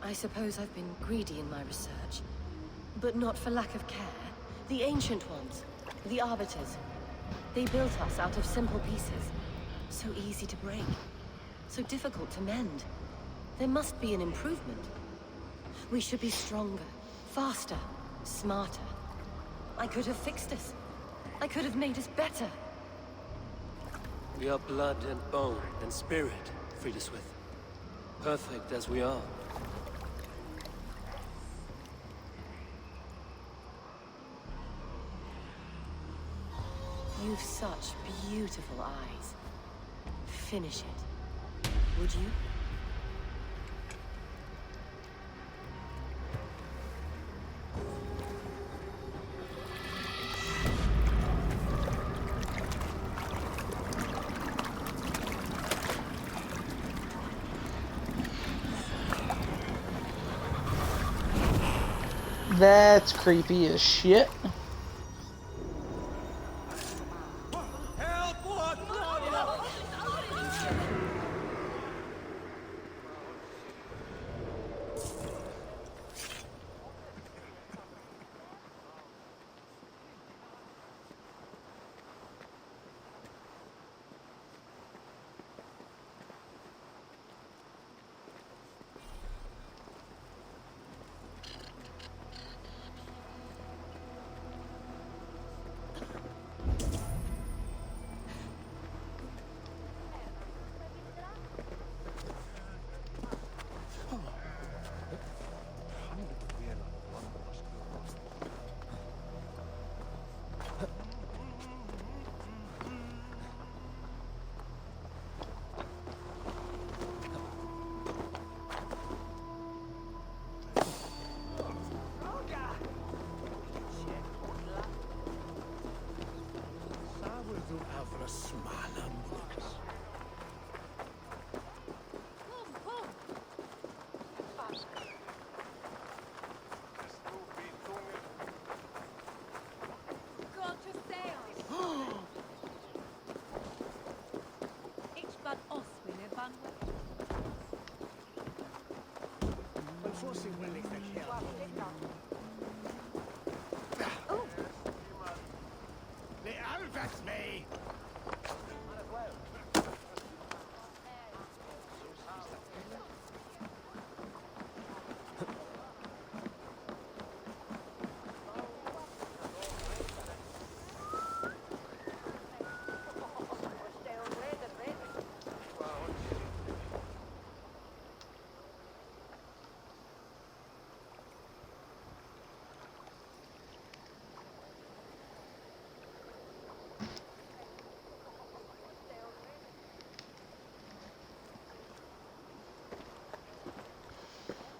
I suppose I've been greedy in my research. But not for lack of care. The ancient ones, the arbiters, they built us out of simple pieces. So easy to break. So difficult to mend. There must be an improvement. We should be stronger, faster, smarter. I could have fixed us. I could have made us better. We are blood and bone and spirit, Frida Swith. Perfect as we are. You've such beautiful eyes. Finish it. Would you? That's creepy as shit. a smile.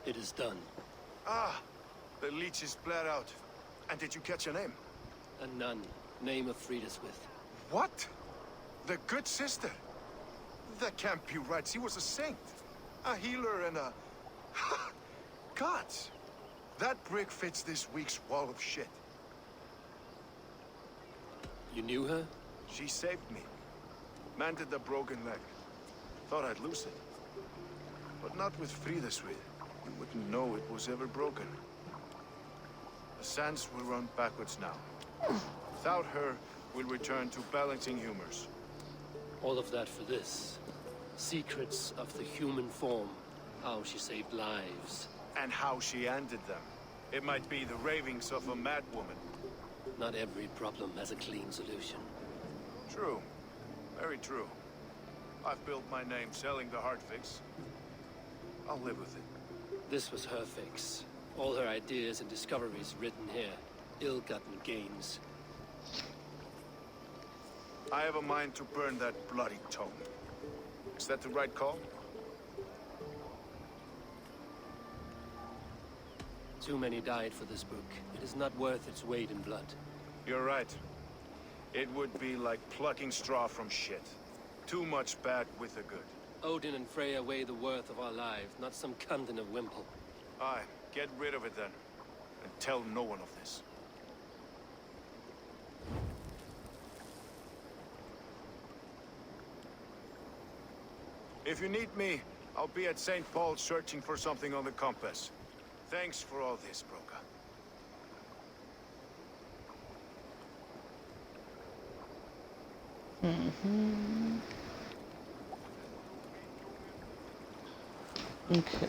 It is done. Ah, the leech is bled out. And did you catch a name? A nun, name of Friedeswith. What? The good sister? That can't be right. She was a saint. A healer and a... Gods! That brick fits this week's wall of shit. You knew her? She saved me. Mended the broken leg. Thought I'd lose it. But not with Friedeswith. You wouldn't know it was ever broken. The sands will run backwards now. Without her, we'll return to balancing humors. All of that for this. Secrets of the human form. How she saved lives. And how she ended them. It might be the ravings of a madwoman. Not every problem has a clean solution. True. Very true. I've built my name selling the heart fix. I'll live with it. This was her fix. All her ideas and discoveries written here. Ill-gotten gains. I have a mind to burn that bloody tome. Is that the right call? Too many died for this book. It is not worth its weight in blood. You're right. It would be like plucking straw from shit. Too much bad with the good. Odin and Freya weigh the worth of our lives, not some cunt in a wimple. Aye, get rid of it then. And tell no one of this. If you need me, I'll be at St. Paul's searching for something on the compass. Thanks for all this, Broca. Okay.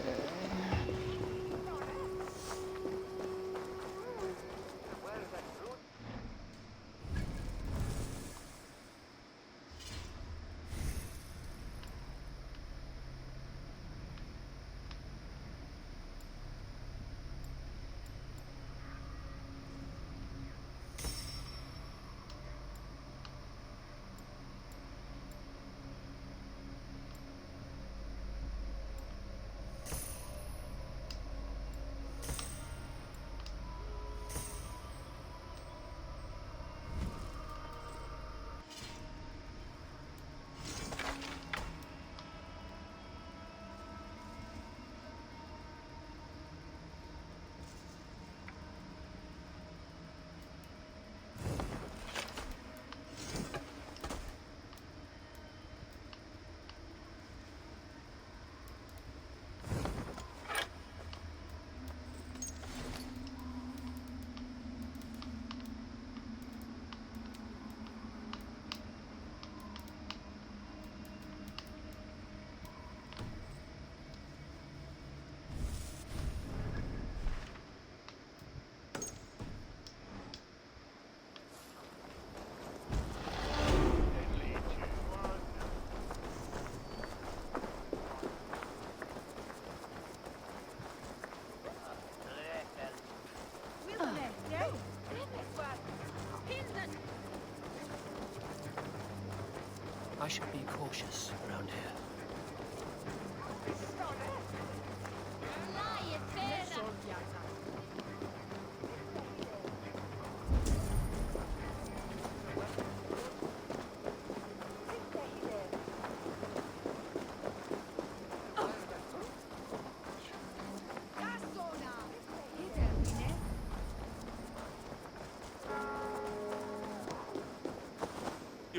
I should be cautious around here.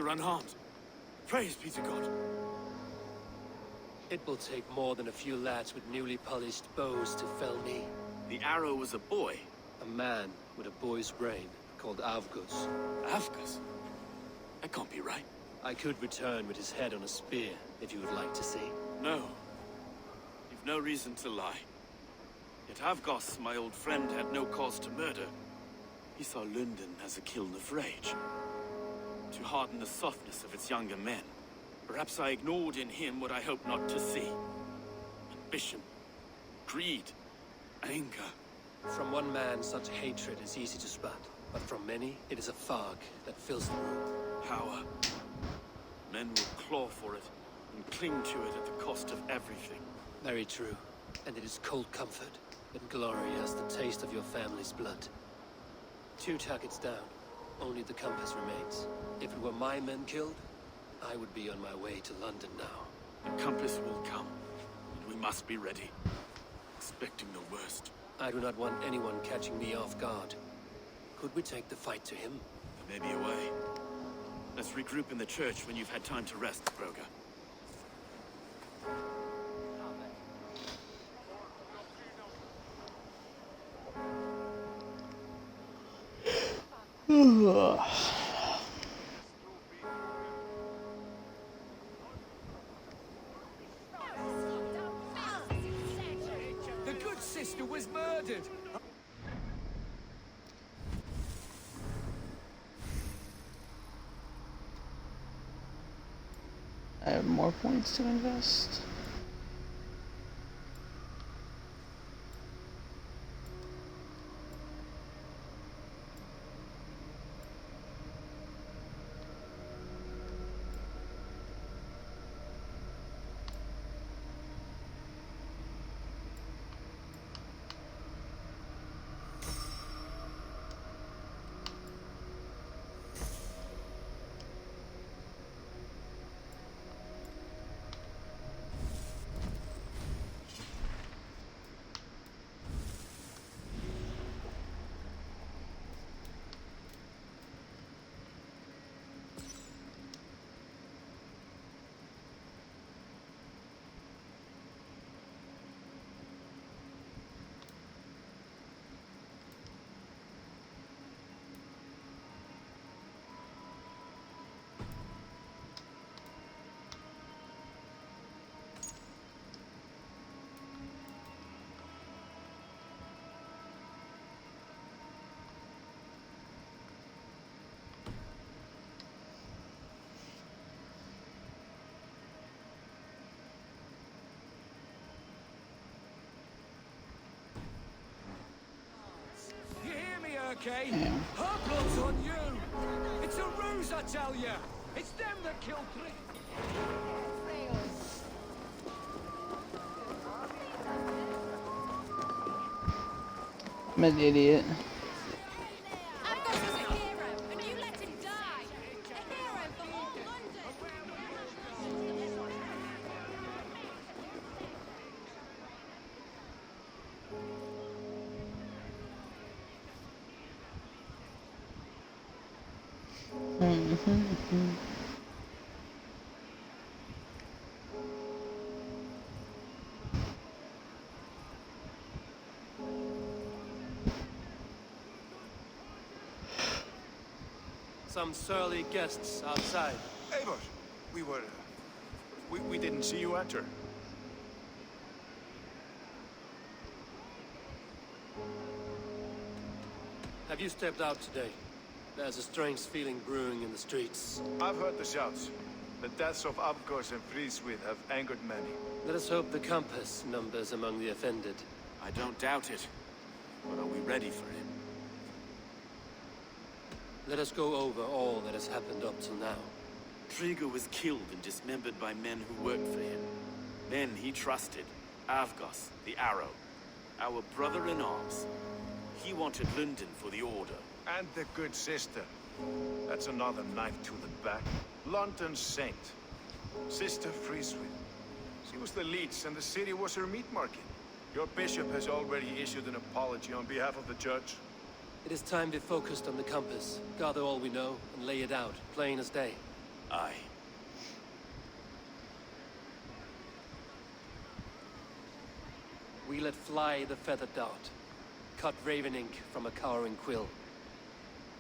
sister unharmed. Praise be to God. It will take more than a few lads with newly polished bows to fell me. The arrow was a boy. A man with a boy's brain, called Avgus. Avgus? That can't be right. I could return with his head on a spear, if you would like to see. No. You've no reason to lie. Yet Avgos, my old friend, had no cause to murder. He saw London as a kiln of rage, to harden the softness of its younger men. Perhaps I ignored in him what I hoped not to see. Ambition, greed, anger. From one man, such hatred is easy to spot, but from many, it is a fog that fills the room. Power. Men will claw for it, and cling to it at the cost of everything. Very true. And it is cold comfort, when glory has the taste of your family's blood. 2 targets down. Only the compass remains. If it were my men killed, I would be on my way to London now. The compass will come, and we must be ready. Expecting the worst. I do not want anyone catching me off guard. Could we take the fight to him? There may be a way. Let's regroup in the church when you've had time to rest, Broga. The good sister was murdered. I have more points to invest. You hear me, okay? Her blood's on you! It's a ruse, I tell you! It's them that killed Three! I'm an idiot. Some surly guests outside. Eivor, we didn't see you enter. Have you stepped out today? There's a strange feeling brewing in the streets. I've heard the shouts. The deaths of Avgos and Friswith have angered many. Let us hope the compass numbers among the offended. I don't doubt it. But are we ready for him? Let us go over all that has happened up till now. Trigo was killed and dismembered by men who worked for him. Men he trusted. Avgos, the Arrow. Our brother in arms. He wanted London for the Order. And the good sister. That's another knife to the back. London's saint. Sister Friswith. She was the leech and the city was her meat market. Your bishop has already issued an apology on behalf of the church. It is time we focused on the compass, gather all we know, and lay it out, plain as day. Aye. We let fly the feather dart, cut raven ink from a cowering quill.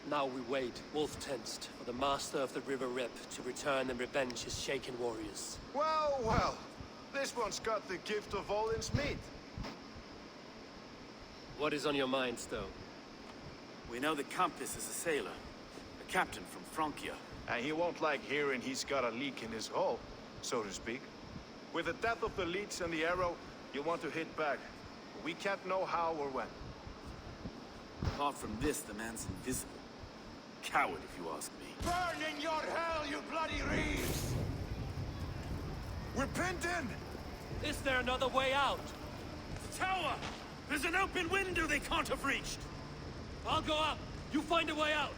Now we wait, wolf-tensed, for the master of the River Rip to return and revenge his shaken warriors. Well, well. This one's got the gift of Olin's meat. What is on your mind, Stowe? We know that Campus is a sailor, a captain from Francia. And he won't like hearing he's got a leak in his hull, so to speak. With the death of the leech and the arrow, you'll want to hit back. We can't know how or when. Apart from this, the man's invisible. Coward, if you ask me. Burn in your hell, you bloody reeves! We're pinned in! Is there another way out? The tower! There's an open window they can't have reached! I'll go up. You find a way out.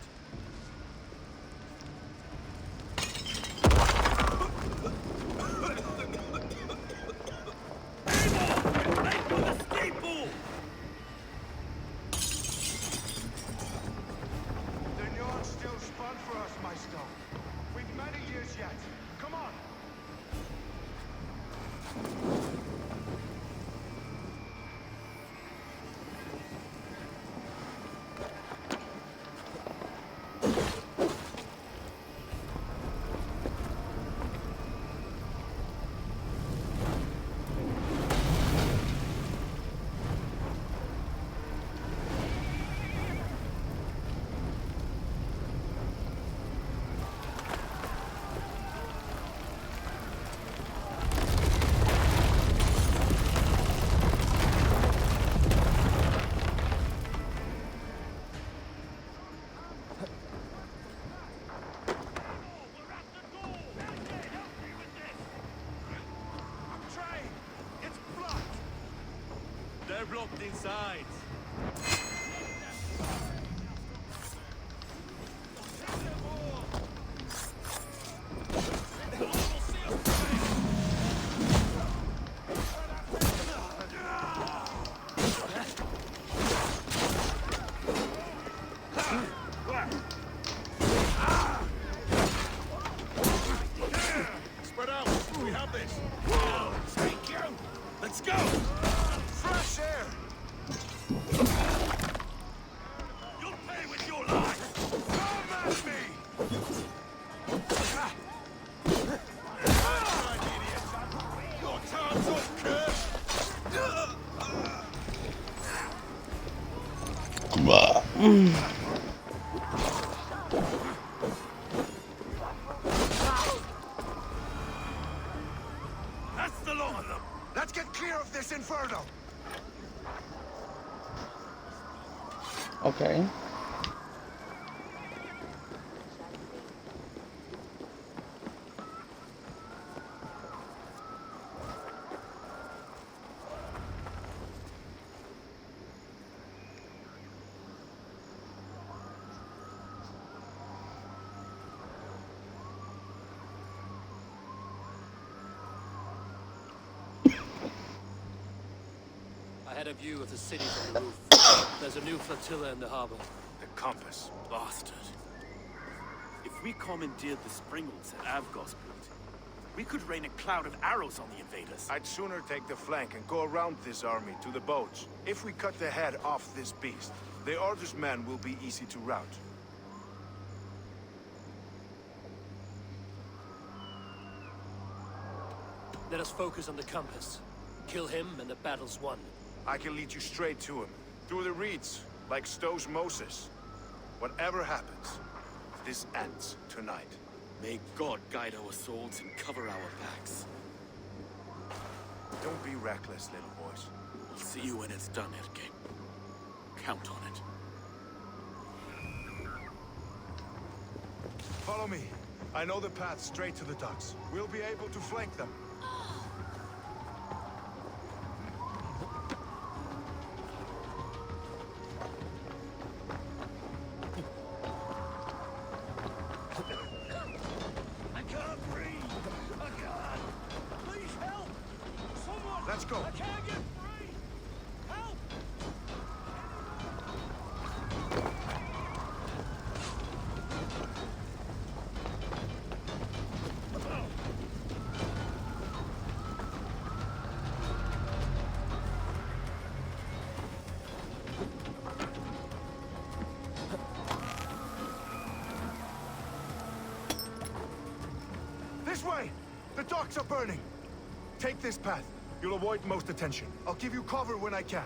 They're blocked inside. Spread out! We have this! I'll take you! Let's go! Fresh air! You'll pay with your life! Come at me! Your time's up, Kurt! That's the lot of them! Let's get clear of this inferno! Okay. I had a view of the city from the roof. There's a new flotilla in the harbor. The compass. Bastard. If we commandeered the Springles at Avgosport, we could rain a cloud of arrows on the invaders. I'd sooner take the flank and go around this army to the boats. If we cut the head off this beast, the Order's men will be easy to rout. Let us focus on the compass. Kill him and the battle's won. I can lead you straight to him. Through the reeds, like Stowe's Moses. Whatever happens, this ends tonight. May God guide our swords and cover our backs. Don't be reckless, little boys. We'll see you when it's done, Erke. Count on it. Follow me. I know the path straight to the docks. We'll be able to flank them. I can't breathe! I can't! Please help! Someone! Let's go. I can't get free! Help! This way! The docks are burning! Take this path. You'll avoid most attention. I'll give you cover when I can.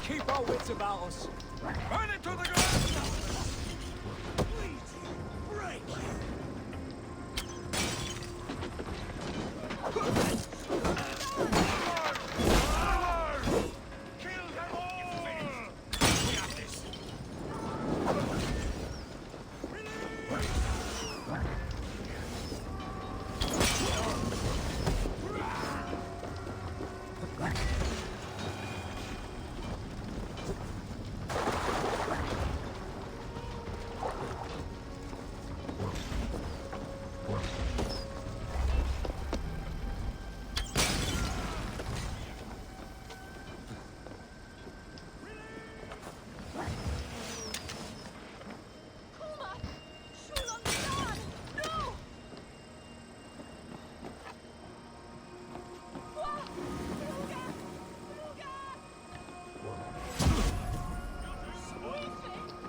Keep our wits about us. Burn it to the ground! Break! Kill them all! We have this.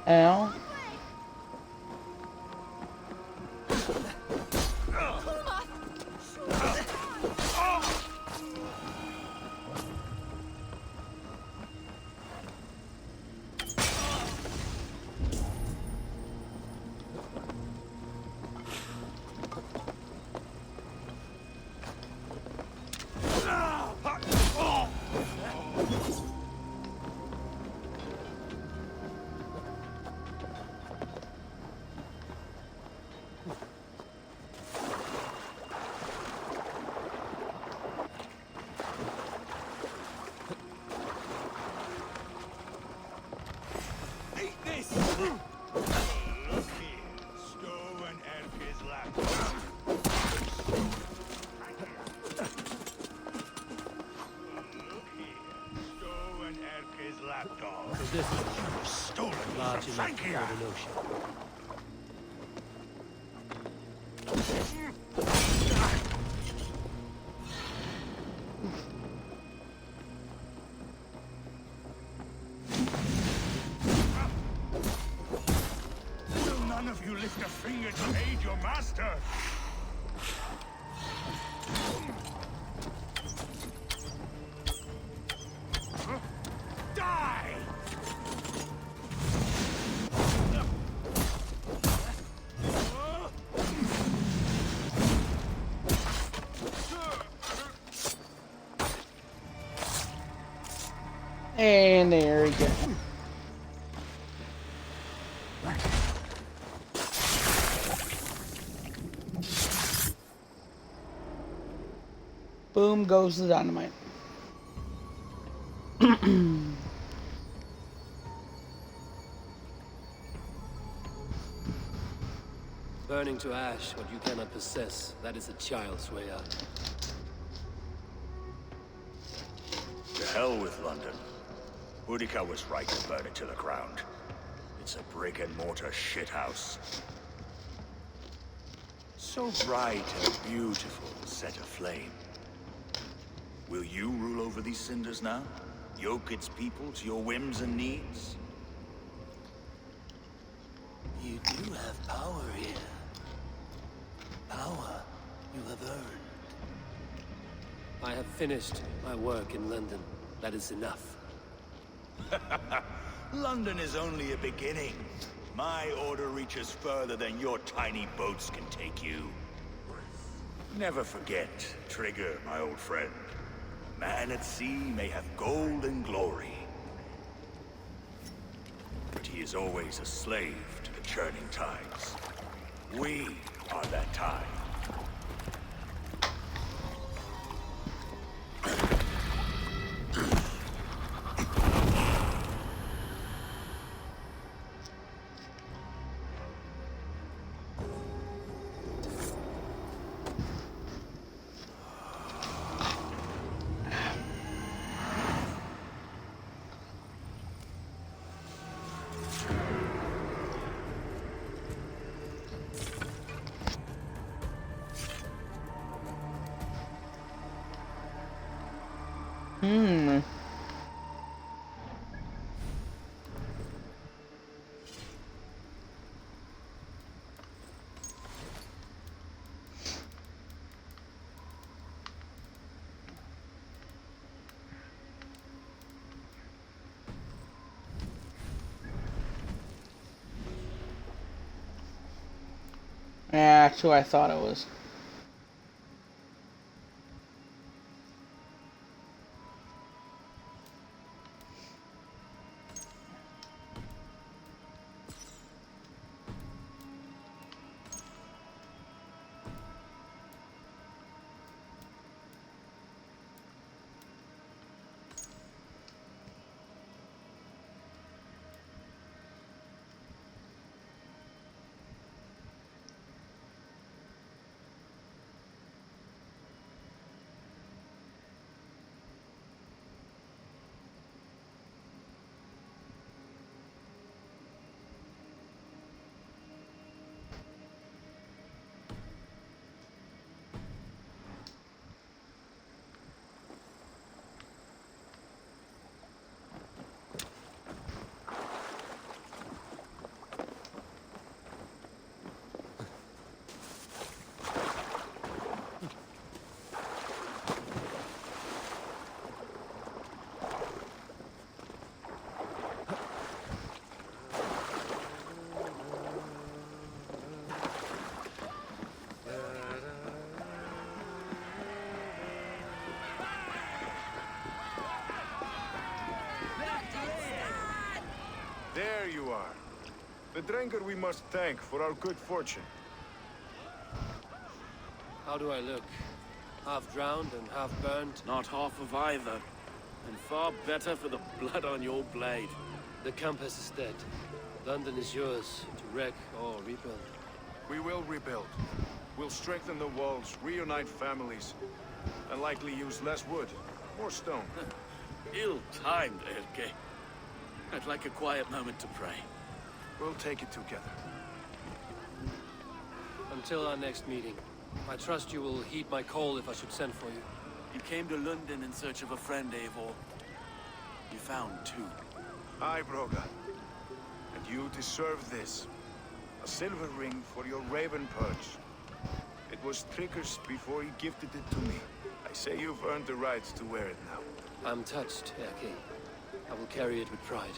Ow. This is stolen large enough for the ocean. Will none of you lift a finger to aid your master? Die! And there we go. Boom goes the dynamite. Burning to ash what you cannot possess, that is a child's way out. To hell with London. Boudica was right to burn it to the ground. It's a brick-and-mortar shithouse. So bright and beautiful, set aflame. Will you rule over these cinders now? Yoke its people to your whims and needs? You do have power here. Power you have earned. I have finished my work in London. That is enough. London is only a beginning. My order reaches further than your tiny boats can take you. Never forget, Trigger, my old friend. A man at sea may have gold and glory, but he is always a slave to the churning tides. We are that tide. Yeah, that's who I thought it was. There you are. The drinker we must thank for our good fortune. How do I look? Half drowned and half burned? Not half of either. And far better for the blood on your blade. The Compass is dead. London is yours, to wreck or rebuild. We will rebuild. We'll strengthen the walls, reunite families, and likely use less wood, more stone. Ill-timed, Erke. I'd like a quiet moment to pray. We'll take it together. Until our next meeting, I trust you will heed my call if I should send for you. You came to London in search of a friend, Eivor. You found two. Aye, Broga. And you deserve this. A silver ring for your raven perch. It was Trigger's before he gifted it to me. I say you've earned the right to wear it now. I'm touched, Erke. I will carry it with pride.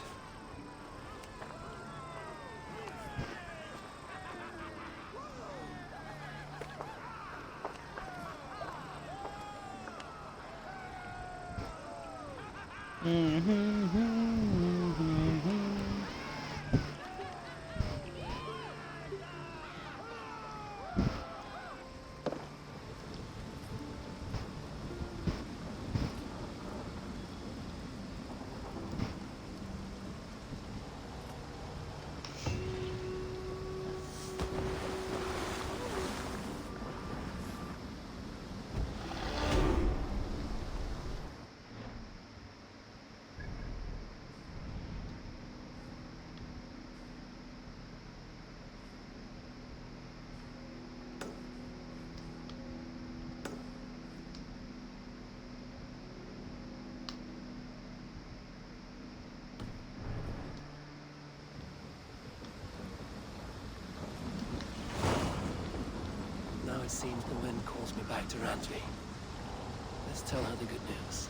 It seems the wind calls me back to Randvi. Let's tell her the good news.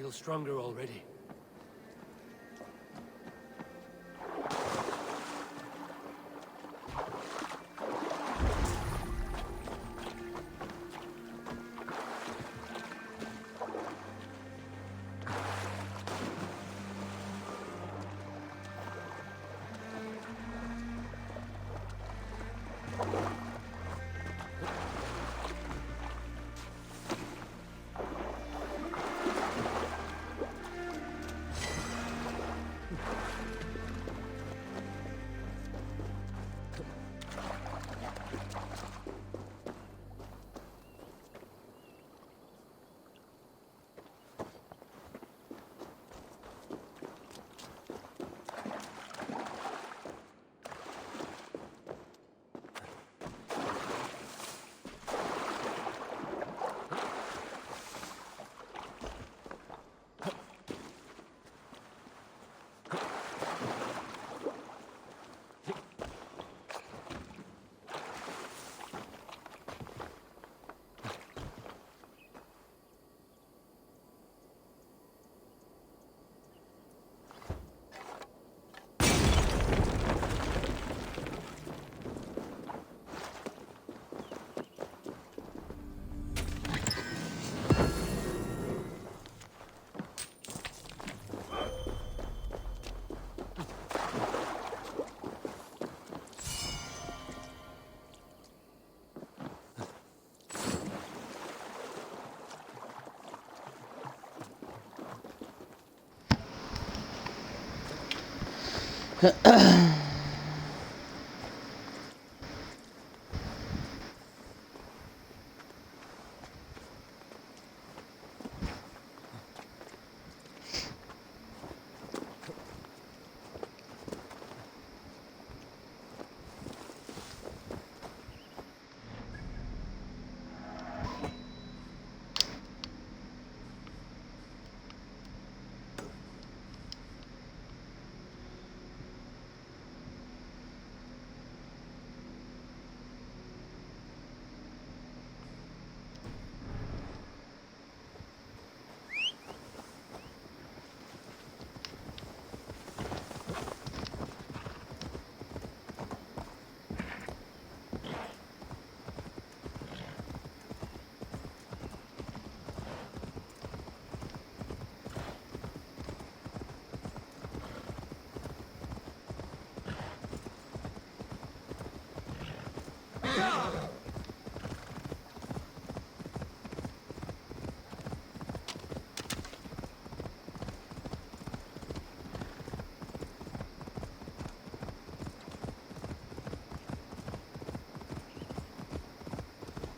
feel stronger already.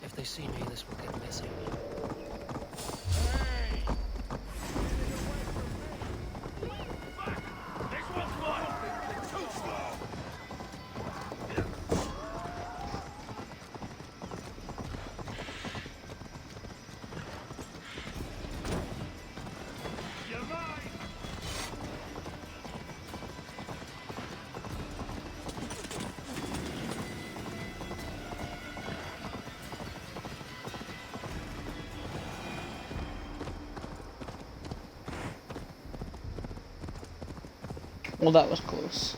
If they see me, this will get messy. Well, that was close.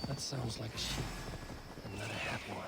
That sounds like a sheep, and not a happy one.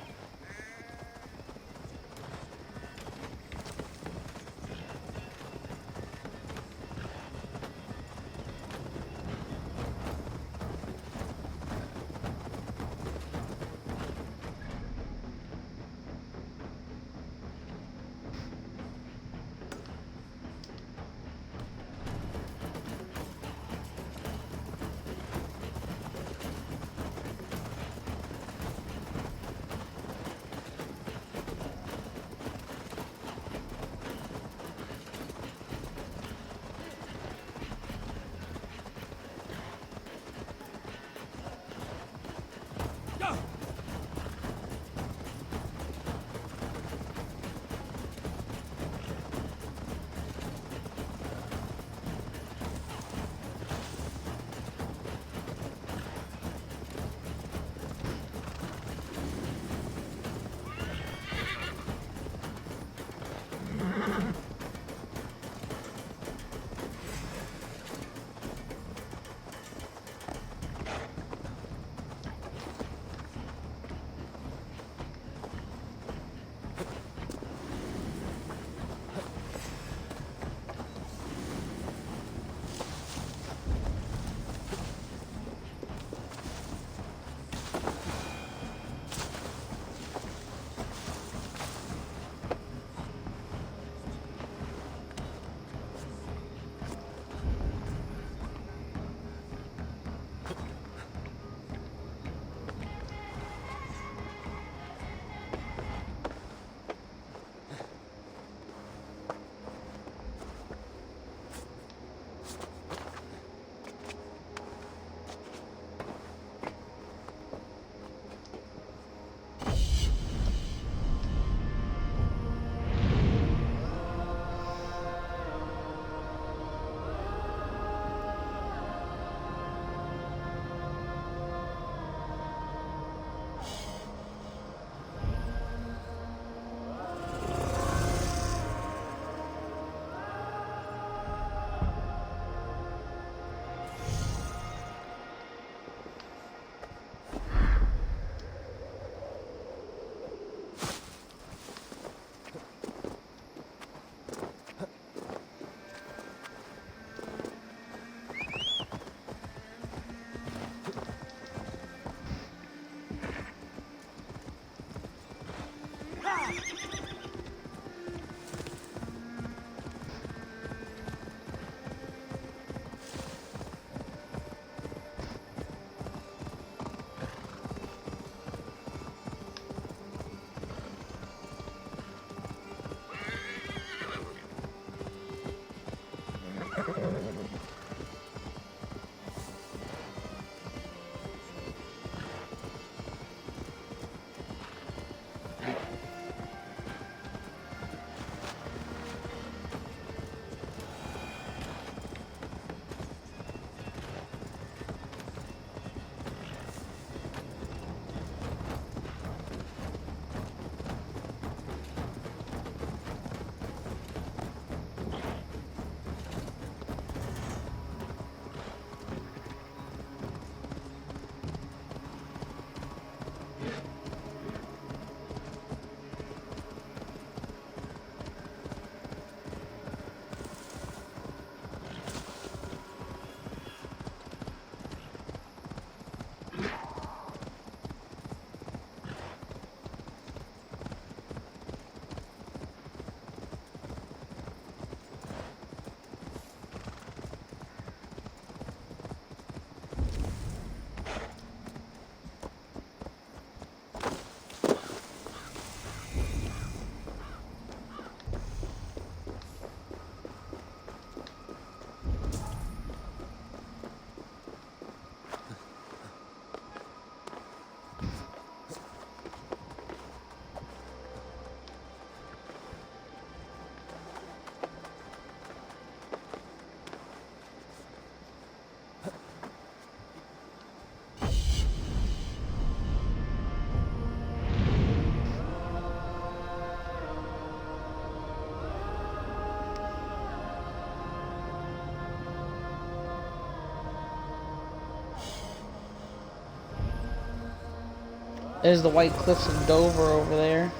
There's the White Cliffs of Dover over there.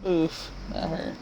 Oof, that hurt.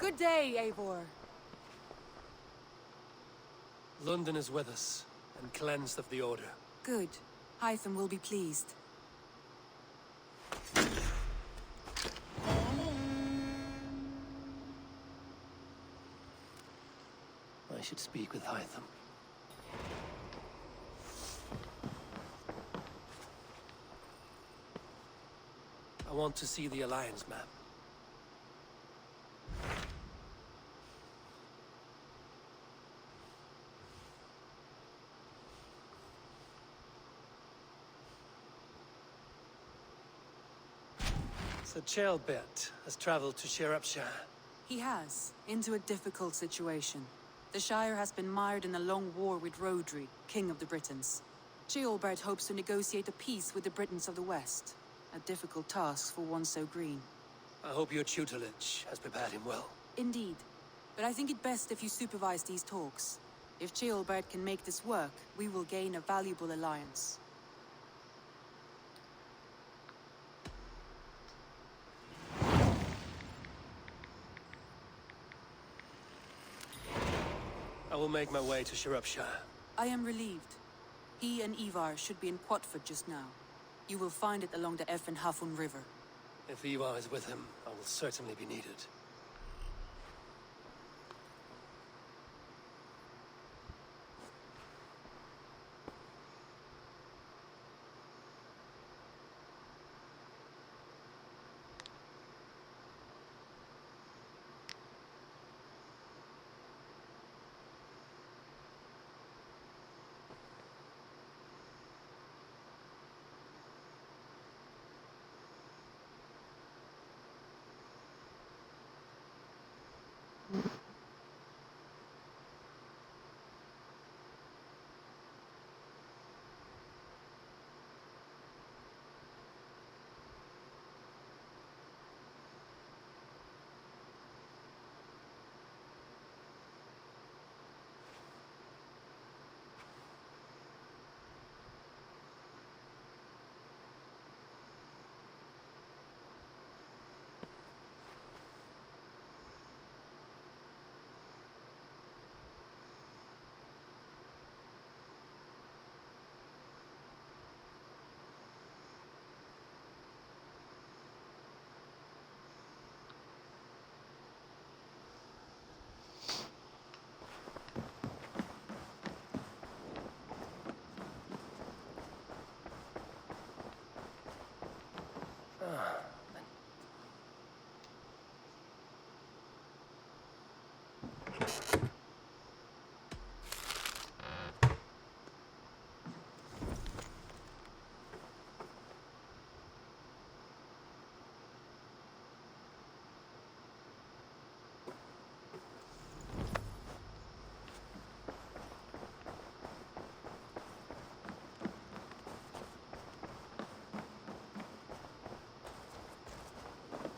Good day, Eivor. London is with us, and cleansed of the Order. Good. Hytham will be pleased. I should speak with Hytham. I want to see the Alliance map. Sir Chaelbert has traveled to Shropshire. He has, into a difficult situation. The Shire has been mired in a long war with Rhodri, King of the Britons. Ceolbert hopes to negotiate a peace with the Britons of the West. A difficult task for one so green. I hope your tutelage has prepared him well. Indeed. But I think it best if you supervise these talks. If Ceolbert can make this work, we will gain a valuable alliance. I will make my way to Shropshire. I am relieved. He and Ivar should be in Quatford just now. You will find it along the Effen Hafun River. If Ivar is with him, I will certainly be needed.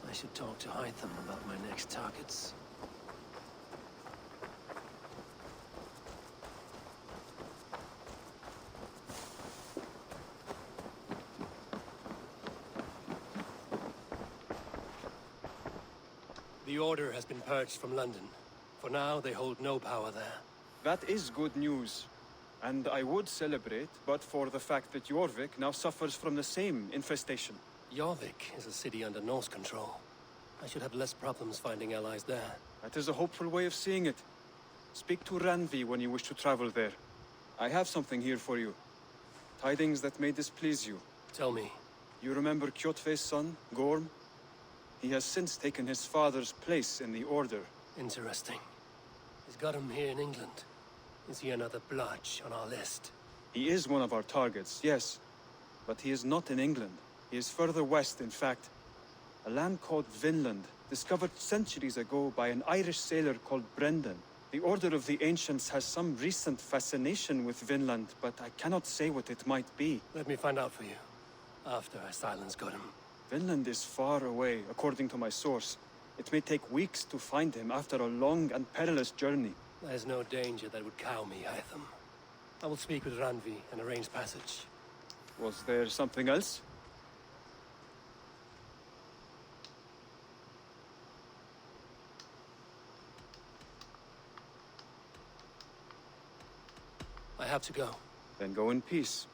I should talk to Hytham about my next targets. The Order has been purged from London. For now, they hold no power there. That is good news. And I would celebrate, but for the fact that Jorvik now suffers from the same infestation. Jorvik is a city under Norse control. I should have less problems finding allies there. That is a hopeful way of seeing it. Speak to Ranvi when you wish to travel there. I have something here for you. Tidings that may displease you. Tell me. You remember Kjotve's son, Gorm? He has since taken his father's place in the Order. Interesting. He's got him here in England. Is he another blotch on our list? He is one of our targets, yes. But he is not in England. He is further west, in fact. A land called Vinland, discovered centuries ago by an Irish sailor called Brendan. The Order of the Ancients has some recent fascination with Vinland, but I cannot say what it might be. Let me find out for you, after I silence Godham. Vinland is far away, according to my source. It may take weeks to find him after a long and perilous journey. There's no danger that would cow me, Hytham. I will speak with Ranvi and arrange passage. Was there something else? I have to go. Then go in peace.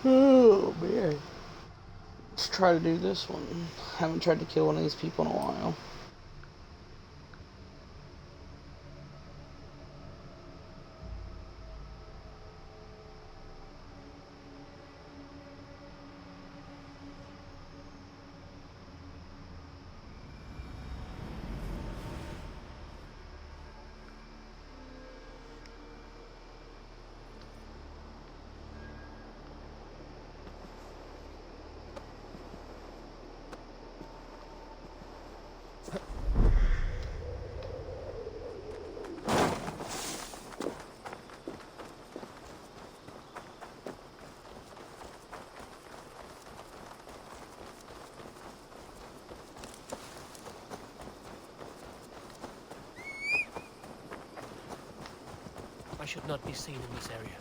Oh man. Let's try to do this one. Haven't tried to kill one of these people in a while. I should not be seen in this area.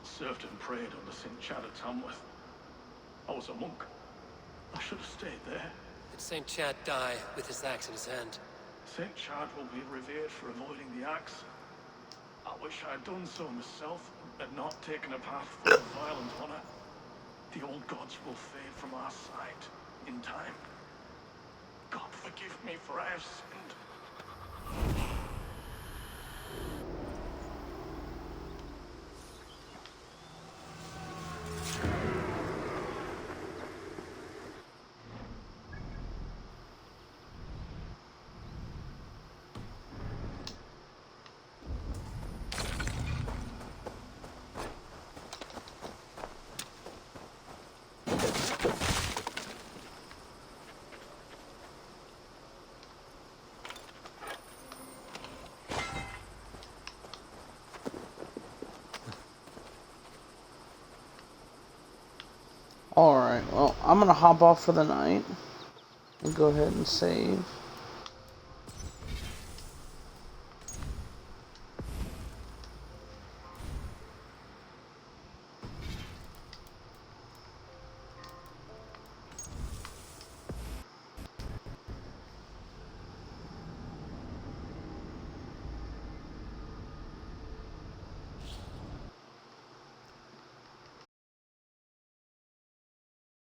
served and prayed under St. Chad at Tamworth. I was a monk. I should have stayed there. Did St. Chad die with his axe in his hand? St. Chad will be revered for avoiding the axe. I wish I had done so myself, and not taken a path full of violent honor. The old gods will fade from our sight in time. God forgive me, for I have sinned. Alright, well, I'm gonna hop off for the night and go ahead and save.